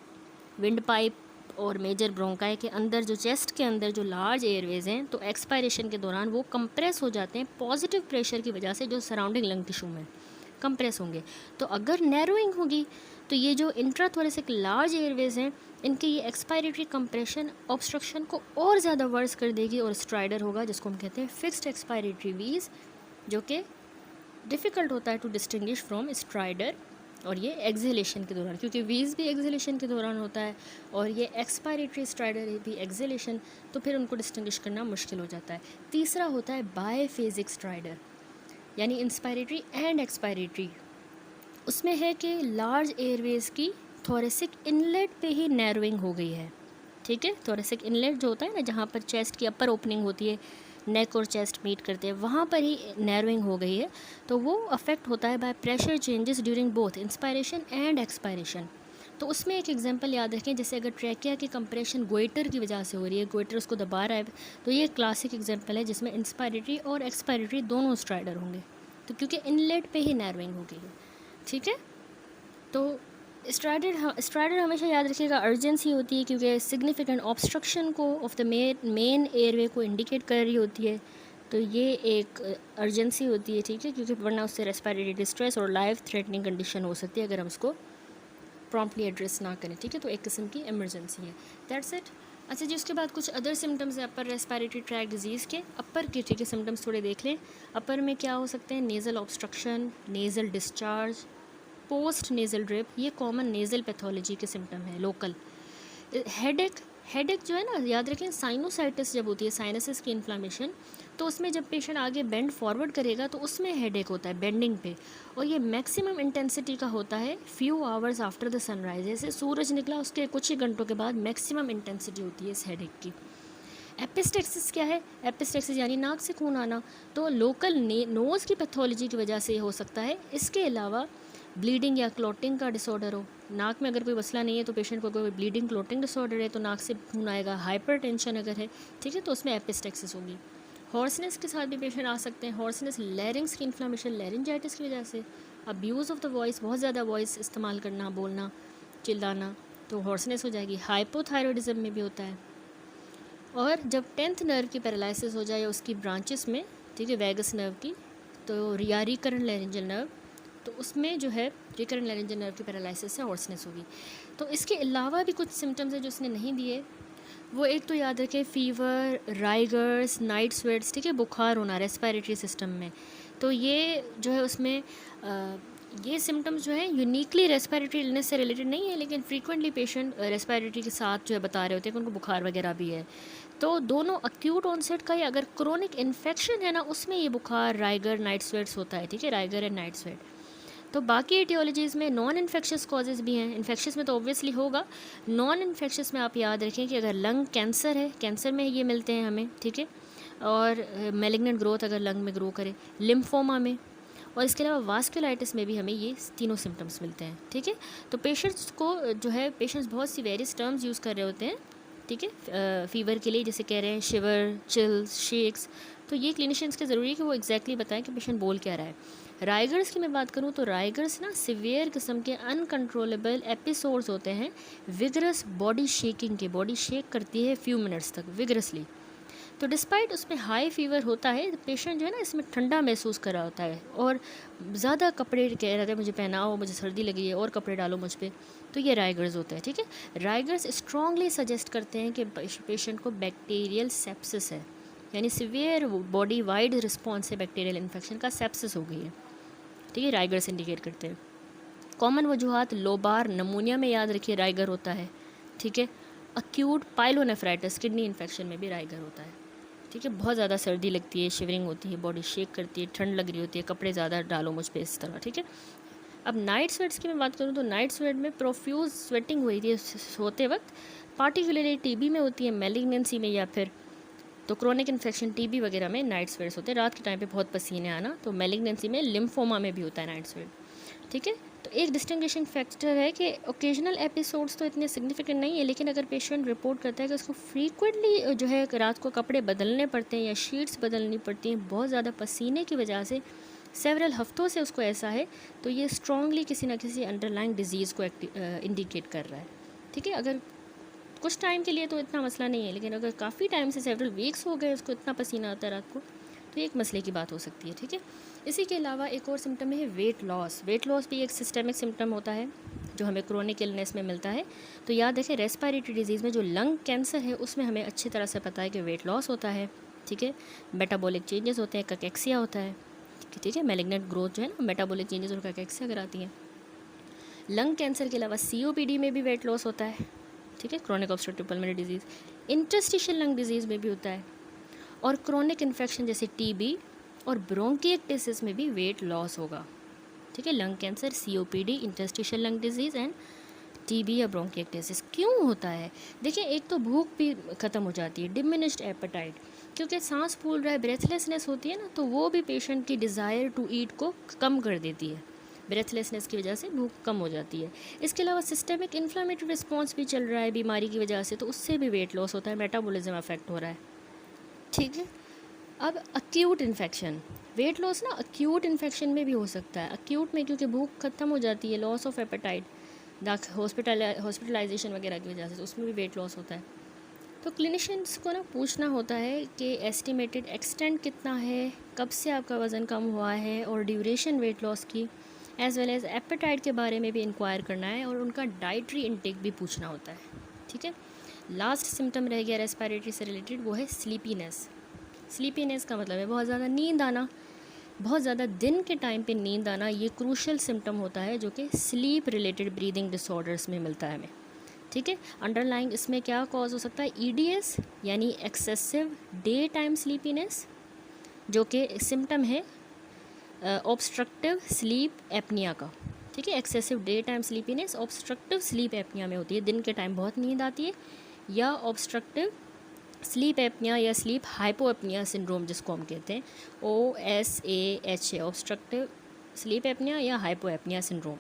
[SPEAKER 1] विंड पाइप और मेजर ब्रोंकाई के अंदर, जो चेस्ट के अंदर जो लार्ज एयरवेज हैं, तो एक्सपायरेशन के दौरान वो कंप्रेस हो जाते हैं पॉजिटिव प्रेशर की वजह से, जो सराउंडिंग लंग टिश्यू में कंप्रेस होंगे। तो अगर नैरोइंग होगी तो ये जो इंट्राथोरेसिक लार्ज एयरवेज हैं, इनके ये एक्सपायरेटरी कंप्रेशन ऑब्स्ट्रक्शन को और ज़्यादा वर्स कर देगी, और स्ट्राइडर होगा जिसको हम कहते हैं फिक्स्ड एक्सपायरेटरी वीज, जो कि डिफ़िकल्ट होता है टू डिस्टिंग्विश फ्रॉम स्ट्राइडर, और ये एक्सहेलेशन के दौरान, क्योंकि वीज़ भी एक्सहेलेशन के दौरान होता है और ये एक्सपायरेटरी स्ट्राइडर भी एक्सहेलेशन, तो फिर उनको डिस्टिंग्विश करना मुश्किल हो जाता है। तीसरा होता है बायफेजिक स्ट्राइडर, यानी इंस्पायरेटरी एंड एक्सपायरेटरी। उसमें है कि लार्ज एयरवेज की थोरेसिक इनलेट पे ही नैरोइंग हो गई है, ठीक है। थोरेसिक इनलेट जो होता है ना, जहाँ पर चेस्ट की अपर ओपनिंग होती है, नेक और चेस्ट मीट करते हैं, वहाँ पर ही नैरोइंग हो गई है, तो वो अफेक्ट होता है by pressure changes during both inspiration and expiration. तो उसमें एक एग्जांपल याद रखें, जैसे अगर ट्रैकिया की कंप्रेशन गोइटर की वजह से हो रही है, गोइटर उसको दबा रहा है, तो ये क्लासिक एग्जांपल है जिसमें इंस्पायरेटरी और एक्सपायरेटरी दोनों स्ट्राइडर होंगे, तो क्योंकि इनलेट पे ही नैरोइंग हो गई है, ठीक है। तो स्ट्राइडर हमेशा याद रखिएगा अर्जेंसी होती है, क्योंकि सिग्निफिकेंट ऑब्स्ट्रक्शन को ऑफ द मेन एयरवे को इंडिकेट कर रही होती है, तो ये एक अर्जेंसी होती है, ठीक है, क्योंकि वरना उससे रेस्पिरेटरी डिस्ट्रेस और लाइफ थ्रेटनिंग कंडीशन हो सकती है अगर हम उसको प्रॉम्प्टली एड्रेस ना करें, ठीक है। तो एक किस्म की इमरजेंसी है, दैट्स इट। अच्छा जी, उसके बाद कुछ अदर सिम्टम्स है अपर रेस्पिरेटरी ट्रैक डिजीज़ के, अपर के, ठीक है, सिम्टम्स थोड़े देख लें। अपर में क्या हो सकते हैं, nasal obstruction, nasal discharge, post nasal drip, ये कॉमन नेज़ल पैथोलॉजी के सिम्टम है। लोकल हेडेक जो है ना, याद रखें साइनोसाइटिस जब होती है, साइनसेस की इन्फ्लामेशन, तो उसमें जब पेशेंट आगे बेंड फॉरवर्ड करेगा तो उसमें हेडेक होता है बेंडिंग पे, और ये मैक्सिमम इंटेंसिटी का होता है few hours after the sunrise, जैसे सूरज निकला उसके कुछ ही घंटों के बाद मैक्सिमम इंटेंसिटी होती है इस हेडेक की। एपिस्टेक्सिस क्या है, एपिस्टेक्सिस यानी नाक से खून आना, तो लोकल नोज़ की पैथोलॉजी की वजह से हो सकता है। इसके अलावा ब्लीडिंग या क्लॉटिंग का डिसऑर्डर हो, नाक में अगर कोई मसला नहीं है तो पेशेंट को कोई ब्लीडिंग क्लॉटिंग डिसऑर्डर है तो नाक से खून आएगा। हाइपरटेंशन अगर है, ठीक है, तो उसमें एपिस्टेक्सिस होगी। हॉर्सनेस के साथ भी पेशेंट आ सकते हैं। हॉर्सनेस लैरिंग्स की इन्फ्लामेशन, लैरिंजाइटिस की वजह से। अब्यूज़ ऑफ द वॉइस, बहुत ज़्यादा वॉइस इस्तेमाल करना, बोलना, चिल्लाना, तो हॉर्सनेस हो जाएगी। हाइपोथायरॉयडिज्म में भी होता है। और जब 10th नर्व की पैरालिसिस हो जाए उसकी ब्रांचेस में, ठीक है, वैगस नर्व की, तो या रिकरेंट लैरिंजियल नर्व, तो उसमें जो है रिकरेंट लैरिंजियल नर्व की पैरालिसिस से हॉर्सनेस होगी। तो इसके अलावा भी कुछ सिम्टम्स हैं जो उसने नहीं दिए, वो एक तो याद रखें फीवर, राइगर्स, नाइट स्वेट्स, ठीक है, बुखार होना रेस्पिरेटरी सिस्टम में, तो ये जो है उसमें ये सिम्टम्स जो है यूनिकली रेस्पिरेटरी इलनेस से रिलेटेड नहीं है, लेकिन फ्रीक्वेंटली पेशेंट रेस्पिरेटरी के साथ जो है बता रहे होते हैं कि उनको बुखार वगैरह भी है। तो दोनों अक्यूट ऑनसेट का, या अगर क्रोनिक इन्फेक्शन है ना, उसमें ये बुखार, राइगर, नाइट स्वेट्स होता है, ठीक है, राइगर एंड नाइट स्वेट। तो बाकी एटियोलॉजीज़ में नॉन इन्फेक्शस कॉजेज़ भी हैं। इन्फेक्शस में तो ऑब्वियसली होगा, नॉन इन्फेक्शस में आप याद रखें कि अगर लंग कैंसर है, कैंसर में ये मिलते हैं हमें, ठीक है, और मैलिग्नेंट ग्रोथ अगर लंग में ग्रो करे, लिम्फोमा में, और इसके अलावा वास्कुलाइटिस में भी हमें ये तीनों सिम्टम्स मिलते हैं, ठीक है। तो पेशेंट्स को जो है, पेशेंट्स बहुत सी वेरियस टर्म्स यूज़ कर रहे होते हैं, ठीक है, फीवर के लिए जैसे कह रहे हैं शिवर, चिल्स, शेक्स, तो ये क्लिनिशियंस के ज़रूरी है कि वो एग्जैक्टली बताएं कि पेशेंट बोल क्या रहा है। राइगर्स की मैं बात करूँ तो राइगर्स ना सिवियर किस्म के अनकंट्रोलेबल एपिसोड्स होते हैं, विगरस बॉडी शेकिंग के, बॉडी शेक करती है फ्यू मिनट्स तक विगरसली। तो डिस्पाइट उसमें हाई फीवर होता है, पेशेंट जो है ना इसमें ठंडा महसूस कर रहा होता है और ज़्यादा कपड़े कह रहे थे मुझे पहनाओ, मुझे सर्दी लगी है और कपड़े डालो मुझ पर, तो ये राइगर्स होता है, ठीक है। राइगर्स स्ट्रांगली सजेस्ट करते हैं कि पेशेंट को बैक्टीरियल सेप्सिस है, यानी सिवियर बॉडी वाइड रिस्पॉन्स है बैक्टीरियल इन्फेक्शन का, सेप्सिस हो गई है, ठीक है, राइगर्स इंडिकेट करते हैं। कॉमन वजूहात लोबार नमूनिया में याद रखिए राइगर होता है, ठीक है। अक्यूट पाइलोनेफ्राइटिस किडनी इन्फेक्शन में भी राइगर होता है, ठीक है। बहुत ज़्यादा सर्दी लगती है, शिवरिंग होती है, बॉडी शेक करती है, ठंड लग रही होती है, कपड़े ज़्यादा डालो मुझ पे, इस तरह, ठीक है। अब नाइट स्वेट्स की मैं बात करूँ तो नाइट स्वेट में प्रोफ्यूज स्वेटिंग हुई थी सोते वक्त, पार्टिकुलरली टीबी में होती है, मैलिग्नेंसी में, या फिर तो क्रोनिक इन्फेक्शन टीबी वगैरह में नाइट स्वेट्स होते हैं, रात के टाइम पे बहुत पसीने आना, तो मैलिग्नेंसी में, लिम्फोमा में भी होता है नाइट स्वेट, ठीक है। तो एक डिस्टिंग्विशिंग फैक्टर है कि ओकेजनल एपिसोड्स तो इतने सिग्निफिकेंट नहीं है, लेकिन अगर पेशेंट रिपोर्ट करता है कि उसको फ्रीक्वेंटली जो है रात को कपड़े बदलने पड़ते हैं या शीट्स बदलनी पड़ती हैं बहुत ज़्यादा पसीने की वजह से, सेवरल हफ्तों से उसको ऐसा है, तो ये स्ट्रांगली किसी ना किसी अंडरलाइंग डिजीज़ को इंडिकेट कर रहा है, ठीक है। अगर कुछ टाइम के लिए तो इतना मसला नहीं है, लेकिन अगर काफ़ी टाइम से सेवरल वीक्स हो गए उसको इतना पसीना आता है रात को, तो एक मसले की बात हो सकती है, ठीक है। इसी के अलावा एक और सिम्टम है वेट लॉस। वेट लॉस भी एक सिस्टेमिक सिम्टम होता है जो हमें क्रोनिक इलनेस में मिलता है। तो याद रखें रेस्पिरेटरी डिजीज़ में जो लंग कैंसर है उसमें हमें अच्छी तरह से पता है कि वेट लॉस होता है, ठीक है। मेटाबॉलिक चेंजेस होते हैं, कैकेक्सिया होता है, ठीक है, मैलिग्नेंट ग्रोथ जो है ना, मेटाबॉलिक चेंजेस और क्या से अगर आती हैं। लंग कैंसर के अलावा COPD में भी वेट लॉस होता है, ठीक है, chronic obstructive pulmonary disease, interstitial lung disease में भी होता है, और क्रोनिक इन्फेक्शन जैसे TB और ब्रोंकिएक्टिसिस में भी वेट लॉस होगा, ठीक है। Lung cancer, COPD, interstitial lung disease and TB या ब्रोंकिएक्टिसिस क्यों होता है? देखिए, एक तो भूख भी ख़त्म हो जाती है, डिमिनिश्ड एपेटाइट, क्योंकि सांस फूल रहा है, ब्रेथलेसनेस होती है ना, तो वो भी पेशेंट की डिज़ायर टू ईट को कम कर देती है। ब्रेथलेसनेस की वजह से भूख कम हो जाती है। इसके अलावा सिस्टेमिक इन्फ्लामेटरी रिस्पॉन्स भी चल रहा है बीमारी की वजह से, तो उससे भी वेट लॉस होता है, मेटाबॉलिज्म अफेक्ट हो रहा है, ठीक है। अब अक्यूट इन्फेक्शन, वेट लॉस ना अक्यूट इन्फेक्शन में भी हो सकता है। अक्यूट में क्योंकि भूख ख़त्म हो जाती है, लॉस ऑफ एपेटाइट, हॉस्पिटलाइजेशन वगैरह की वजह से, तो उसमें भी वेट लॉस होता है। तो क्लिनिशियंस को ना पूछना होता है कि एस्टिमेटेड एक्सटेंट कितना है, कब से आपका वज़न कम हुआ है, और ड्यूरेशन वेट लॉस की, एज़ वेल एज़ एपेटाइट के बारे में भी इंक्वायर करना है, और उनका डाइटरी इनटेक भी पूछना होता है, ठीक है। लास्ट सिम्टम रह गया रेस्पिरेटरी से रिलेटेड, वो है स्लीपीनेस। स्लीपीनेस का मतलब है बहुत ज़्यादा नींद आना, बहुत ज़्यादा दिन के टाइम पे नींद आना। ये क्रूशल सिम्टम होता है जो कि स्लीप रिलेटेड ब्रीदिंग डिसऑर्डर्स में मिलता है हमें, ठीक है। अंडरलाइंग इसमें क्या कॉज हो सकता है? EDS यानी एक्सेसिव डे टाइम स्लीपीनेस, जो कि सिम्टम है ऑब्स्ट्रक्टिव स्लीप एपनिया का, ठीक है। Excessive day time sleepiness obstructive sleep apnoea में होती है, दिन के टाइम बहुत नींद आती है, या ऑब्स्ट्रक्टिव स्लीप एपनिया या स्लीप हाइपोएपनिया सिंड्रोम जिसको हम कहते हैं, OSAHA, ऑब्स्ट्रक्टिव स्लीप एपनिया या हाइपोएपनिया सिंड्रोम।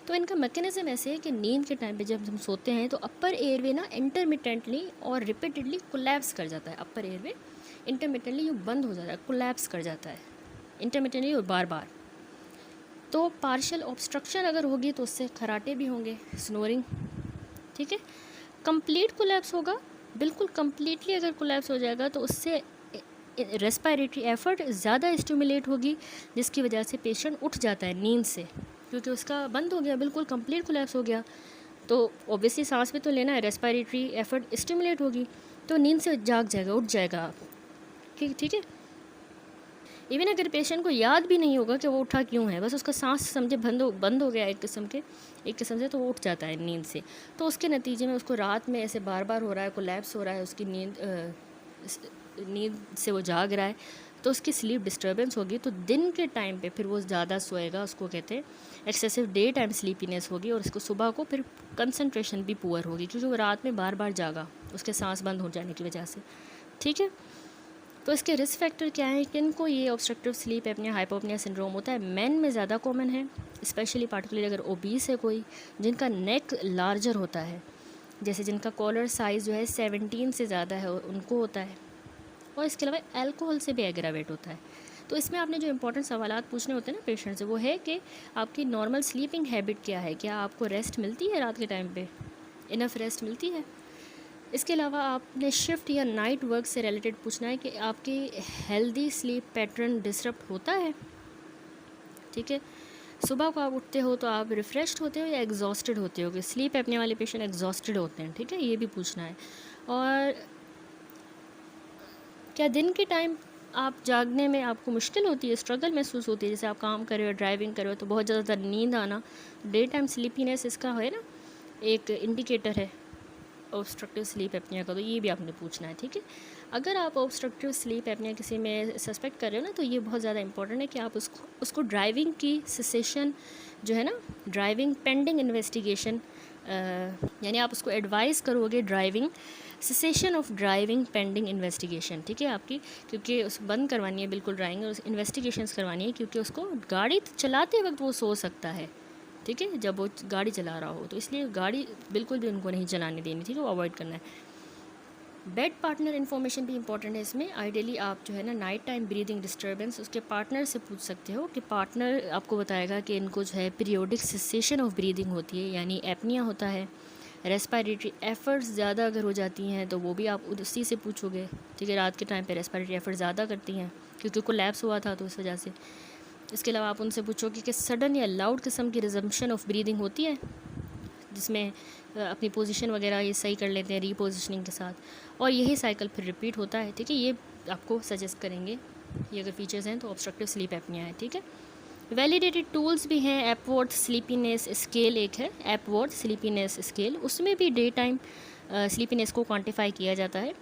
[SPEAKER 1] तो इनका मैकेनिज्म ऐसे है कि नींद के टाइम पे जब हम सोते हैं तो अपर एयरवे ना इंटरमिटेंटली और रिपीटेडली कोलैप्स कर जाता है। अपर एयरवे इंटरमिटेंटली यूँ बंद हो जाता है, कोलैप्स कर जाता है इंटरमिटेंटली और बार बार। तो पार्शियल ऑब्स्ट्रक्शन अगर होगी तो उससे खराटे भी होंगे, स्नोरिंग, ठीक है। कंप्लीट कोलैप्स होगा, बिल्कुल कंप्लीटली अगर कोलैप्स हो जाएगा तो उससे रेस्पिरेटरी एफर्ट ज़्यादा स्टिमुलेट होगी, जिसकी वजह से पेशेंट उठ जाता है नींद से, क्योंकि उसका बंद हो गया, बिल्कुल कंप्लीट कोलैप्स हो गया। तो ऑब्वियसली सांस भी तो लेना है, रेस्पिरेटरी एफर्ट स्टिमुलेट होगी, तो नींद से जाग जाएगा, उठ जाएगा, ठीक है। इवन अगर पेशेंट को याद भी नहीं होगा कि वो उठा क्यों है, बस उसका सांस समझे बंद हो गया एक किस्म से, तो वो उठ जाता है नींद से। तो उसके नतीजे में उसको रात में ऐसे बार बार हो रहा है, कोलैप्स हो रहा है, उसकी नींद से वो जाग रहा है, तो उसकी स्लीप डिस्टर्बेंस होगी। तो दिन के टाइम पे फिर वो ज़्यादा सोएगा, उसको कहते हैं एक्सेसिव डे टाइम स्लीपीनेस होगी, और उसको सुबह को फिर कंसंट्रेशन भी पुअर होगी, क्योंकि वो रात में बार बार जागा उसके सांस बंद हो जाने की वजह से, ठीक है। तो इसके रिस्क फैक्टर क्या हैं? किनको ये ऑब्स्ट्रक्टिव स्लीप एपनिया हाइपोपनिया सिंड्रोम होता है? मेन में ज़्यादा कॉमन है, स्पेशली पार्टिकुलरली अगर ओबीस है कोई, जिनका नेक लार्जर होता है, जैसे जिनका कॉलर साइज़ जो है 17 से ज़्यादा है, उनको होता है। और इसके अलावा अल्कोहल से भी एग्रावेट होता है। तो इसमें आपने जो इंपॉर्टेंट सवालात पूछने होते हैं ना पेशेंट से, वो है कि आपकी नॉर्मल स्लीपिंग हैबिट क्या है, क्या आपको रेस्ट मिलती है रात के टाइम पे, इनफ रेस्ट मिलती है। इसके अलावा आपने शिफ्ट या नाइट वर्क से रिलेटेड पूछना है कि आपकी हेल्दी स्लीप पैटर्न डिसरप्ट होता है, ठीक है। सुबह को आप उठते हो तो आप रिफ़्रेश्ड होते हो या एग्जॉस्टेड होते हो, कि स्लीप एपने वाले पेशेंट एग्जॉस्टेड होते हैं, ठीक है, ये भी पूछना है। और क्या दिन के टाइम आप जागने में आपको मुश्किल होती है, स्ट्रगल महसूस होती है, जैसे आप काम कर रहे हो, ड्राइविंग कर रहे हो, तो बहुत ज़्यादा नींद आना, डे टाइम स्लीपीनेस इसका है ना एक इंडिकेटर है ऑब्स्ट्रक्टिव स्लीप एपनिया का, तो ये भी आपने पूछना है, ठीक है। अगर आप ऑब्स्ट्रक्टिव स्लीप एपनिया किसी में सस्पेक्ट कर रहे हो ना, तो ये बहुत ज़्यादा इंपॉर्टेंट है कि आप उसको ड्राइविंग की सेसेशन जो है ना, ड्राइविंग पेंडिंग इन्वेस्टिगेशन, यानी आप उसको एडवाइस करोगे driving cessation of driving pending investigation, ठीक है आपकी, क्योंकि उस बंद करवानी है बिल्कुल ड्राइविंग, और इन्वेस्टिगेशंस करवानी है, क्योंकि उसको गाड़ी चलाते वक्त वो सो सकता है, ठीक है, जब वो गाड़ी चला रहा हो, तो इसलिए गाड़ी बिल्कुल भी उनको नहीं चलाने देनी, ठीक है, वो अवॉइड करना है। बेड पार्टनर इन्फॉर्मेशन भी इंपॉर्टेंट है इसमें। आइडियली आप जो है ना नाइट टाइम ब्रीदिंग डिस्टर्बेंस उसके पार्टनर से पूछ सकते हो, कि पार्टनर आपको बताएगा कि इनको जो है पीरियोडिक सेसेशन ऑफ ब्रीदिंग होती है, यानी एपनिया होता है, रेस्पिरेटरी एफर्ट्स ज़्यादा अगर हो जाती हैं तो वो भी आप उसी से पूछोगे, ठीक है, रात के टाइम पे रेस्पिरेटरी एफर्ट ज़्यादा करती हैं क्योंकि कोलैप्स हुआ था तो इस वजह से। इसके अलावा आप उनसे पूछोगे कि सडन या लाउड किस्म की रिजम्पशन ऑफ ब्रीदिंग होती है, जिसमें अपनी पोजीशन वगैरह ये सही कर लेते हैं रीपोजिशनिंग के साथ, और यही साइकिल फिर रिपीट होता है, ठीक है, ये आपको सजेस्ट करेंगे ये अगर फीचर्स हैं तो ऑब्स्ट्रक्टिव स्लीप एपनिया है, ठीक है। वैलिडेटेड टूल्स भी हैं, एपवर्थ स्लीपीनेस स्केल एक है, एपवर्थ स्लीपीनेस स्केल, उसमें भी डे टाइम स्लीपीनेस को क्वांटिफाई किया जाता है,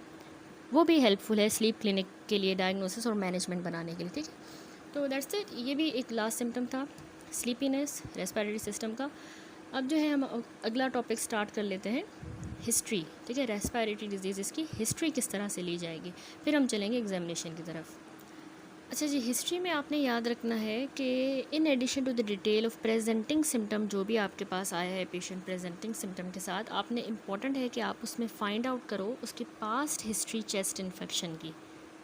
[SPEAKER 1] वो भी हेल्पफुल है स्लीप क्लिनिक के लिए डायग्नोसिस और मैनेजमेंट बनाने के लिए, ठीक है। तो दैट्स इट, ये भी एक लास्ट सिम्टम था स्लीपीनेस रेस्पिरेटरी सिस्टम का। अब जो है हम अगला टॉपिक स्टार्ट कर लेते हैं, हिस्ट्री, ठीक है। रेस्पिरेटरी डिजीज़ की हिस्ट्री किस तरह से ली जाएगी, फिर हम चलेंगे एग्जामिनेशन की तरफ। अच्छा जी, हिस्ट्री में आपने याद रखना है कि in addition to the detail of presenting symptom, जो भी आपके पास आया है पेशेंट प्रेजेंटिंग सिम्टम के साथ, आपने इम्पॉर्टेंट है कि आप उसमें फाइंड आउट करो उसकी पास्ट हिस्ट्री चेस्ट इन्फेक्शन की,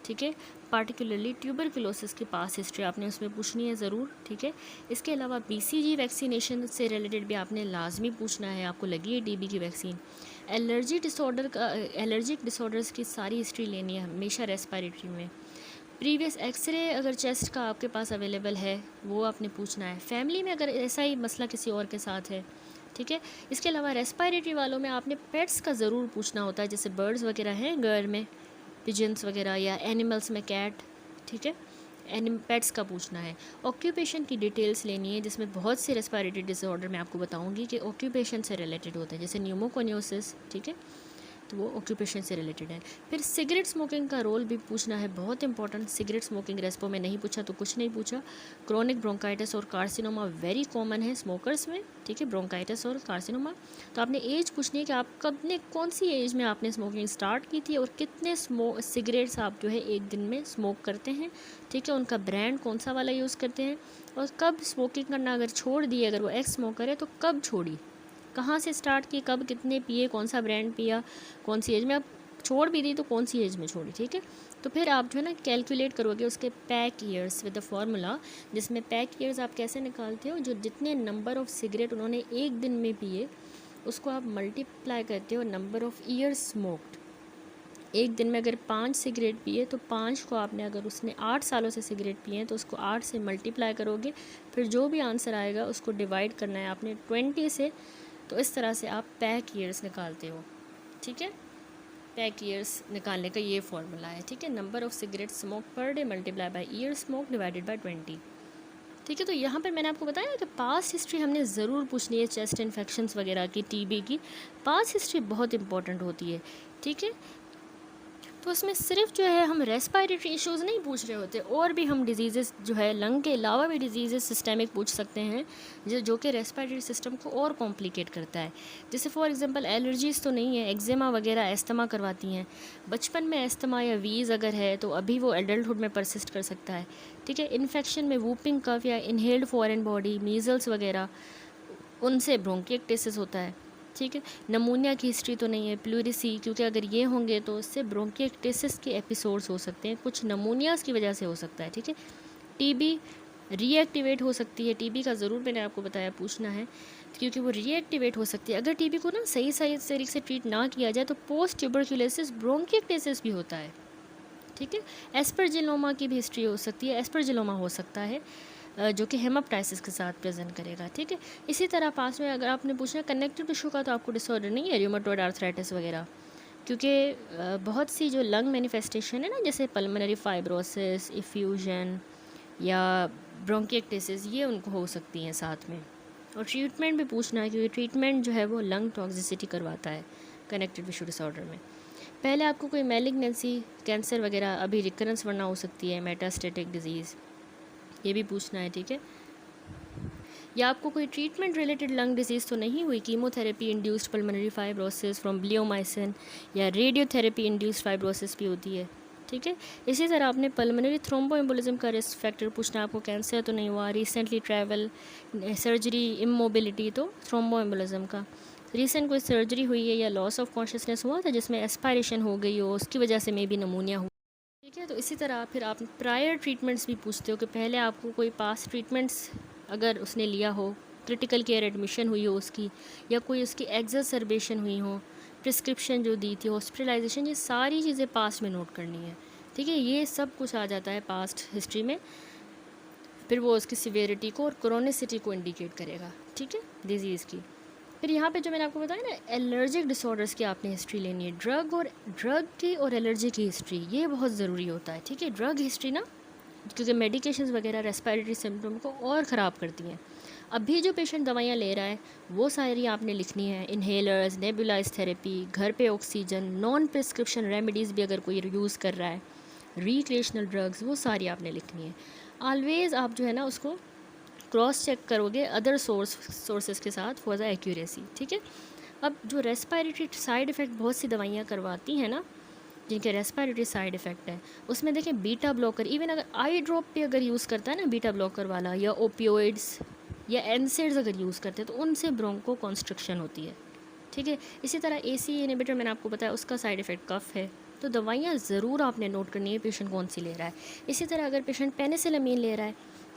[SPEAKER 1] ठीक है। पार्टिकुलरली ट्यूबरकुलोसिस की पास्ट हिस्ट्री आपने उसमें पूछनी है ज़रूर, ठीक है। इसके अलावा BCG वैक्सीनेशन से रिलेटेड भी आपने लाजमी पूछना है, आपको लगी है TB की वैक्सीन। एलर्जी डिसऑर्डर का, एलर्जिक डिसऑर्डर्स की सारी हिस्ट्री लेनी है हमेशा रेस्पिरेटरी में। प्रीवियस एक्सरे अगर चेस्ट का आपके पास अवेलेबल है वो आपने पूछना है, फैमिली में अगर ऐसा ही मसला किसी और के साथ है, ठीक है। इसके अलावा रेस्पिरेटरी वालों में आपने पेट्स का ज़रूर पूछना होता है, जैसे बर्ड्स वगैरह हैं घर में, पिजन्स वगैरह, या एनिमल्स में कैट, ठीक है। पेट्स का पूछना है। ऑक्यूपेशन की डिटेल्स लेनी है, जिसमें बहुत से रेस्पिरेटरी डिसऑर्डर मैं आपको बताऊंगी कि ऑक्यूपेशन से रिलेटेड होते हैं, जैसे न्यूमोकोनियोसिस, ठीक है, तो वो ऑक्यूपेशन से रिलेटेड है। फिर सिगरेट स्मोकिंग का रोल भी पूछना है, बहुत इंपॉर्टेंट। सिगरेट स्मोकिंग रेस्पो में नहीं पूछा तो कुछ नहीं पूछा। क्रोनिक ब्रोंकाइटिस और कार्सिनोमा वेरी कॉमन है स्मोकर्स में, ठीक है, ब्रोंकाइटिस और कार्सिनोमा। तो आपने एज पूछनी है कि आप कब ने, कौन सी एज में आपने स्मोकिंग स्टार्ट की थी और कितने सिगरेट्स आप जो है एक दिन में स्मोक करते हैं, ठीक है, उनका ब्रांड कौन सा वाला यूज़ करते हैं, और कब स्मोकिंग करना अगर छोड़ दिए, अगर वो एक्स स्मोकर है तो कब छोड़ी, कहाँ से स्टार्ट की, कब कितने पिए, कौन सा ब्रांड पिया, कौन सी एज में, अब छोड़ भी दी तो कौन सी एज में छोड़ी, ठीक है। तो फिर आप जो है ना कैलकुलेट करोगे उसके pack years with the formula, जिसमें पैक ईयर्स आप कैसे निकालते हो, जो जितने नंबर ऑफ़ सिगरेट उन्होंने एक दिन में पिए उसको आप मल्टीप्लाई करते हो नंबर ऑफ़ ईयर्स स्मोक्ड। एक दिन में अगर 5 सिगरेट पिए तो 5 को आपने, अगर उसने 8 सालों से सिगरेट पिए हैं तो उसको 8 से मल्टीप्लाई करोगे, फिर जो भी आंसर आएगा उसको डिवाइड करना है आपने 20 से। तो इस तरह से आप पैक ईयर्स निकालते हो, ठीक है। पैक ईयर्स निकालने का ये फॉर्मूला है, ठीक है। Number of cigarette smoke per day multiply by year smoke divided by 20, ठीक है। तो यहाँ पर मैंने आपको बताया कि पास्ट हिस्ट्री हमने ज़रूर पूछनी है, चेस्ट इन्फेक्शंस वगैरह की, TB की पास्ट हिस्ट्री बहुत इंपॉर्टेंट होती है, ठीक है। तो उसमें सिर्फ जो है हम रेस्पिरेटरी इश्यूज़ नहीं पूछ रहे होते, और भी हम डिजीज़ जो है लंग के अलावा भी डिजीज़ सिस्टेमिक पूछ सकते हैं, जो कि रेस्पिरेटरी सिस्टम को और कॉम्प्लिकेट करता है। जैसे फॉर एग्जांपल एलर्जीज़ तो नहीं है, एक्जिमा वगैरह एस्थमा करवाती हैं, बचपन में एस्थमा या वीज़ अगर है तो अभी वो एडल्टहुड में परसिस्ट कर सकता है, ठीक है। इन्फेक्शन में वूपिंग कफ या इनहेल्ड फॉरेन बॉडी, मीज़ल्स वगैरह, उनसे ब्रोंकिएक्टिसिस होता है, ठीक है। नमूनिया की हिस्ट्री तो नहीं है, प्लूरिसी, क्योंकि अगर ये होंगे तो उससे ब्रोंकिएक्टिसिस के एपिसोड्स हो सकते हैं, कुछ नमूनियाज़ की वजह से हो सकता है, ठीक है। TB रीएक्टिवेट हो सकती है, TB का ज़रूर मैंने आपको बताया पूछना है, क्योंकि वो रीएक्टिवेट हो सकती है। अगर TB को ना सही तरीके से ट्रीट ना किया जाए तो पोस्ट ट्यूबरकुलोसिस ब्रोंकिएक्टिसिस भी होता है, ठीक है। एस्परजिलोमा की भी हिस्ट्री हो सकती है, एस्परजिलोमा हो सकता है जो कि हेमाप्टाइसिस के साथ प्रेजेंट करेगा, ठीक है। इसी तरह पास में अगर आपने पूछना कनेक्टिव टिश्यू का, तो आपको डिसऑर्डर नहीं है रूमेटॉइड आर्थराइटिस वगैरह, क्योंकि बहुत सी जो लंग मैनिफेस्टेशन है ना, जैसे पल्मोनरी फाइब्रोसिस, इफ्यूजन या ब्रोंकिएक्टिसिस, ये उनको हो सकती हैं साथ में। और ट्रीटमेंट भी पूछना है, क्योंकि ट्रीटमेंट जो है वो लंग टॉक्सिसिटी करवाता है कनेक्टिव टिश्यू डिसऑर्डर में। पहले आपको कोई मैलिग्नेंसी, कैंसर वगैरह, अभी रिकरेंस वरना हो सकती है, मेटास्टेटिक डिजीज़, ये भी पूछना है, ठीक है। या आपको कोई ट्रीटमेंट रिलेटेड लंग डिजीज़ तो नहीं हुई, chemotherapy induced pulmonary fibrosis from bleomycin, या रेडियोथेरेपी इंड्यूस्ड फाइब्रोसिस भी होती है, ठीक है। इसी तरह आपने पल्मोनरी थ्रोम्बोएम्बोलिज्म का रिस्क फैक्टर पूछना, आपको कैंसर तो नहीं हुआ, रिसेंटली ट्रैवल, सर्जरी, इमोबिलिटी, तो थ्रोम्बोएम्बोलिज्म का रिसेंट कोई सर्जरी हुई है या लॉस ऑफ कॉन्शियसनेस हुआ था जिसमें एस्पायरेशन हो गई हो, उसकी वजह से मे बी नमूनिया हुआ, ठीक है। तो इसी तरह फिर आप प्रायर ट्रीटमेंट्स भी पूछते हो कि पहले आपको कोई पास ट्रीटमेंट्स अगर उसने लिया हो, क्रिटिकल केयर एडमिशन हुई हो उसकी, या कोई उसकी एक्सरबेशन हुई हो, प्रिस्क्रिप्शन जो दी थी, हॉस्पिटलाइजेशन, ये सारी चीज़ें पास्ट में नोट करनी है, ठीक है। ये सब कुछ आ जाता है पास्ट हिस्ट्री में, फिर वो उसकी सिवियरिटी को और क्रोनिसिटी को इंडिकेट करेगा, ठीक है, डिजीज़ की। फिर यहाँ पे जो मैंने आपको बताया ना, एलर्जिक डिसऑर्डर्स की आपने हिस्ट्री लेनी है, ड्रग की और एलर्जी की हिस्ट्री, ये बहुत ज़रूरी होता है, ठीक है। ड्रग हिस्ट्री ना क्योंकि मेडिकेशंस वगैरह रेस्पिरेटरी सिम्टम को और ख़राब करती हैं। अभी जो पेशेंट दवाइयाँ ले रहा है वो सारी आपने लिखनी है, इन्हेलर्स, नेबुलाइज थेरेपी, घर पे ऑक्सीजन, नॉन प्रिस्क्रिप्शन रेमेडीज़ भी अगर कोई यूज़ कर रहा है, रिक्रिएशनल ड्रग्स, वो सारी आपने लिखनी है। ऑलवेज़ आप जो है ना उसको क्रॉस चेक करोगे अदर सोर्सेज के साथ फॉर द एक्यूरेसी, ठीक है। अब जो रेस्पिरेटरी साइड इफ़ेक्ट बहुत सी दवाइयाँ करवाती हैं ना, जिनके रेस्पिरेटरी साइड इफ़ेक्ट है, उसमें देखें बीटा ब्लॉकर, इवन अगर आई ड्रॉप पे अगर यूज़ करता है ना बीटा ब्लॉकर वाला, या ओपियोइड्स या एनसेड्स अगर यूज़ करते हैं तो उनसे ब्रोंको कॉन्स्ट्रिक्शन होती है, ठीक है। इसी तरह एसी इनहिबिटर मैंने आपको बताया, उसका साइड इफ़ेक्ट कफ है। तो दवाइयाँ ज़रूर आपने नोट करनी है पेशेंट कौन सी ले रहा है। इसी तरह अगर पेशेंट पेनिसिलामीन ले रहा है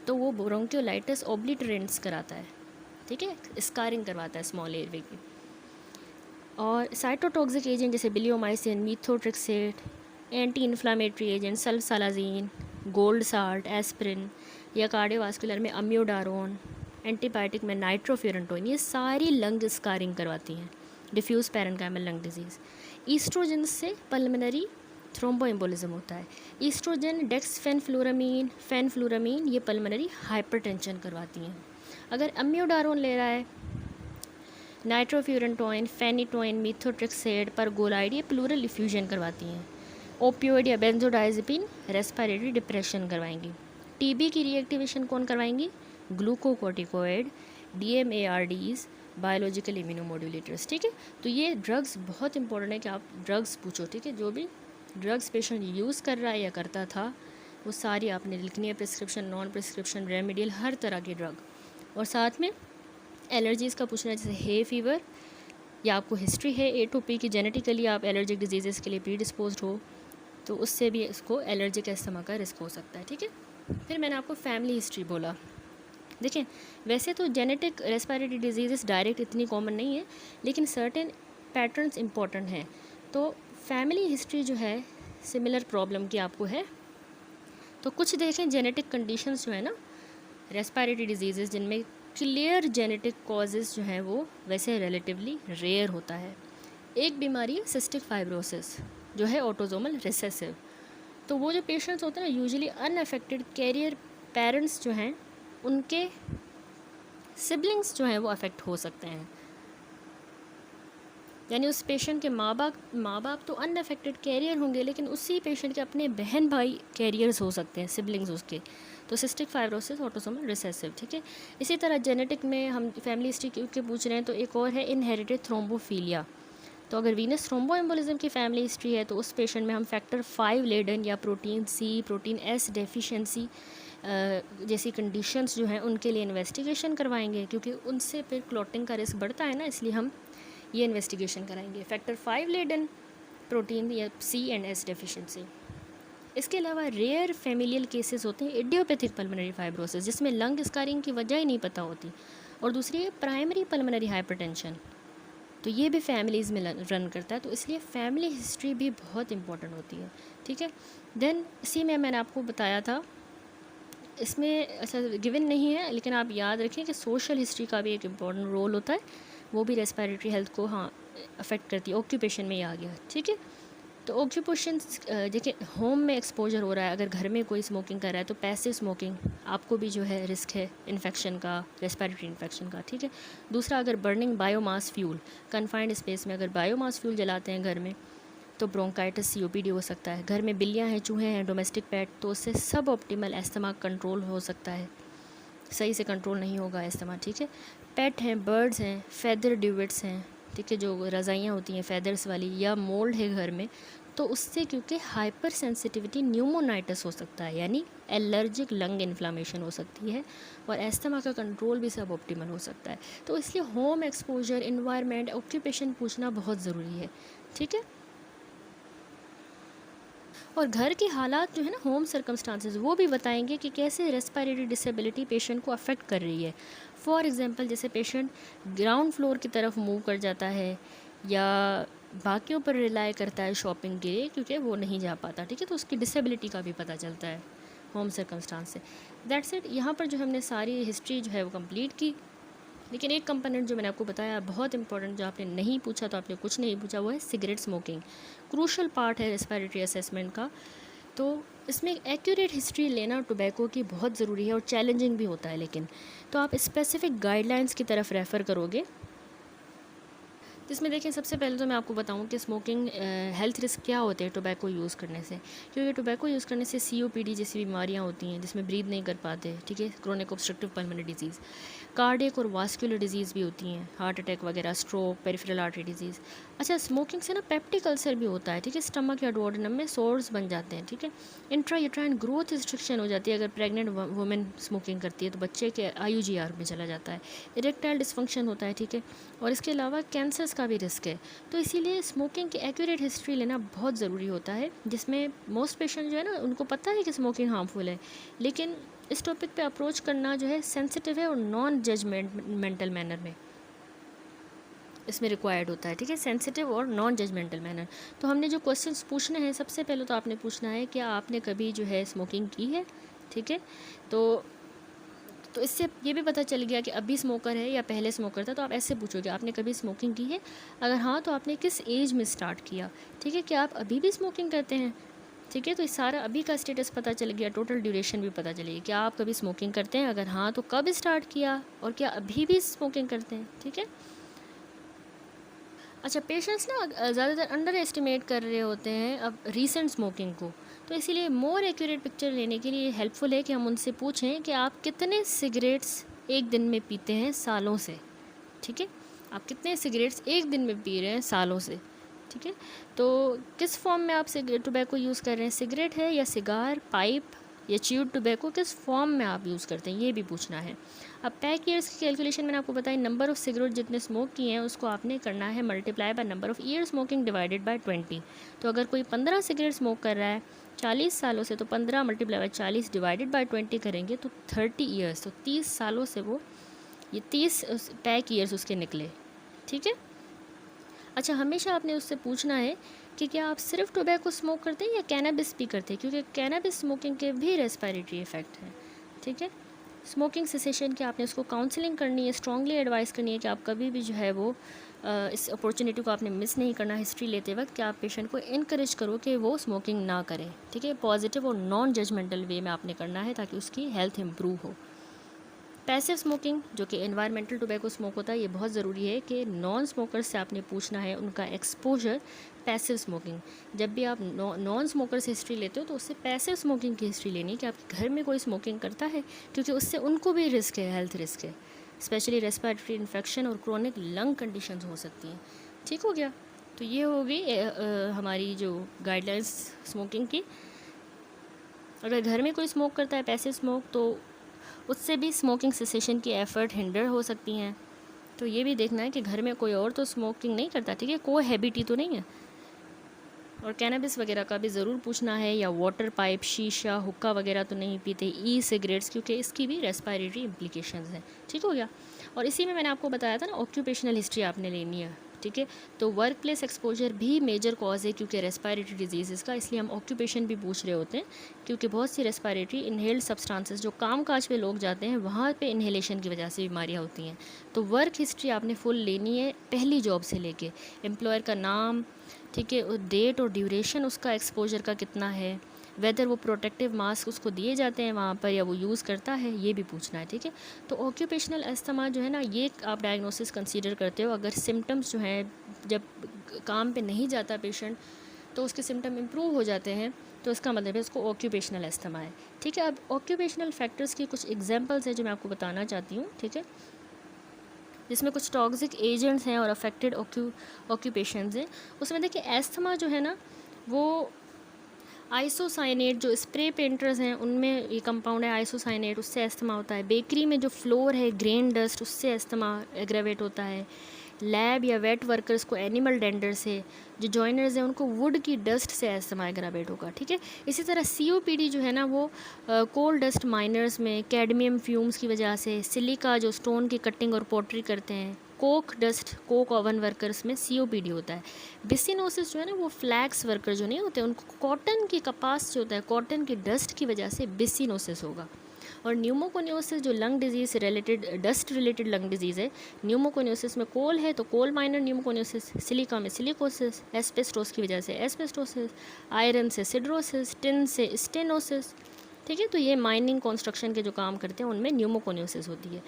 [SPEAKER 1] तो वो ब्रोंकियोलाइटिस ओब्लिटरेंट्स कराता है, ठीक है, स्कारिंग करवाता है स्मॉल एयरवे की। और साइटोटॉक्सिक एजेंट जैसे bleomycin, methotrexate, anti inflammatory agent sulfasalazine, gold salt, aspirin, या कार्डियोवास्कुलर में अम्योडारोन, एंटीबायोटिक में नाइट्रोफ्यूरेंटोइन, ये सारी लंग स्कारिंग करवाती हैं। Diffuse parenchymal lung disease. Oestrogen से पल्मोनरी थ्रोम्बोएम्बोलिज्म होता है। ईस्ट्रोजन, डेक्सफेनफ्लोरामीन, फेनफ्लोरामीन, ये पल्मोनरी हाइपरटेंशन करवाती हैं। अगर अम्योडारोन ले रहा है, नाइट्रोफ्यूरेंटोइन, फेनिटोइन, मीथोट्रिक्सेट, परगोलाइड, ये प्लूरल इफ्यूजन करवाती हैं। ओपियोइड या बेंजोडाइजेपिन रेस्पिरेटरी डिप्रेशन करवाएंगी। टीबी की रीएक्टिवेशन कौन करवाएंगी? ग्लूकोकोर्टिकोइड, DMARDs, बायोलॉजिकल इम्यूनोमोड्यूलेटर्स, ठीक है। तो ये ड्रग्स बहुत इंपॉर्टेंट है कि आप ड्रग्स पूछो, ठीक है। जो भी ड्रग्स पेशेंट यूज़ कर रहा है या करता था वो सारी आपने लिखनी है, प्रिस्क्रिप्शन, नॉन प्रिस्क्रिप्शन, रेमेडियल, हर तरह के ड्रग। और साथ में एलर्जीज़ का पूछना है, जैसे हे फीवर, या आपको हिस्ट्री है एटोपी की, जेनेटिकली आप एलर्जिक डिजीज़ के लिए प्रीडिस्पोज्ड हो तो उससे भी इसको एलर्जी का इस्तेमाल का रिस्क हो सकता है, ठीक है। फिर मैंने आपको फैमिली हिस्ट्री बोला। देखें, वैसे तो जेनेटिक रेस्पिरेटरी डिजीज़ डायरेक्ट इतनी कॉमन नहीं है, लेकिन सर्टेन पैटर्न्स इंपॉर्टेंट हैं। तो फैमिली हिस्ट्री जो है सिमिलर प्रॉब्लम की आपको है, तो कुछ देखें जेनेटिक कंडीशंस जो है ना रेस्पिरेटरी डिजीज़ जिनमें क्लियर जेनेटिक कॉजेज़ जो हैं वो वैसे रिलेटिवली रेयर होता है। एक बीमारी है सिस्टिक फाइब्रोसिस, जो है ऑटोजोमल रिसेसिव। तो वो जो पेशेंट्स होते हैं ना, यूजुअली अनअफेक्टेड कैरियर पेरेंट्स जो हैं उनके सिबलिंग्स जो हैं वो अफेक्ट हो सकते हैं। यानी उस पेशेंट के माँ बाप तो अनअफेक्टेड कैरियर होंगे, लेकिन उसी पेशेंट के अपने बहन भाई कैरियर्स हो सकते हैं, सिबलिंग्स उसके। तो सिस्टिक फाइब्रोसिस ऑटोसोमल रिसेसिव, ठीक है। इसी तरह जेनेटिक में हम फैमिली हिस्ट्री के पूछ रहे हैं, तो एक और है इनहेरिटेड थ्रोम्बोफीलिया। तो अगर वीनस थ्रोम्बोएम्बोलिज्म की फैमिली हिस्ट्री है तो उस पेशेंट में हम फैक्टर 5 लेडन या protein C, protein S deficiency जैसी कंडीशंस जो हैं उनके लिए इन्वेस्टिगेशन करवाएंगे, क्योंकि उनसे फिर क्लॉटिंग का रिस्क बढ़ता है ना, इसलिए हम ये इन्वेस्टिगेशन कराएंगे। फैक्टर 5 लेडन, प्रोटीन या C एंड S डेफिशिएंसी। इसके अलावा रेयर फैमिलियल केसेस होते हैं इडियोपैथिक पल्मोनरी फाइब्रोसिस, जिसमें लंग स्कारिंग की वजह ही नहीं पता होती, और दूसरी है प्राइमरी पल्मोनरी हाइपरटेंशन। तो ये भी फैमिलीज़ में रन करता है, तो इसलिए फैमिली हिस्ट्री भी बहुत इंपॉर्टेंट होती है, ठीक है। देन इसी में मैंने आपको बताया था, इसमें अच्छा गिवन नहीं है, लेकिन आप याद रखें कि सोशल हिस्ट्री का भी एक इम्पॉर्टेंट रोल होता है, वो भी रेस्पिरेटरी हेल्थ को अफेक्ट करती है। ऑक्यूपेशन में ही आ गया, ठीक है। तो ऑक्यूपेशन देखिए, होम में एक्सपोजर हो रहा है, अगर घर में कोई स्मोकिंग कर रहा है तो पैसिव स्मोकिंग, आपको भी जो है रिस्क है इन्फेक्शन का, रेस्पिरेटरी इन्फेक्शन का, ठीक है। दूसरा, अगर burning biomass fuel, confined space में अगर बायोमास फ्यूल जलाते हैं घर में तो ब्रोंकाइटिस COPD हो सकता है। घर में बिल्लियाँ हैं, चूहे हैं, डोमेस्टिक पेट, तो उससे सब ऑप्टिमल एस्थमा कंट्रोल हो सकता है, सही से कंट्रोल नहीं होगा एस्थमा, ठीक है। पेट हैं, बर्ड्स हैं, फेदर ड्यूवेट्स हैं, ठीक है, जो रज़ाइयाँ होती हैं फेदर्स वाली, या मोल्ड है घर में, तो उससे क्योंकि हाइपर सेंसिटिविटी न्यूमोनाइटिस हो सकता है, यानी एलर्जिक लंग इन्फ्लामेशन हो सकती है, और एस्थमा का कंट्रोल भी सब ऑप्टिमल हो सकता है। तो इसलिए होम एक्सपोजर, इन्वायरमेंट, ऑक्यूपेशन पूछना बहुत ज़रूरी है, ठीक है। और घर के हालात जो है ना, होम सर्कमस्टांसेस, वो भी बताएंगे कि कैसे रेस्पिरेटरी डिसेबिलिटी पेशेंट को अफेक्ट कर रही है। फॉर एग्जांपल, जैसे पेशेंट ग्राउंड फ्लोर की तरफ मूव कर जाता है या बाकियों पर रिलाई करता है शॉपिंग के लिए, क्योंकि वो नहीं जा पाता, ठीक है, तो उसकी डिसेबिलिटी का भी पता चलता है होम सर्कमस्टांस से। That's it. यहाँ पर जो हमने सारी हिस्ट्री जो है वो कंप्लीट की, लेकिन एक कंपोनेंट जो मैंने आपको बताया बहुत इंपॉर्टेंट, जो आपने नहीं पूछा तो आपने कुछ नहीं पूछा, वो है सिगरेट स्मोकिंग। क्रूशल पार्ट है रेस्पिरेटरी असेसमेंट का। तो इसमें एक्यूरेट हिस्ट्री लेना टोबैको की बहुत ज़रूरी है और चैलेंजिंग भी होता है, लेकिन तो आप स्पेसिफिक गाइडलाइंस की तरफ रेफ़र करोगे। जिसमें देखिए सबसे पहले तो मैं आपको बताऊं कि स्मोकिंग हेल्थ रिस्क क्या होते हैं टोबैको यूज़ करने से। क्योंकि टोबैको यूज़ करने से COPD जैसी बीमारियां होती हैं जिसमें ब्रीथ नहीं कर पाते, ठीक है, chronic obstructive pulmonary disease, cardiac और वास्कुलर डिजीज़ भी होती हैं, हार्ट अटैक वगैरह, स्ट्रोक, पेरिफेरल आर्टरी डिजीज़। अच्छा, स्मोकिंग से ना पेप्टिक अल्सर भी होता है, ठीक है, स्टमक या डुओडेनम में सोर्स बन जाते हैं, ठीक है, इंट्रायूट्राइन ग्रोथ रिस्ट्रिक्शन हो जाती है अगर प्रेग्नेंट वुमेन स्मोकिंग करती है तो बच्चे के IUGR में चला जाता है, इरेक्टाइल डिस्फंक्शन होता है, ठीक है, और इसके अलावा कैंसर्स का भी रिस्क है। तो इसीलिए स्मोकिंग की एक्यूरेट हिस्ट्री लेना बहुत ज़रूरी होता है, जिसमें मोस्ट पेशेंट जो है ना उनको पता है कि स्मोकिंग हार्मफुल है, लेकिन इस टॉपिक पे अप्रोच करना जो है सेंसिटिव है और नॉन जजमेंटल मैनर में इसमें रिक्वायर्ड होता है, ठीक है, सेंसिटिव और नॉन जजमेंटल मैनर। तो हमने जो क्वेश्चंस पूछने हैं, सबसे पहले तो आपने पूछना है कि आपने कभी जो है स्मोकिंग की है, ठीक है। तो इससे ये भी पता चल गया कि अभी स्मोकर है या पहले स्मोकर था। तो आप ऐसे पूछोगे आपने कभी स्मोकिंग की है, अगर हाँ तो आपने किस एज में स्टार्ट किया, ठीक है, क्या आप अभी भी स्मोकिंग करते हैं, ठीक है। तो इस सारा अभी का स्टेटस पता चल गया, टोटल ड्यूरेशन भी पता चलेगी, क्या आप कभी स्मोकिंग करते हैं, अगर हाँ तो कब स्टार्ट किया और क्या अभी भी स्मोकिंग करते हैं, ठीक है। अच्छा, पेशेंट्स ना ज़्यादातर अंडर एस्टिमेट कर रहे होते हैं अब रीसेंट स्मोकिंग को, तो इसीलिए मोर एक्यूरेट पिक्चर लेने के लिए हेल्पफुल है कि हम उनसे पूछें कि आप कितने सिगरेट्स एक दिन में पीते हैं सालों से, ठीक है, आप कितने सिगरेट्स एक दिन में पी रहे हैं सालों से, ठीक है। तो किस फॉर्म में आप टोबैको यूज़ कर रहे हैं, सिगरेट है या सिगार, पाइप या च्यूड टोबैको, किस फॉर्म में आप यूज़ करते हैं, ये भी पूछना है। अब पैक ईयर्स की कैलकुलेशन मैंने आपको बताई, नंबर ऑफ़ सिगरेट जितने स्मोक किए हैं उसको आपने करना है multiply by number of year smoking divided by 20। तो अगर कोई 15 सिगरेट स्मोक कर रहा है 40 सालों से, तो 15 मल्टीप्लाई बाय 40 डिवाइडेड बाय 20 करेंगे तो 30 ईयर्स, तो 30 सालों से वो ये 30 पैक ईयर्स उसके निकले, ठीक है। अच्छा, हमेशा आपने उससे पूछना है कि क्या आप सिर्फ टोबैको स्मोक करते हैं या कैनबिस भी करते हैं, क्योंकि कैनबिस स्मोकिंग के भी रेस्पिरेटरी इफेक्ट हैं, ठीक है। स्मोकिंग सेसेशन की आपने उसको काउंसलिंग करनी है, स्ट्रांगली एडवाइस करनी है कि आप कभी भी जो है वो इस अपॉर्चुनिटी को आपने मिस नहीं करना हिस्ट्री लेते वक्त, कि आप पेशेंट को इनकरेज करो कि वो स्मोकिंग ना करें, ठीक है, पॉजिटिव और नॉन जजमेंटल वे में आपने करना है ताकि उसकी हेल्थ इम्प्रूव हो। पैसिव स्मोकिंग जो कि एनवायरमेंटल टोबैको स्मोक होता है, ये बहुत ज़रूरी है कि नॉन स्मोकर्स से आपने पूछना है उनका एक्सपोजर। पैसिव स्मोकिंग, जब भी आप नॉन स्मोकर से हिस्ट्री लेते हो तो उससे पैसिव स्मोकिंग की हिस्ट्री लेनी है कि आपके घर में कोई स्मोकिंग करता है, क्योंकि उससे उनको भी रिस्क है, हेल्थ रिस्क है, स्पेशली रेस्पिरेटरी इन्फेक्शन और क्रोनिक लंग कंडीशंस हो सकती हैं, ठीक हो गया। तो ये हो गई हमारी जो गाइडलाइंस स्मोकिंग की। अगर घर में कोई स्मोक करता है पैसिव स्मोक, तो उससे भी स्मोकिंग सेसेशन की एफ़र्ट हिंडर हो सकती हैं। तो ये भी देखना है कि घर में कोई और तो स्मोकिंग नहीं करता, ठीक है, कोई हैबिटी तो नहीं है। और कैनबिस वगैरह का भी ज़रूर पूछना है, या वाटर पाइप, शीशा, हुक्का वगैरह तो नहीं पीते, सिगरेट्स, क्योंकि इसकी भी रेस्पिरेटरी इम्प्लीकेशंस हैं, ठीक हो गया। और इसी में मैंने आपको बताया था ना, ऑक्यूपेशनल हिस्ट्री आपने लेनी है, ठीक है। तो वर्क प्लेस एक्सपोजर भी मेजर कॉज है क्योंकि रेस्पिरेटरी डिजीज़ का, इसलिए हम ऑक्यूपेशन भी पूछ रहे होते हैं, क्योंकि बहुत सी रेस्पिरेटरी इनहेल्ड सब्सटेंसेस जो काम काज पे लोग जाते हैं वहाँ पे इनहेलेशन की वजह से बीमारियाँ होती हैं। तो वर्क हिस्ट्री आपने फुल लेनी है, पहली जॉब से लेके, एम्प्लॉयर का नाम, ठीक है, डेट और ड्यूरेशन उसका एक्सपोजर का कितना है, वेदर वो प्रोटेक्टिव मास्क उसको दिए जाते हैं वहाँ पर या वो यूज़ करता है, ये भी पूछना है, ठीक है। तो ऑक्यूपेशनल अस्थमा जो है ना, ये आप डायग्नोसिस कंसीडर करते हो। अगर सिम्टम्स जो हैं, जब काम पे नहीं जाता पेशेंट तो उसके सिम्टम इम्प्रूव हो जाते हैं, तो इसका मतलब है उसको ऑक्यूपेशनल अस्थमा है, ठीक है। अब ऑक्यूपेशनल फैक्टर्स की कुछ एग्जांपल्स हैं जो मैं आपको बताना चाहती हूँ, ठीक है, जिसमें कुछ टॉक्सिक एजेंट्स हैं और अफेक्टेड ऑक्यूपेशंस हैं। उसमें देखिए एस्थमा जो है ना, वो आइसोसाइनेट जो स्प्रे पेंटर्स हैं उनमें ये कंपाउंड है आइसोसाइनेट, उससे अस्थमा होता है। बेकरी में जो फ्लोर है, ग्रेन डस्ट, उससे अस्थमा एग्रेवेट होता है। लैब या वेट वर्कर्स को एनिमल डेंडर से, जो जॉइनर्स हैं उनको वुड की डस्ट से अस्थमा एग्रेवेट होगा, ठीक है। इसी तरह COPD जो है ना, वो कोल डस्ट माइनर्स में, कैडमियम फ्यूम्स की वजह से, सिलिका जो स्टोन की कटिंग और पोट्री करते हैं, Coke dust, Coke oven workers में COPD होता है। बिसिनोसिस जो है ना, वो फ्लैक्स वर्कर जो नहीं होते उनको कॉटन की कपास जो होता है, कॉटन की डस्ट की वजह से बिसिनोसिस होगा। और न्यूमोकोनियोसिस जो lung disease related, dust related lung disease है, न्यूमोकोनियोसिस में कोल है तो कोल माइनर न्यूमोकोनियोसिस, सिलिका में सिलिकोसिस, एस्बेस्टोस की वजह से एस्बेस्टोसिस, आयरन से सिड्रोसिस, टिन से स्टेनोसिस, ठीक है। तो ये माइनिंग कंस्ट्रक्शन के जो काम करते हैं उनमें न्यूमोकोनियोसिस होती है।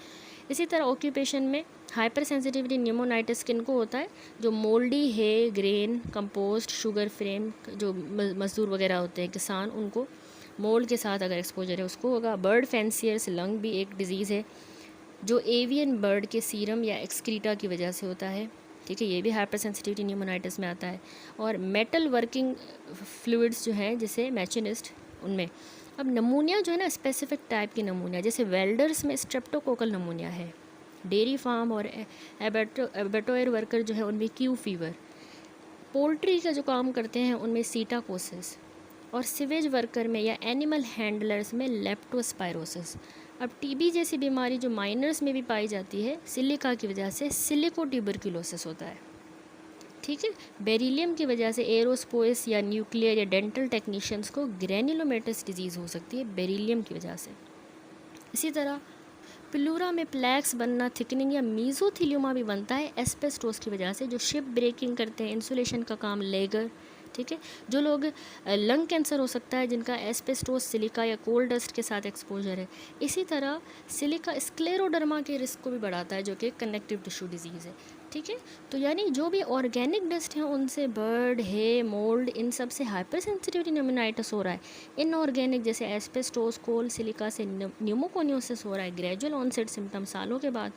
[SPEAKER 1] इसी तरह ऑक्यूपेशन में हाइपर सेंसिटिविटी न्यूमोनाइटिस किनको होता है, जो मोल्डी है, ग्रेन, कंपोस्ट, शुगर फ्रेम, जो मजदूर वगैरह होते हैं किसान, उनको मोल्ड के साथ अगर एक्सपोजर है उसको होगा। बर्ड फैंसियर्स लंग भी एक डिजीज़ है जो एवियन बर्ड के सीरम या एक्सक्रीटा की वजह से होता है, ठीक है, ये भी हाइपर सेंसिटिविटी न्यूमोनाइटिस में आता है। और मेटल वर्किंग फ्लूइड्स जो हैं जैसे मैचिनिस्ट, उनमें अब नमूनिया जो है ना स्पेसिफिक टाइप की नमूनिया, जैसे वेल्डर्स में स्ट्रेप्टोकोकल नमूनिया है, डेयरी फार्म और एबेटोयर वर्कर जो है उनमें क्यू फीवर, पोल्ट्री का जो काम करते हैं उनमें सीटाकोसिस, और सिवेज वर्कर में या एनिमल हैंडलर्स में लेप्टोस्पायरोसिस। अब टीबी जैसी बीमारी जो माइनर्स में भी पाई जाती है सिलिका की वजह से सिलिको ट्यूबरक्यूलोसिस होता है, ठीक है। बेरिलियम की वजह से एरोस्पोइस या न्यूक्लियर या डेंटल टेक्नीशियंस को ग्रेन्युलोमेटस डिजीज़ हो सकती है बेरिलियम की वजह से। इसी तरह प्लूरा में प्लैक्स बनना, थिकनिंग या मीजोथीलियोमा भी बनता है एस्बेस्टोस की वजह से, जो शिप ब्रेकिंग करते हैं, इंसुलेशन का काम लेगर, ठीक है। जो लोग लंग कैंसर हो सकता है जिनका एस्बेस्टोस, सिलिका या कोल डस्ट के साथ एक्सपोजर है। इसी तरह सिलिका स्क्लेरोडर्मा के रिस्क को भी बढ़ाता है जो कि कनेक्टिव टिश्यू डिजीज़ है, ठीक है। तो यानी जो भी ऑर्गेनिक डस्ट हैं उनसे बर्ड है, मोल्ड, इन सब से हाइपर सेंसिटिविटी न्यूमोनाइटिस हो रहा है। इनऑर्गेनिक जैसे एस्बेस्टोस, कोल, सिलिका से न्यूमोकोनियोसिस हो रहा है, ग्रेजुअल ऑनसेट सिम्टम सालों के बाद।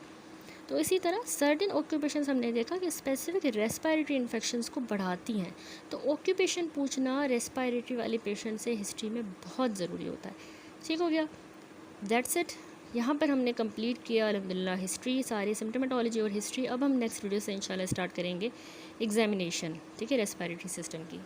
[SPEAKER 1] तो इसी तरह सर्टेन ऑक्यूपेशंस हमने देखा कि स्पेसिफिक रेस्पिरेटरी इन्फेक्शंस को बढ़ाती हैं। तो ऑक्यूपेशन पूछना रेस्पिरेटरी वाले पेशेंट से हिस्ट्री में बहुत ज़रूरी होता है, ठीक हो गया। दैट्स इट, यहाँ पर हमने कंप्लीट किया अल्हम्दुलिल्लाह हिस्ट्री, सारी सिम्टोमेटोलॉजी और हिस्ट्री। अब हम नेक्स्ट वीडियो से इंशाल्लाह स्टार्ट करेंगे एग्जामिनेशन, ठीक है, रेस्पिरेटरी सिस्टम की।